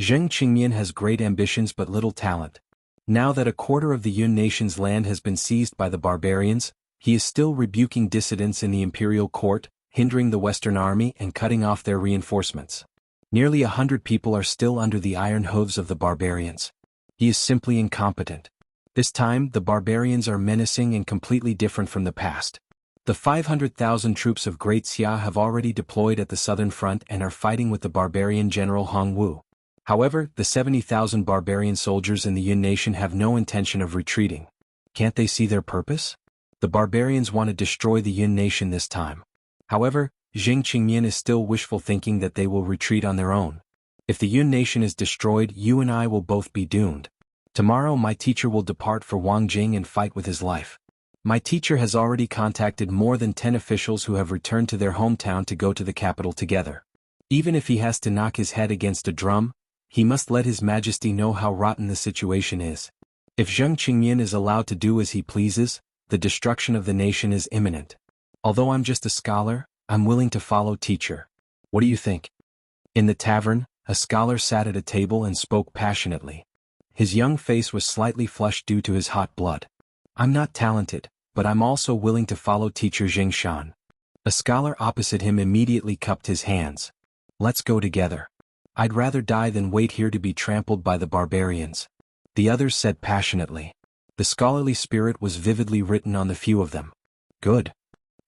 Zheng Qingmian has great ambitions but little talent. Now that a quarter of the Yun nation's land has been seized by the barbarians, he is still rebuking dissidents in the imperial court, hindering the Western army and cutting off their reinforcements. Nearly 100 people are still under the iron hooves of the barbarians. He is simply incompetent. This time, the barbarians are menacing and completely different from the past. The 500,000 troops of Great Xia have already deployed at the southern front and are fighting with the barbarian general Hong Wu. However, the 70,000 barbarian soldiers in the Yun nation have no intention of retreating. Can't they see their purpose? The barbarians want to destroy the Yun nation this time. However, Zheng Qingmian is still wishful thinking that they will retreat on their own. If the Yun nation is destroyed, you and I will both be doomed. Tomorrow my teacher will depart for Wangjing and fight with his life. My teacher has already contacted more than 10 officials who have returned to their hometown to go to the capital together. Even if he has to knock his head against a drum, he must let His Majesty know how rotten the situation is. If Zheng Qingmian is allowed to do as he pleases, the destruction of the nation is imminent. Although I'm just a scholar, I'm willing to follow teacher. What do you think? In the tavern, a scholar sat at a table and spoke passionately. His young face was slightly flushed due to his hot blood. "I'm not talented, but I'm also willing to follow teacher Jingshan." A scholar opposite him immediately cupped his hands. "Let's go together. I'd rather die than wait here to be trampled by the barbarians," the others said passionately. The scholarly spirit was vividly written on the few of them. "Good."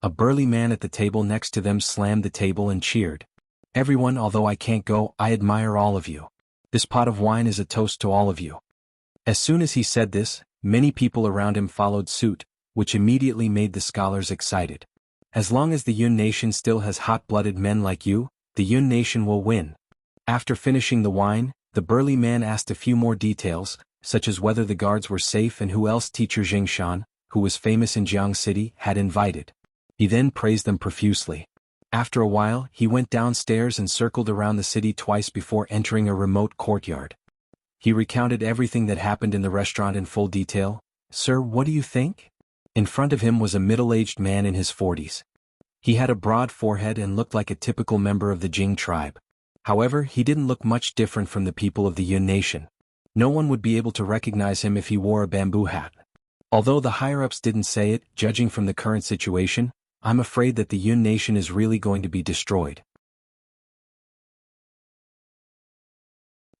A burly man at the table next to them slammed the table and cheered. "Everyone, although I can't go, I admire all of you. This pot of wine is a toast to all of you." As soon as he said this, many people around him followed suit, which immediately made the scholars excited. "As long as the Yun nation still has hot-blooded men like you, the Yun nation will win." After finishing the wine, the burly man asked a few more details, such as whether the guards were safe and who else teacher Jingshan, who was famous in Jianghu City, had invited. He then praised them profusely. After a while, he went downstairs and circled around the city twice before entering a remote courtyard. He recounted everything that happened in the restaurant in full detail. "Sir, what do you think?" In front of him was a middle-aged man in his 40s. He had a broad forehead and looked like a typical member of the Jing tribe. However, he didn't look much different from the people of the Yun nation. No one would be able to recognize him if he wore a bamboo hat. Although the higher-ups didn't say it, judging from the current situation, I'm afraid that the Yun nation is really going to be destroyed.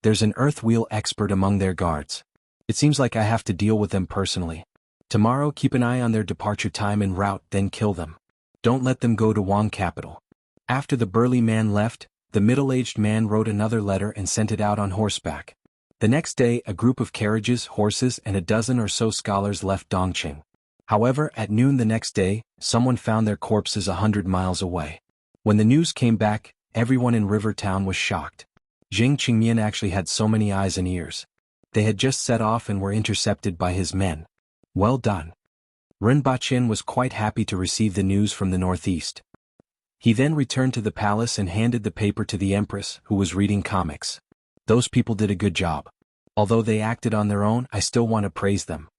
There's an earth wheel expert among their guards. It seems like I have to deal with them personally. Tomorrow keep an eye on their departure time en route, then kill them. Don't let them go to Wang capital. After the burly man left, the middle-aged man wrote another letter and sent it out on horseback. The next day, a group of carriages, horses, and a dozen or so scholars left Dongqing. However, at noon the next day, someone found their corpses 100 miles away. When the news came back, everyone in River Town was shocked. Jing Qingmian actually had so many eyes and ears. They had just set off and were intercepted by his men. Well done. Ren Baqin was quite happy to receive the news from the northeast. He then returned to the palace and handed the paper to the Empress, who was reading comics. "Those people did a good job. Although they acted on their own, I still want to praise them.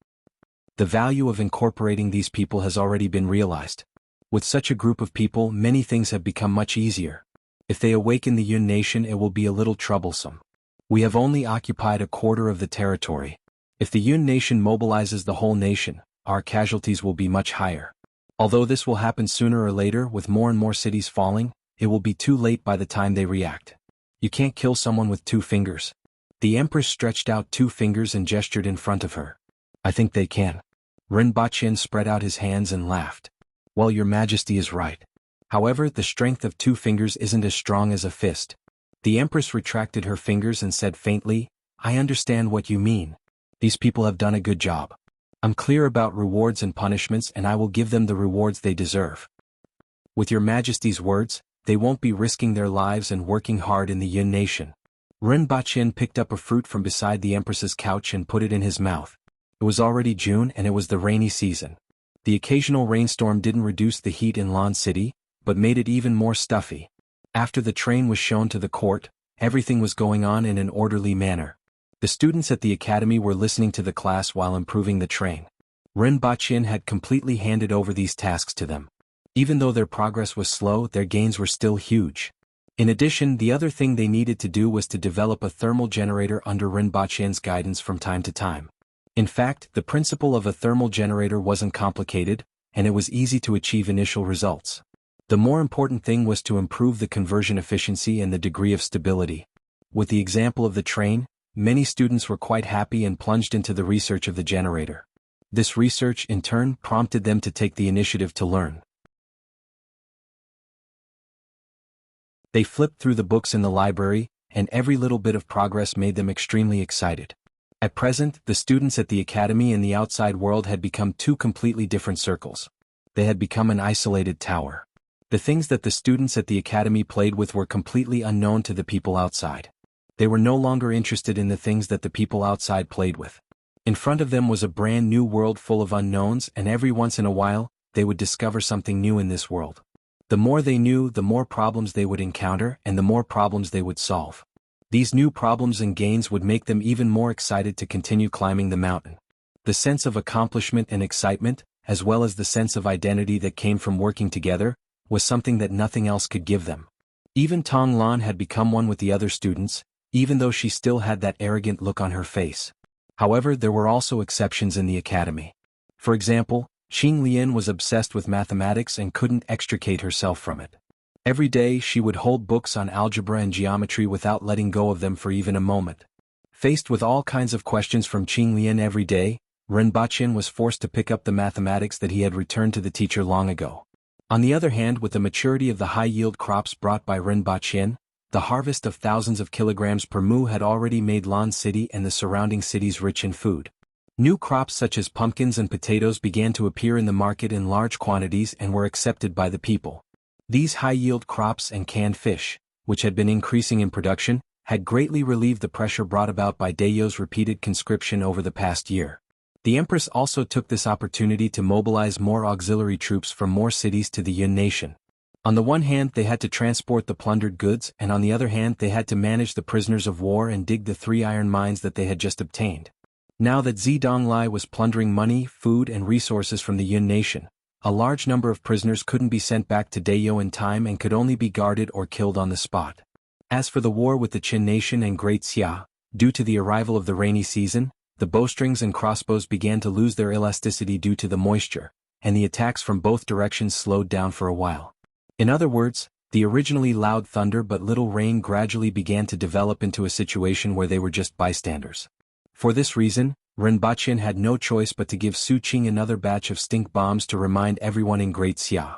The value of incorporating these people has already been realized. With such a group of people, many things have become much easier. If they awaken the Yun nation, it will be a little troublesome. We have only occupied a quarter of the territory. If the Yun nation mobilizes the whole nation, our casualties will be much higher. Although this will happen sooner or later with more and more cities falling, it will be too late by the time they react. You can't kill someone with 2 fingers. The Empress stretched out 2 fingers and gestured in front of her. "I think they can." Ren Baqin spread out his hands and laughed. "Well, your majesty is right. However, the strength of 2 fingers isn't as strong as a fist." The Empress retracted her fingers and said faintly, "I understand what you mean. These people have done a good job. I'm clear about rewards and punishments, and I will give them the rewards they deserve. With your majesty's words, they won't be risking their lives and working hard in the Yun nation." Ren Baqin picked up a fruit from beside the Empress's couch and put it in his mouth. It was already June and it was the rainy season. The occasional rainstorm didn't reduce the heat in Lan City, but made it even more stuffy. After the train was shown to the court, everything was going on in an orderly manner. The students at the academy were listening to the class while improving the train. Ren Baqin had completely handed over these tasks to them. Even though their progress was slow, their gains were still huge. In addition, the other thing they needed to do was to develop a thermal generator under Ren Baqin's guidance from time to time. In fact, the principle of a thermal generator wasn't complicated, and it was easy to achieve initial results. The more important thing was to improve the conversion efficiency and the degree of stability. With the example of the train, many students were quite happy and plunged into the research of the generator. This research, in turn, prompted them to take the initiative to learn. They flipped through the books in the library, and every little bit of progress made them extremely excited. At present, the students at the academy and the outside world had become 2 completely different circles. They had become an isolated tower. The things that the students at the academy played with were completely unknown to the people outside. They were no longer interested in the things that the people outside played with. In front of them was a brand new world full of unknowns, and every once in a while, they would discover something new in this world. The more they knew, the more problems they would encounter, and the more problems they would solve. These new problems and gains would make them even more excited to continue climbing the mountain. The sense of accomplishment and excitement, as well as the sense of identity that came from working together, was something that nothing else could give them. Even Tong Lan had become one with the other students, even though she still had that arrogant look on her face. However, there were also exceptions in the academy. For example, Xing Lian was obsessed with mathematics and couldn't extricate herself from it. Every day she would hold books on algebra and geometry without letting go of them for even a moment. Faced with all kinds of questions from Xing Lian every day, Ren Baqin was forced to pick up the mathematics that he had returned to the teacher long ago. On the other hand, with the maturity of the high-yield crops brought by Ren Baqin, the harvest of thousands of kilograms per mu had already made Lan City and the surrounding cities rich in food. New crops such as pumpkins and potatoes began to appear in the market in large quantities and were accepted by the people. These high-yield crops and canned fish, which had been increasing in production, had greatly relieved the pressure brought about by Dayo's repeated conscription over the past year. The Empress also took this opportunity to mobilize more auxiliary troops from more cities to the Yun nation. On the one hand, they had to transport the plundered goods, and on the other hand, they had to manage the prisoners of war and dig the 3 iron mines that they had just obtained. Now that Zidonglai was plundering money, food, and resources from the Yun nation, a large number of prisoners couldn't be sent back to Dayo in time and could only be guarded or killed on the spot. As for the war with the Qin nation and Great Xia, due to the arrival of the rainy season, the bowstrings and crossbows began to lose their elasticity due to the moisture, and the attacks from both directions slowed down for a while. In other words, the originally loud thunder but little rain gradually began to develop into a situation where they were just bystanders. For this reason, Ren Baqin had no choice but to give Su Qing another batch of stink bombs to remind everyone in Great Xia.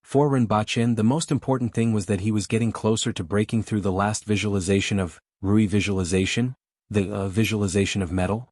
For Ren Baqin, the most important thing was that he was getting closer to breaking through the last visualization of Rui visualization, the visualization of metal.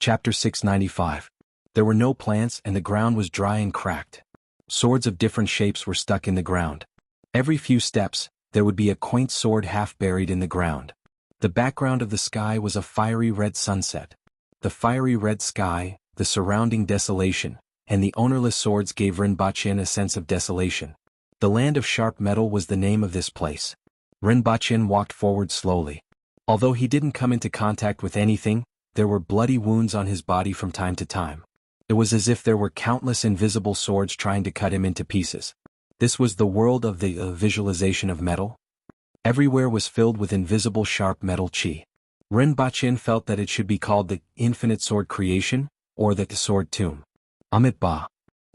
Chapter 695. There were no plants and the ground was dry and cracked. Swords of different shapes were stuck in the ground. Every few steps, there would be a quaint sword half buried in the ground. The background of the sky was a fiery red sunset. The fiery red sky, the surrounding desolation, and the ownerless swords gave Ren Baqin a sense of desolation. The land of sharp metal was the name of this place. Ren Baqin walked forward slowly. Although he didn't come into contact with anything, there were bloody wounds on his body from time to time. It was as if there were countless invisible swords trying to cut him into pieces. This was the world of the visualization of metal. Everywhere was filled with invisible sharp metal chi. Ren Baqin felt that it should be called the Infinite Sword Creation, or the Sword Tomb. Amit Ba.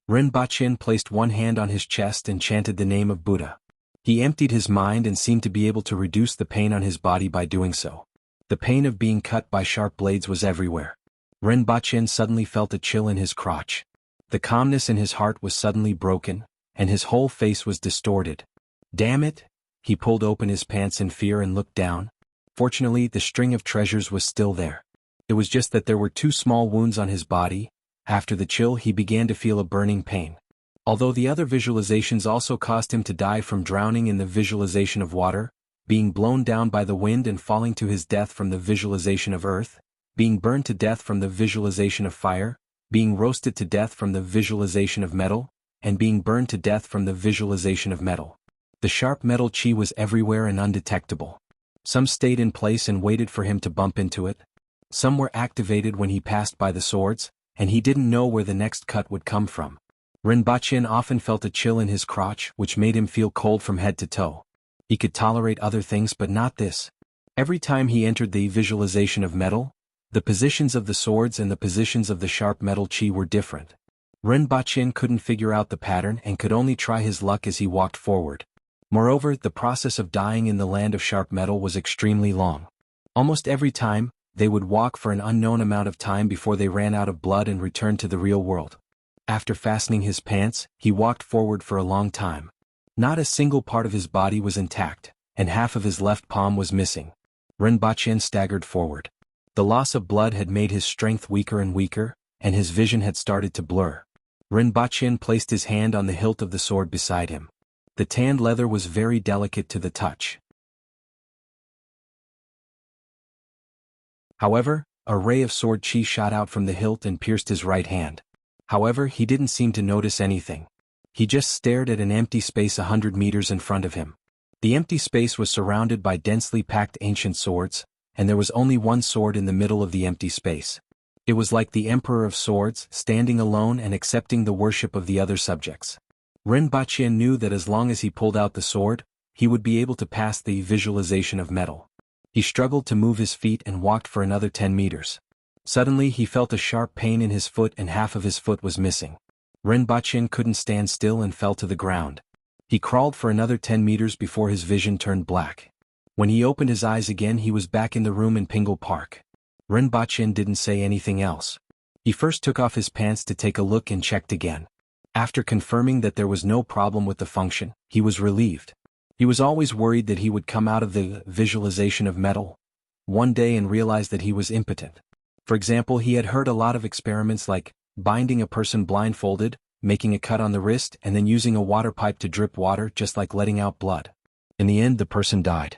Ren Baqin placed one hand on his chest and chanted the name of Buddha. He emptied his mind and seemed to be able to reduce the pain on his body by doing so. The pain of being cut by sharp blades was everywhere. Ren Baqin suddenly felt a chill in his crotch. The calmness in his heart was suddenly broken, and his whole face was distorted. Damn it! He pulled open his pants in fear and looked down. Fortunately, the string of treasures was still there. It was just that there were 2 small wounds on his body. After the chill, he began to feel a burning pain. Although the other visualizations also caused him to die from drowning in the visualization of water, being blown down by the wind and falling to his death from the visualization of earth, being burned to death from the visualization of fire, being roasted to death from the visualization of metal, and being burned to death from the visualization of metal. The sharp metal chi was everywhere and undetectable. Some stayed in place and waited for him to bump into it. Some were activated when he passed by the swords, and he didn't know where the next cut would come from. Ren Baqin often felt a chill in his crotch which made him feel cold from head to toe. He could tolerate other things but not this. Every time he entered the visualization of metal, the positions of the swords and the positions of the sharp metal chi were different. Ren Baqin couldn't figure out the pattern and could only try his luck as he walked forward. Moreover, the process of dying in the land of sharp metal was extremely long. Almost every time, they would walk for an unknown amount of time before they ran out of blood and returned to the real world. After fastening his pants, he walked forward for a long time. Not a single part of his body was intact, and half of his left palm was missing. Ren Baqin staggered forward. The loss of blood had made his strength weaker and weaker, and his vision had started to blur. Ren Baqin placed his hand on the hilt of the sword beside him. The tanned leather was very delicate to the touch. However, a ray of sword chi shot out from the hilt and pierced his right hand. However, he didn't seem to notice anything. He just stared at an empty space 100 meters in front of him. The empty space was surrounded by densely packed ancient swords, and there was only one sword in the middle of the empty space. It was like the Emperor of Swords, standing alone and accepting the worship of the other subjects. Rinpoche knew that as long as he pulled out the sword, he would be able to pass the visualization of metal. He struggled to move his feet and walked for another 10 meters. Suddenly he felt a sharp pain in his foot and half of his foot was missing. Rinpoche couldn't stand still and fell to the ground. He crawled for another 10 meters before his vision turned black. When he opened his eyes again, he was back in the room in Pingle Park. Rinpoche didn't say anything else. He first took off his pants to take a look and checked again. After confirming that there was no problem with the function, he was relieved. He was always worried that he would come out of the visualization of metal one day and realize that he was impotent. For example, he had heard a lot of experiments like binding a person blindfolded, making a cut on the wrist, and then using a water pipe to drip water just like letting out blood. In the end, the person died.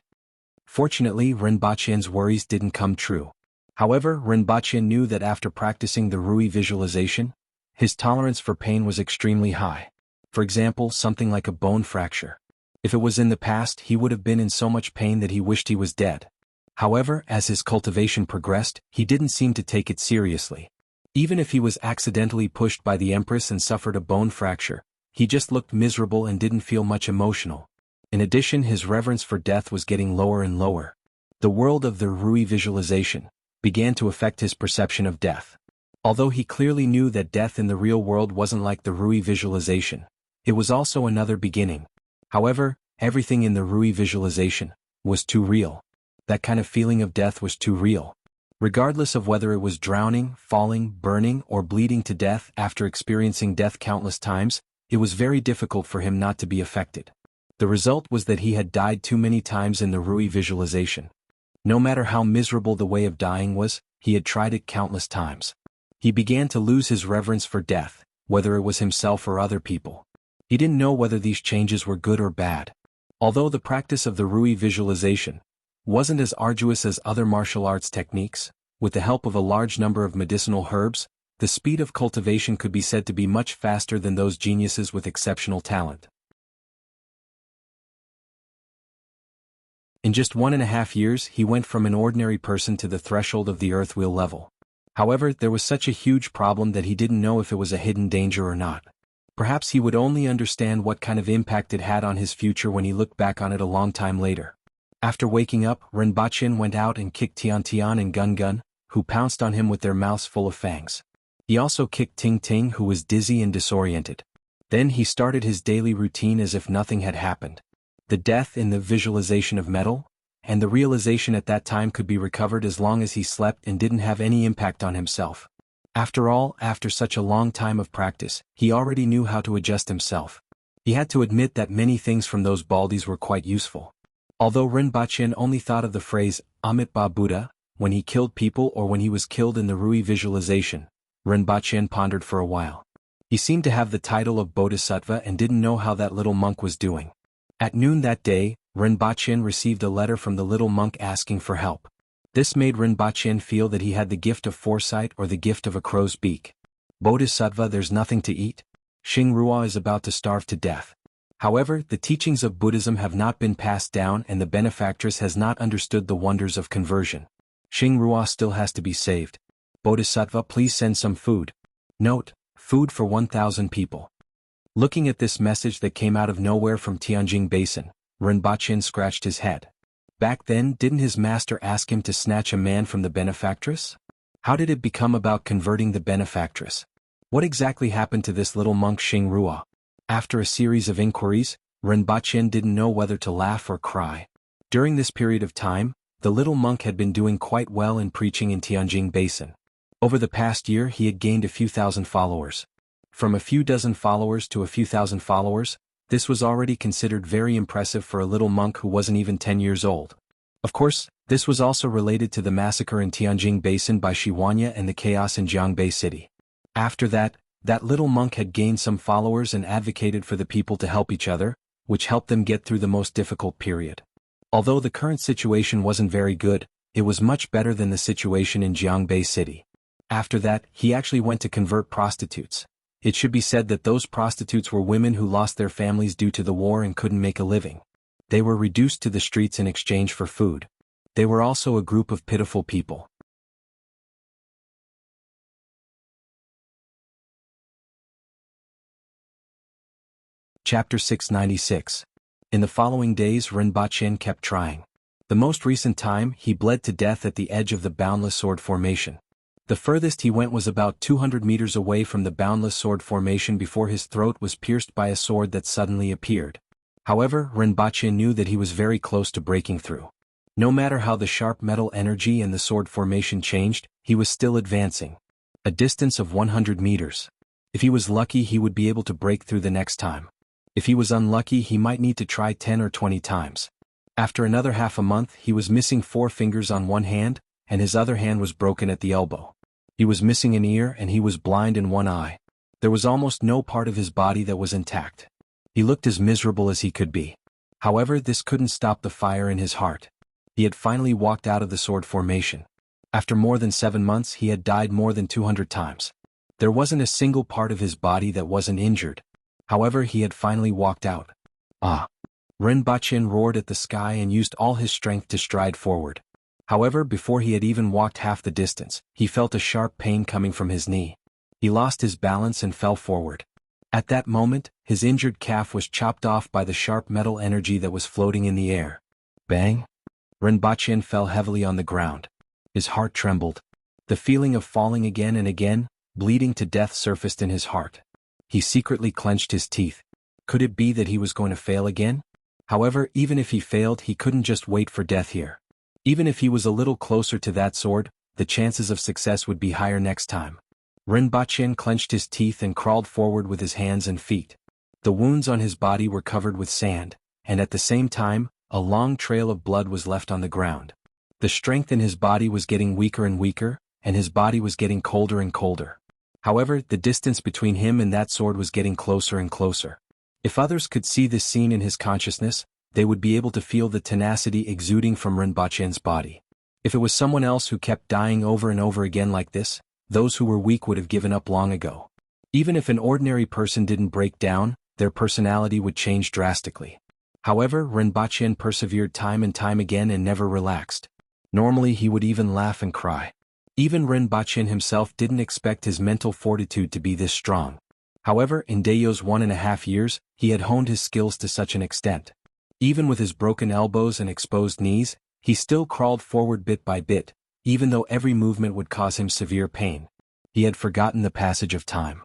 Fortunately, Rinpoche's worries didn't come true. However, Rinpoche knew that after practicing the Rui visualization, his tolerance for pain was extremely high. For example, something like a bone fracture. If it was in the past, he would have been in so much pain that he wished he was dead. However, as his cultivation progressed, he didn't seem to take it seriously. Even if he was accidentally pushed by the Empress and suffered a bone fracture, he just looked miserable and didn't feel much emotional. In addition, his reverence for death was getting lower and lower. The world of the Rui visualization began to affect his perception of death. Although he clearly knew that death in the real world wasn't like the Rui visualization, it was also another beginning. However, everything in the Rui visualization was too real. That kind of feeling of death was too real. Regardless of whether it was drowning, falling, burning, or bleeding to death after experiencing death countless times, it was very difficult for him not to be affected. The result was that he had died too many times in the Rui visualization. No matter how miserable the way of dying was, he had tried it countless times. He began to lose his reverence for death, whether it was himself or other people. He didn't know whether these changes were good or bad. Although the practice of the Rui visualization wasn't as arduous as other martial arts techniques, with the help of a large number of medicinal herbs, the speed of cultivation could be said to be much faster than those geniuses with exceptional talent. In just 1.5 years, he went from an ordinary person to the threshold of the earth wheel level. However, there was such a huge problem that he didn't know if it was a hidden danger or not. Perhaps he would only understand what kind of impact it had on his future when he looked back on it a long time later. After waking up, Rinpoche went out and kicked Tian Tian and Gun Gun, who pounced on him with their mouths full of fangs. He also kicked Ting Ting, who was dizzy and disoriented. Then he started his daily routine as if nothing had happened. The death in the visualization of metal, and the realization at that time could be recovered as long as he slept and didn't have any impact on himself. After all, after such a long time of practice, he already knew how to adjust himself. He had to admit that many things from those baldies were quite useful. Although Rinpoche only thought of the phrase, Amitabha Buddha, when he killed people or when he was killed in the Rui visualization, Rinpoche pondered for a while. He seemed to have the title of Bodhisattva and didn't know how that little monk was doing. At noon that day, Rinpoche received a letter from the little monk asking for help. This made Rinpoche feel that he had the gift of foresight or the gift of a crow's beak. Bodhisattva, there's nothing to eat. Xingrua is about to starve to death. However, the teachings of Buddhism have not been passed down and the benefactress has not understood the wonders of conversion. Xingrua still has to be saved. Bodhisattva, please send some food. Note, food for 1,000 people. Looking at this message that came out of nowhere from Tianjin Basin, Rinpoche scratched his head. Back then, didn't his master ask him to snatch a man from the benefactress? How did it become about converting the benefactress? What exactly happened to this little monk Xingrua? After a series of inquiries, Rinpoche didn't know whether to laugh or cry. During this period of time, the little monk had been doing quite well in preaching in Tianjin Basin. Over the past year, he had gained a few thousand followers. From a few dozen followers to a few thousand followers, this was already considered very impressive for a little monk who wasn't even 10 years old. Of course, this was also related to the massacre in Tianjin Basin by Shiwanya and the chaos in Jianghu City. After that little monk had gained some followers and advocated for the people to help each other, which helped them get through the most difficult period. Although the current situation wasn't very good, it was much better than the situation in Jianghu City. After that, he actually went to convert prostitutes. It should be said that those prostitutes were women who lost their families due to the war and couldn't make a living. They were reduced to the streets in exchange for food. They were also a group of pitiful people. Chapter 696. In the following days Rinpoche kept trying. The most recent time he bled to death at the edge of the boundless sword formation. The furthest he went was about 200 meters away from the boundless sword formation before his throat was pierced by a sword that suddenly appeared. However, Rinpoche knew that he was very close to breaking through. No matter how the sharp metal energy in the sword formation changed, he was still advancing. A distance of 100 meters. If he was lucky he would be able to break through the next time. If he was unlucky he might need to try 10 or 20 times. After another half a month he was missing 4 fingers on one hand, and his other hand was broken at the elbow. He was missing an ear and he was blind in one eye. There was almost no part of his body that was intact. He looked as miserable as he could be. However, this couldn't stop the fire in his heart. He had finally walked out of the sword formation. After more than 7 months he had died more than 200 times. There wasn't a single part of his body that wasn't injured. However, he had finally walked out. Ah! Rinpoche roared at the sky and used all his strength to stride forward. However, before he had even walked half the distance, he felt a sharp pain coming from his knee. He lost his balance and fell forward. At that moment, his injured calf was chopped off by the sharp metal energy that was floating in the air. Bang! Rinpoche fell heavily on the ground. His heart trembled. The feeling of falling again and again, bleeding to death surfaced in his heart. He secretly clenched his teeth. Could it be that he was going to fail again? However, even if he failed he couldn't just wait for death here. Even if he was a little closer to that sword, the chances of success would be higher next time. Rinpoche clenched his teeth and crawled forward with his hands and feet. The wounds on his body were covered with sand, and at the same time, a long trail of blood was left on the ground. The strength in his body was getting weaker and weaker, and his body was getting colder and colder. However, the distance between him and that sword was getting closer and closer. If others could see this scene in his consciousness, they would be able to feel the tenacity exuding from Rinpoche's body. If it was someone else who kept dying over and over again like this, those who were weak would have given up long ago. Even if an ordinary person didn't break down, their personality would change drastically. However, Rinpoche persevered time and time again and never relaxed. Normally he would even laugh and cry. Even Rinpoche himself didn't expect his mental fortitude to be this strong. However, in Dayo's 1.5 years, he had honed his skills to such an extent. Even with his broken elbows and exposed knees, he still crawled forward bit by bit, even though every movement would cause him severe pain. He had forgotten the passage of time.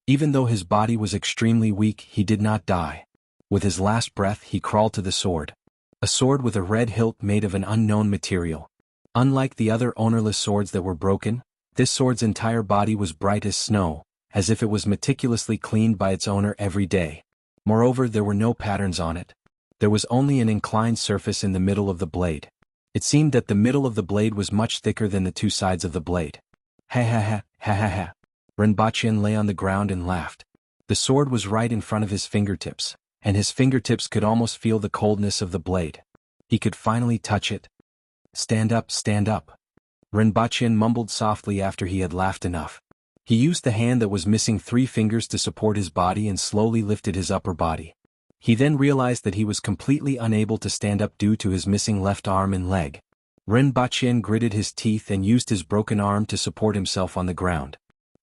Even though his body was extremely weak, he did not die. With his last breath he crawled to the sword. A sword with a red hilt made of an unknown material. Unlike the other ownerless swords that were broken, this sword's entire body was bright as snow, as if it was meticulously cleaned by its owner every day. Moreover, there were no patterns on it. There was only an inclined surface in the middle of the blade. It seemed that the middle of the blade was much thicker than the two sides of the blade. Ha ha ha, ha ha ha. Rinpoche lay on the ground and laughed. The sword was right in front of his fingertips, and his fingertips could almost feel the coldness of the blade. He could finally touch it. Stand up, stand up. Rinpoche mumbled softly after he had laughed enough. He used the hand that was missing 3 fingers to support his body and slowly lifted his upper body. He then realized that he was completely unable to stand up due to his missing left arm and leg. Rinpoche gritted his teeth and used his broken arm to support himself on the ground.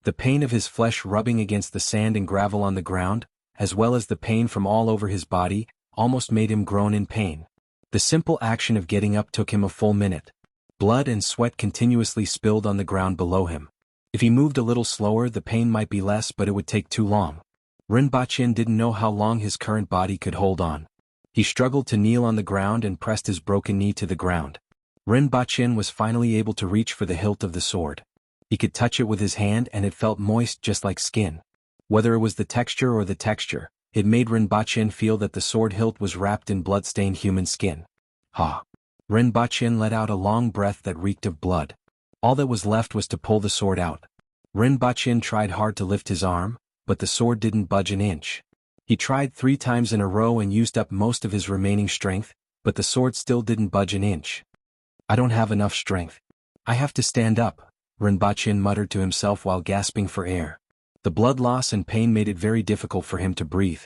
The pain of his flesh rubbing against the sand and gravel on the ground, as well as the pain from all over his body, almost made him groan in pain. The simple action of getting up took him a full minute. Blood and sweat continuously spilled on the ground below him. If he moved a little slower the pain might be less, but it would take too long. Rinpoche didn't know how long his current body could hold on. He struggled to kneel on the ground and pressed his broken knee to the ground. Rinpoche was finally able to reach for the hilt of the sword. He could touch it with his hand and it felt moist just like skin. Whether it was the texture or the texture, it made Rinpoche feel that the sword hilt was wrapped in blood-stained human skin. Ha! Rinpoche let out a long breath that reeked of blood. All that was left was to pull the sword out. Rinpoche tried hard to lift his arm, but the sword didn't budge an inch. He tried 3 times in a row and used up most of his remaining strength, but the sword still didn't budge an inch. I don't have enough strength. I have to stand up, Rinpoche muttered to himself while gasping for air. The blood loss and pain made it very difficult for him to breathe.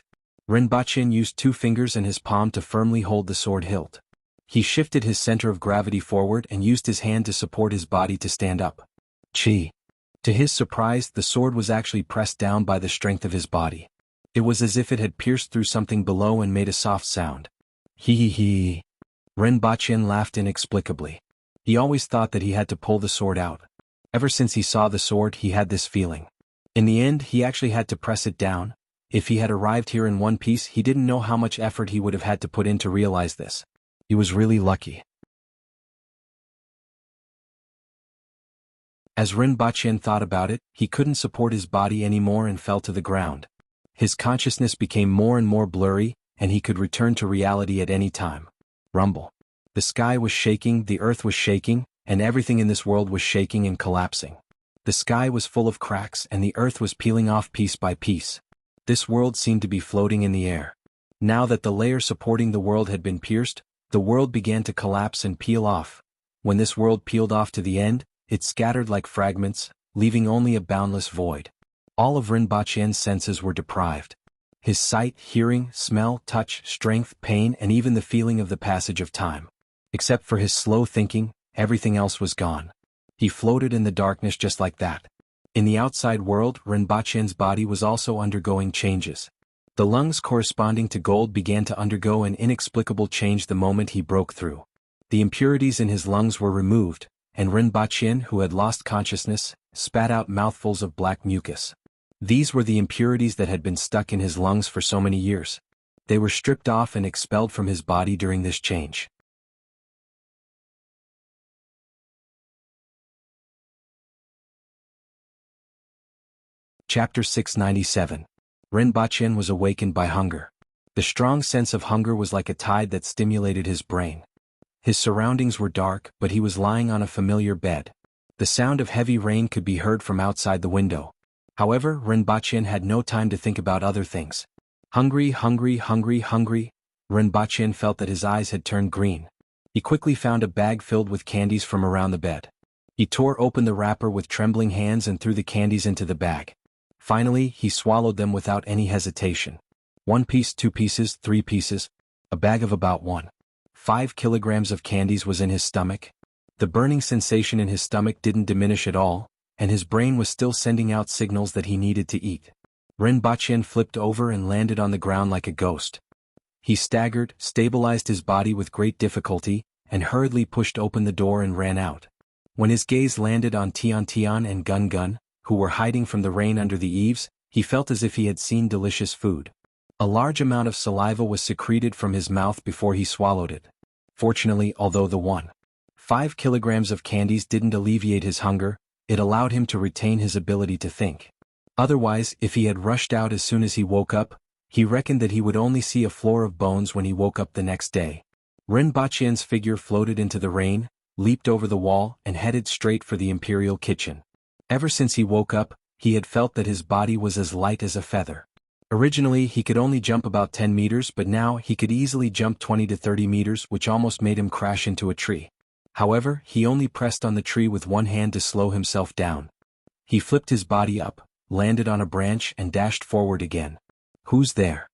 Rinpoche used 2 fingers and his palm to firmly hold the sword hilt. He shifted his center of gravity forward and used his hand to support his body to stand up. Chi! To his surprise, the sword was actually pressed down by the strength of his body. It was as if it had pierced through something below and made a soft sound. Hee hee hee. Ren Baqin laughed inexplicably. He always thought that he had to pull the sword out. Ever since he saw the sword, he had this feeling. In the end, he actually had to press it down. If he had arrived here in one piece, he didn't know how much effort he would have had to put in to realize this. He was really lucky. As Ren Baqin thought about it, he couldn't support his body anymore and fell to the ground. His consciousness became more and more blurry, and he could return to reality at any time. Rumble. The sky was shaking, the earth was shaking, and everything in this world was shaking and collapsing. The sky was full of cracks and the earth was peeling off piece by piece. This world seemed to be floating in the air. Now that the layer supporting the world had been pierced, the world began to collapse and peel off. When this world peeled off to the end, it scattered like fragments, leaving only a boundless void. All of Ren Baqin's senses were deprived. His sight, hearing, smell, touch, strength, pain, and even the feeling of the passage of time. Except for his slow thinking, everything else was gone. He floated in the darkness just like that. In the outside world, Ren Baqin's body was also undergoing changes. The lungs corresponding to gold began to undergo an inexplicable change the moment he broke through. The impurities in his lungs were removed, and Ren Baqin, who had lost consciousness, spat out mouthfuls of black mucus. These were the impurities that had been stuck in his lungs for so many years. They were stripped off and expelled from his body during this change. Chapter 697. Ren Baqin was awakened by hunger. The strong sense of hunger was like a tide that stimulated his brain. His surroundings were dark, but he was lying on a familiar bed. The sound of heavy rain could be heard from outside the window. However, Ren Baqin had no time to think about other things. Hungry, hungry, hungry, hungry. Ren Baqin felt that his eyes had turned green. He quickly found a bag filled with candies from around the bed. He tore open the wrapper with trembling hands and threw the candies into the bag. Finally, he swallowed them without any hesitation. 1 piece, 2 pieces, 3 pieces. A bag of about 1.5 kilograms of candies was in his stomach. The burning sensation in his stomach didn't diminish at all, and his brain was still sending out signals that he needed to eat. Ren Baqin flipped over and landed on the ground like a ghost. He staggered, stabilized his body with great difficulty, and hurriedly pushed open the door and ran out. When his gaze landed on Tian Tian and Gun Gun, who were hiding from the rain under the eaves, he felt as if he had seen delicious food. A large amount of saliva was secreted from his mouth before he swallowed it. Fortunately, although the 1.5 kilograms of candies didn't alleviate his hunger, it allowed him to retain his ability to think. Otherwise, if he had rushed out as soon as he woke up, he reckoned that he would only see a floor of bones when he woke up the next day. Ren Baqin's figure floated into the rain, leaped over the wall, and headed straight for the imperial kitchen. Ever since he woke up, he had felt that his body was as light as a feather. Originally, he could only jump about 10 meters, but now he could easily jump 20 to 30 meters, which almost made him crash into a tree. However, he only pressed on the tree with one hand to slow himself down. He flipped his body up, landed on a branch, and dashed forward again. "Who's there?"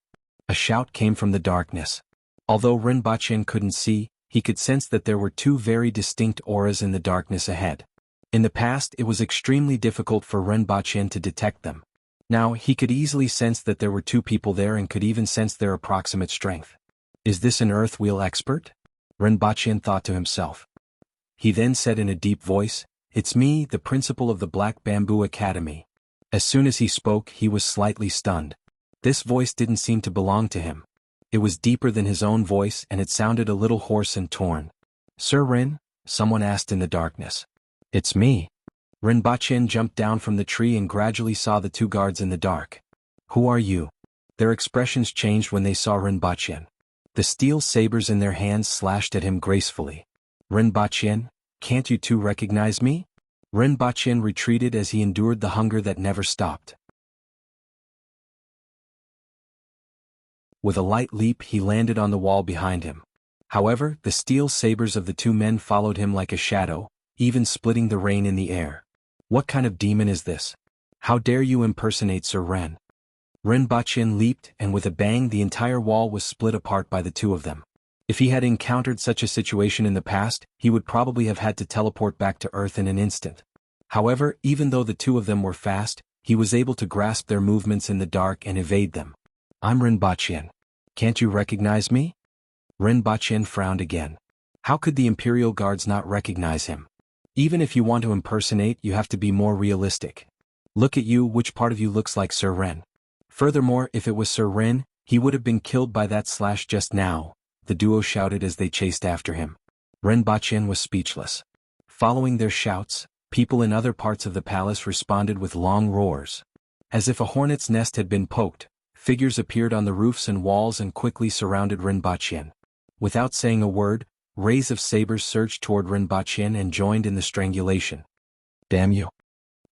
A shout came from the darkness. Although Ren Baqin couldn't see, he could sense that there were 2 very distinct auras in the darkness ahead. In the past, it was extremely difficult for Ren Baqin to detect them. Now, he could easily sense that there were 2 people there and could even sense their approximate strength. Is this an earth wheel expert? Ren Baqin thought to himself. He then said in a deep voice, "It's me, the principal of the Black Bamboo Academy." As soon as he spoke, he was slightly stunned. This voice didn't seem to belong to him. It was deeper than his own voice and it sounded a little hoarse and torn. "Sir Ren?" someone asked in the darkness. "It's me." Ren Baqin jumped down from the tree and gradually saw the 2 guards in the dark. "Who are you?" Their expressions changed when they saw Ren Baqin. The steel sabers in their hands slashed at him gracefully. "Ren Baqin, can't you 2 recognize me?" Ren Baqin retreated as he endured the hunger that never stopped. With a light leap, he landed on the wall behind him. However, the steel sabers of the 2 men followed him like a shadow, even splitting the rain in the air. "What kind of demon is this? How dare you impersonate Sir Ren?" Ren Baqin leaped, and with a bang the entire wall was split apart by the 2 of them. If he had encountered such a situation in the past, he would probably have had to teleport back to Earth in an instant. However, even though the two of them were fast, he was able to grasp their movements in the dark and evade them. I'm Rinpochen. Can't you recognize me? Rinpochen frowned again. How could the Imperial Guards not recognize him? Even if you want to impersonate, you have to be more realistic. Look at you, which part of you looks like Sir Ren? Furthermore, if it was Sir Ren, he would have been killed by that slash just now, the duo shouted as they chased after him. Rinpochen was speechless. Following their shouts, people in other parts of the palace responded with long roars. As if a hornet's nest had been poked, figures appeared on the roofs and walls and quickly surrounded Rinpochen. Without saying a word, rays of sabers surged toward Rinpochen and joined in the strangulation. Damn you.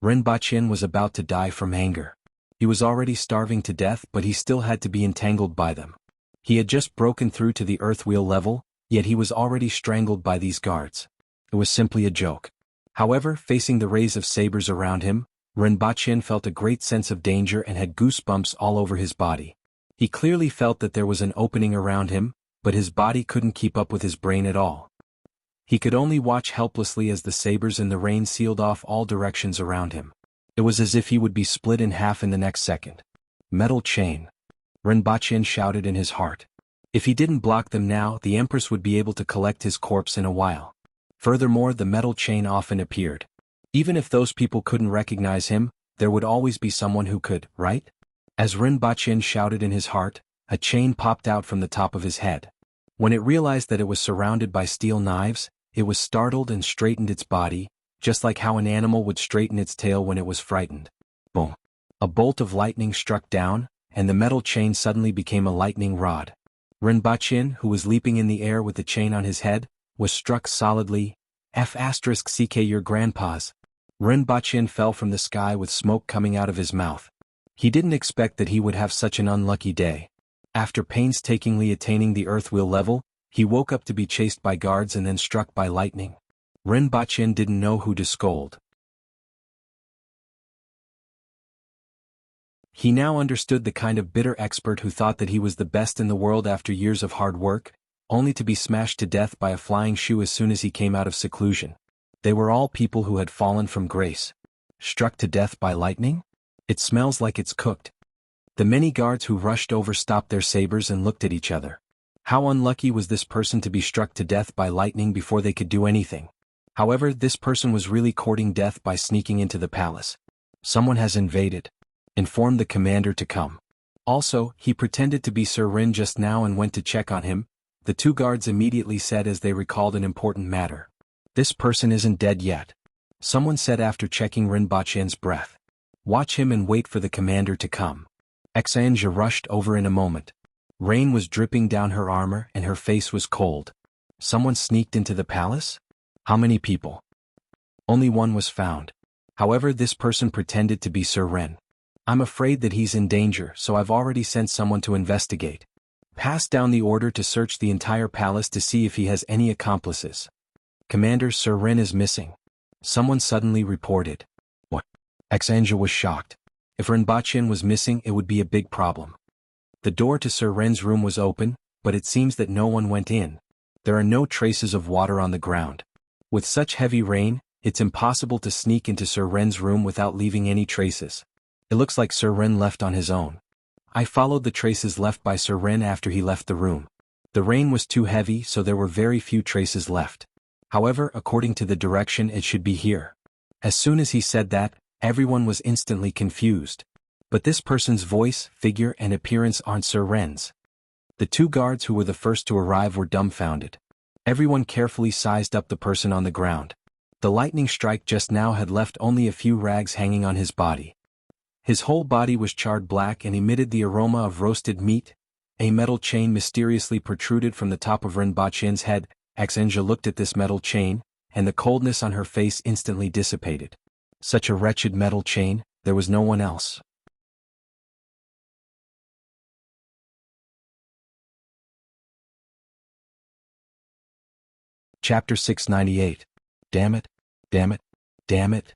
Rinpochen was about to die from anger. He was already starving to death, but he still had to be entangled by them. He had just broken through to the earth wheel level, yet he was already strangled by these guards. It was simply a joke. However, facing the rays of sabers around him, Rinpochen felt a great sense of danger and had goosebumps all over his body. He clearly felt that there was an opening around him, but his body couldn't keep up with his brain at all. He could only watch helplessly as the sabers in the rain sealed off all directions around him. It was as if he would be split in half in the next second. Metal chain. Rinpochen shouted in his heart. If he didn't block them now, the Empress would be able to collect his corpse in a while. Furthermore, the metal chain often appeared. Even if those people couldn't recognize him, there would always be someone who could, right? As Rinpochen shouted in his heart, a chain popped out from the top of his head. When it realized that it was surrounded by steel knives, it was startled and straightened its body, just like how an animal would straighten its tail when it was frightened. Boom! A bolt of lightning struck down, and the metal chain suddenly became a lightning rod. Rinpochen, who was leaping in the air with the chain on his head, was struck solidly. F***ck your grandpa's. Rinpochen fell from the sky with smoke coming out of his mouth. He didn't expect that he would have such an unlucky day. After painstakingly attaining the earth wheel level, he woke up to be chased by guards and then struck by lightning. Rinpochen didn't know who to scold. He now understood the kind of bitter expert who thought that he was the best in the world after years of hard work, only to be smashed to death by a flying shoe as soon as he came out of seclusion. They were all people who had fallen from grace. Struck to death by lightning? It smells like it's cooked. The many guards who rushed over stopped their sabers and looked at each other. How unlucky was this person to be struck to death by lightning before they could do anything? However, this person was really courting death by sneaking into the palace. Someone has invaded. Inform the commander to come. Also, he pretended to be Sir Rin just now and went to check on him, the two guards immediately said as they recalled an important matter. This person isn't dead yet. Someone said after checking Rinpochen's breath. Watch him and wait for the commander to come. Xanja rushed over in a moment. Rain was dripping down her armor and her face was cold. Someone sneaked into the palace? How many people? Only one was found. However, this person pretended to be Sir Ren. I'm afraid that he's in danger, so I've already sent someone to investigate. Pass down the order to search the entire palace to see if he has any accomplices. Commander, Sir Ren is missing. Someone suddenly reported. What? Xanja was shocked. If Rinpochen was missing, it would be a big problem. The door to Sir Ren's room was open, but it seems that no one went in. There are no traces of water on the ground. With such heavy rain, it's impossible to sneak into Sir Ren's room without leaving any traces. It looks like Sir Ren left on his own. I followed the traces left by Sir Ren after he left the room. The rain was too heavy, so there were very few traces left. However, according to the direction, it should be here. As soon as he said that, everyone was instantly confused. But this person's voice, figure, and appearance aren't Sir Ren's. The two guards who were the first to arrive were dumbfounded. Everyone carefully sized up the person on the ground. The lightning strike just now had left only a few rags hanging on his body. His whole body was charred black and emitted the aroma of roasted meat. A metal chain mysteriously protruded from the top of Rinpochen's head. Xanja looked at this metal chain, and the coldness on her face instantly dissipated. Such a wretched metal chain, there was no one else. Chapter 698. Damn it, damn it, damn it.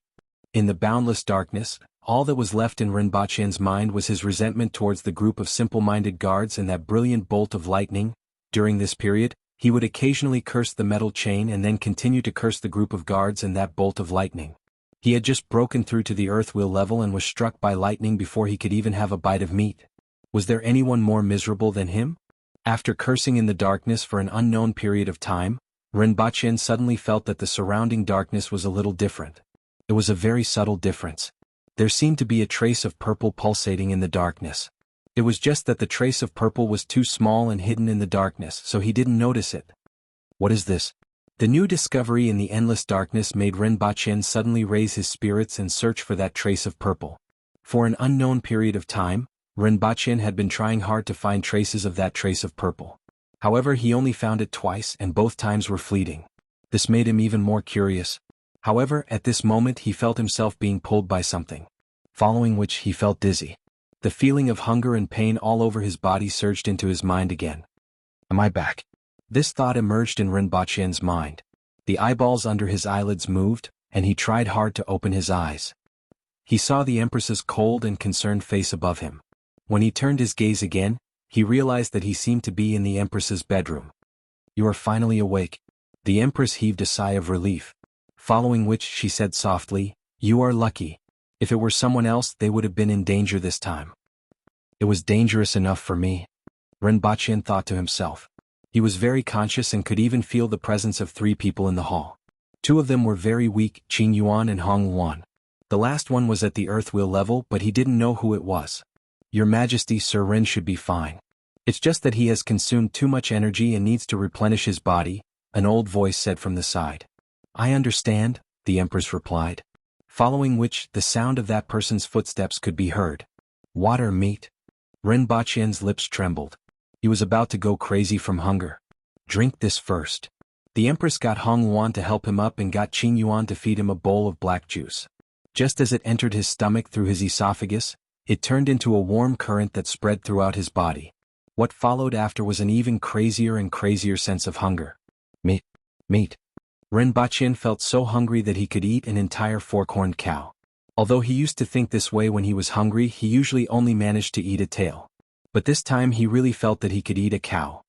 In the boundless darkness, all that was left in Rinpochen's mind was his resentment towards the group of simple-minded guards and that brilliant bolt of lightning. During this period, he would occasionally curse the metal chain and then continue to curse the group of guards and that bolt of lightning. He had just broken through to the earth wheel level and was struck by lightning before he could even have a bite of meat. Was there anyone more miserable than him? After cursing in the darkness for an unknown period of time, Rinpoche suddenly felt that the surrounding darkness was a little different. It was a very subtle difference. There seemed to be a trace of purple pulsating in the darkness. It was just that the trace of purple was too small and hidden in the darkness, so he didn't notice it. What is this? The new discovery in the endless darkness made Rinpoche suddenly raise his spirits and search for that trace of purple. For an unknown period of time, Rinpoche had been trying hard to find traces of that trace of purple. However, he only found it twice and both times were fleeting. This made him even more curious. However, at this moment he felt himself being pulled by something. Following which he felt dizzy. The feeling of hunger and pain all over his body surged into his mind again. Am I back? This thought emerged in Rinpoche's mind. The eyeballs under his eyelids moved, and he tried hard to open his eyes. He saw the Empress's cold and concerned face above him. When he turned his gaze again, he realized that he seemed to be in the Empress's bedroom. You are finally awake. The Empress heaved a sigh of relief. Following which she said softly, You are lucky. If it were someone else, they would have been in danger this time. It was dangerous enough for me, Rinpoche thought to himself. He was very conscious and could even feel the presence of 3 people in the hall. 2 of them were very weak, Qing Yuan and Hong Yuan. The last one was at the earth wheel level, but he didn't know who it was. Your Majesty, Sir Rin should be fine. It's just that he has consumed too much energy and needs to replenish his body, an old voice said from the side. I understand, the Empress replied. Following which, the sound of that person's footsteps could be heard. Water, meat. Rinpoche's lips trembled. He was about to go crazy from hunger. Drink this first. The Empress got Hong Yuan to help him up and got Qing Yuan to feed him a bowl of black juice. Just as it entered his stomach through his esophagus, it turned into a warm current that spread throughout his body. What followed after was an even crazier and crazier sense of hunger. Meat. Meat. Rinpoche felt so hungry that he could eat an entire 4-corned cow. Although he used to think this way when he was hungry, he usually only managed to eat a tail. But this time he really felt that he could eat a cow.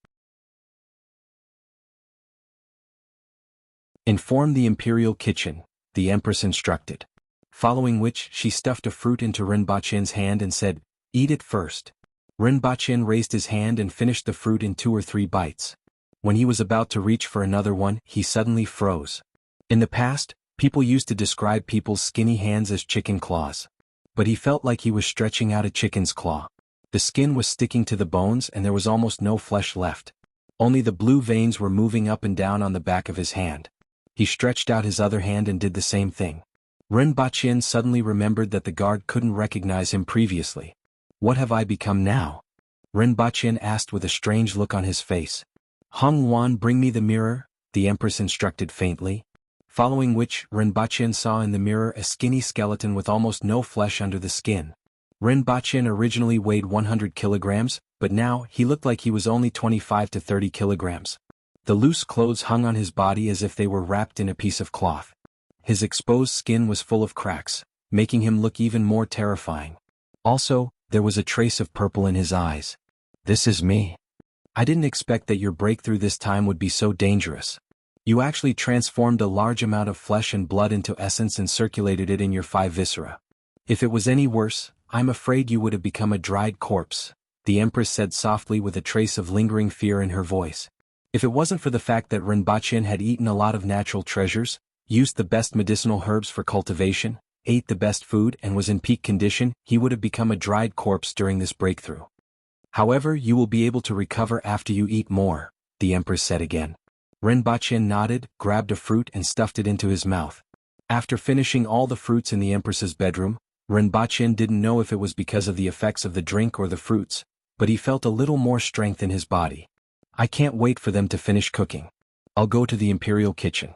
Inform the imperial kitchen, the Empress instructed. Following which, she stuffed a fruit into Rinpoche's hand and said, Eat it first. Rinpoche raised his hand and finished the fruit in 2 or 3 bites. When he was about to reach for another one, he suddenly froze. In the past, people used to describe people's skinny hands as chicken claws. But he felt like he was stretching out a chicken's claw. The skin was sticking to the bones and there was almost no flesh left. Only the blue veins were moving up and down on the back of his hand. He stretched out his other hand and did the same thing. Rinpoche suddenly remembered that the guard couldn't recognize him previously. What have I become now? Rinpoche asked with a strange look on his face. Hong Yuan, bring me the mirror, the Empress instructed faintly. Following which, Rinpoche saw in the mirror a skinny skeleton with almost no flesh under the skin. Rinpoche originally weighed 100 kilograms, but now he looked like he was only 25 to 30 kilograms. The loose clothes hung on his body as if they were wrapped in a piece of cloth. His exposed skin was full of cracks, making him look even more terrifying. Also, there was a trace of purple in his eyes. This is me. I didn't expect that your breakthrough this time would be so dangerous. You actually transformed a large amount of flesh and blood into essence and circulated it in your 5 viscera. If it was any worse, I'm afraid you would have become a dried corpse, the Empress said softly with a trace of lingering fear in her voice. If it wasn't for the fact that Rinpoche had eaten a lot of natural treasures, used the best medicinal herbs for cultivation, ate the best food and was in peak condition, he would have become a dried corpse during this breakthrough. However, you will be able to recover after you eat more, the Empress said again. Rinpoche nodded, grabbed a fruit and stuffed it into his mouth. After finishing all the fruits in the Empress's bedroom, Rinpoche didn't know if it was because of the effects of the drink or the fruits, but he felt a little more strength in his body. I can't wait for them to finish cooking. I'll go to the imperial kitchen.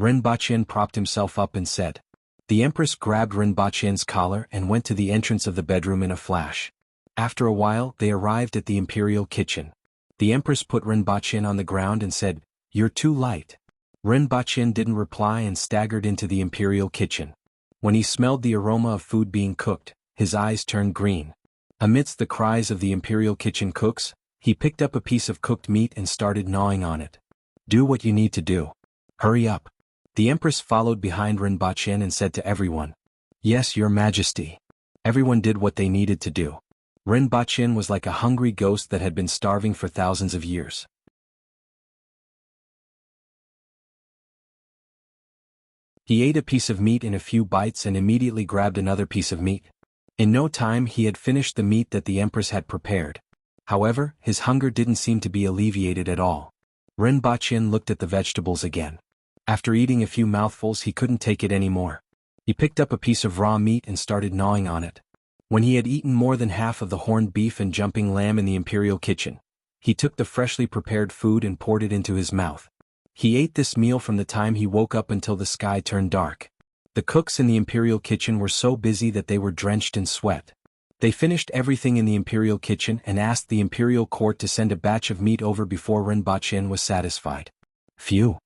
Rinpoche propped himself up and said. The Empress grabbed Rinpoche's collar and went to the entrance of the bedroom in a flash. After a while, they arrived at the imperial kitchen. The Empress put Rinpoche on the ground and said, You're too light. Rinpoche didn't reply and staggered into the imperial kitchen. When he smelled the aroma of food being cooked, his eyes turned green. Amidst the cries of the imperial kitchen cooks, he picked up a piece of cooked meat and started gnawing on it. Do what you need to do. Hurry up. The Empress followed behind Rinpoche and said to everyone, "Yes, Your Majesty." Everyone did what they needed to do. Rinpoche was like a hungry ghost that had been starving for thousands of years. He ate a piece of meat in a few bites and immediately grabbed another piece of meat. In no time he had finished the meat that the Empress had prepared. However, his hunger didn't seem to be alleviated at all. Rinpoche looked at the vegetables again. After eating a few mouthfuls he couldn't take it anymore. He picked up a piece of raw meat and started gnawing on it. When he had eaten more than half of the horned beef and jumping lamb in the imperial kitchen, he took the freshly prepared food and poured it into his mouth. He ate this meal from the time he woke up until the sky turned dark. The cooks in the imperial kitchen were so busy that they were drenched in sweat. They finished everything in the imperial kitchen and asked the imperial court to send a batch of meat over before Rinpoche was satisfied. Phew!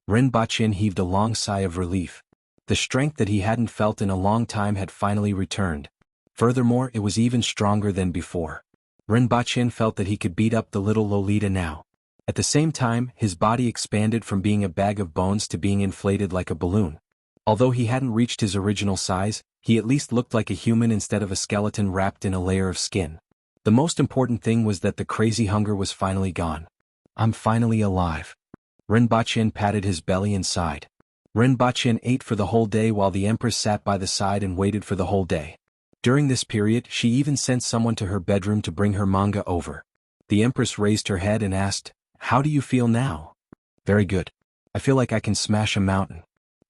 Rinpoche heaved a long sigh of relief. The strength that he hadn't felt in a long time had finally returned. Furthermore, it was even stronger than before. Rinpoche felt that he could beat up the little Lolita now. At the same time, his body expanded from being a bag of bones to being inflated like a balloon. Although he hadn't reached his original size, he at least looked like a human instead of a skeleton wrapped in a layer of skin. The most important thing was that the crazy hunger was finally gone. "I'm finally alive." Rinpoche patted his belly and sighed. Rinpoche ate for the whole day while the Empress sat by the side and waited for the whole day. During this period, she even sent someone to her bedroom to bring her manga over. The Empress raised her head and asked, "How do you feel now?" "Very good. I feel like I can smash a mountain."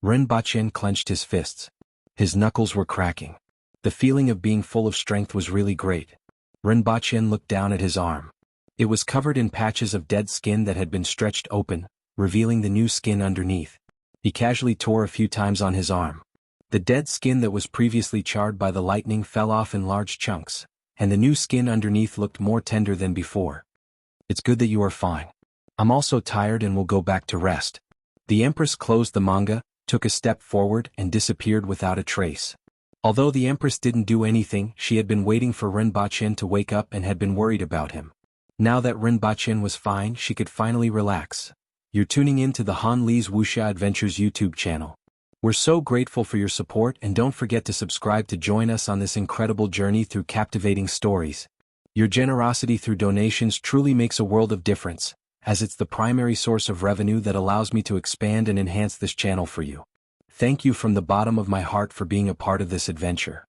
Rinpoche clenched his fists. His knuckles were cracking. The feeling of being full of strength was really great. Rinpoche looked down at his arm. It was covered in patches of dead skin that had been stretched open, revealing the new skin underneath. He casually tore a few times on his arm. The dead skin that was previously charred by the lightning fell off in large chunks, and the new skin underneath looked more tender than before. "It's good that you are fine. I'm also tired and will go back to rest." The Empress closed the manga, took a step forward and disappeared without a trace. Although the Empress didn't do anything, she had been waiting for Rinpoche to wake up and had been worried about him. Now that Rinpoche was fine, she could finally relax. You're tuning in to the Han Li's Wuxia Adventures YouTube channel. We're so grateful for your support, and don't forget to subscribe to join us on this incredible journey through captivating stories. Your generosity through donations truly makes a world of difference, as it's the primary source of revenue that allows me to expand and enhance this channel for you. Thank you from the bottom of my heart for being a part of this adventure.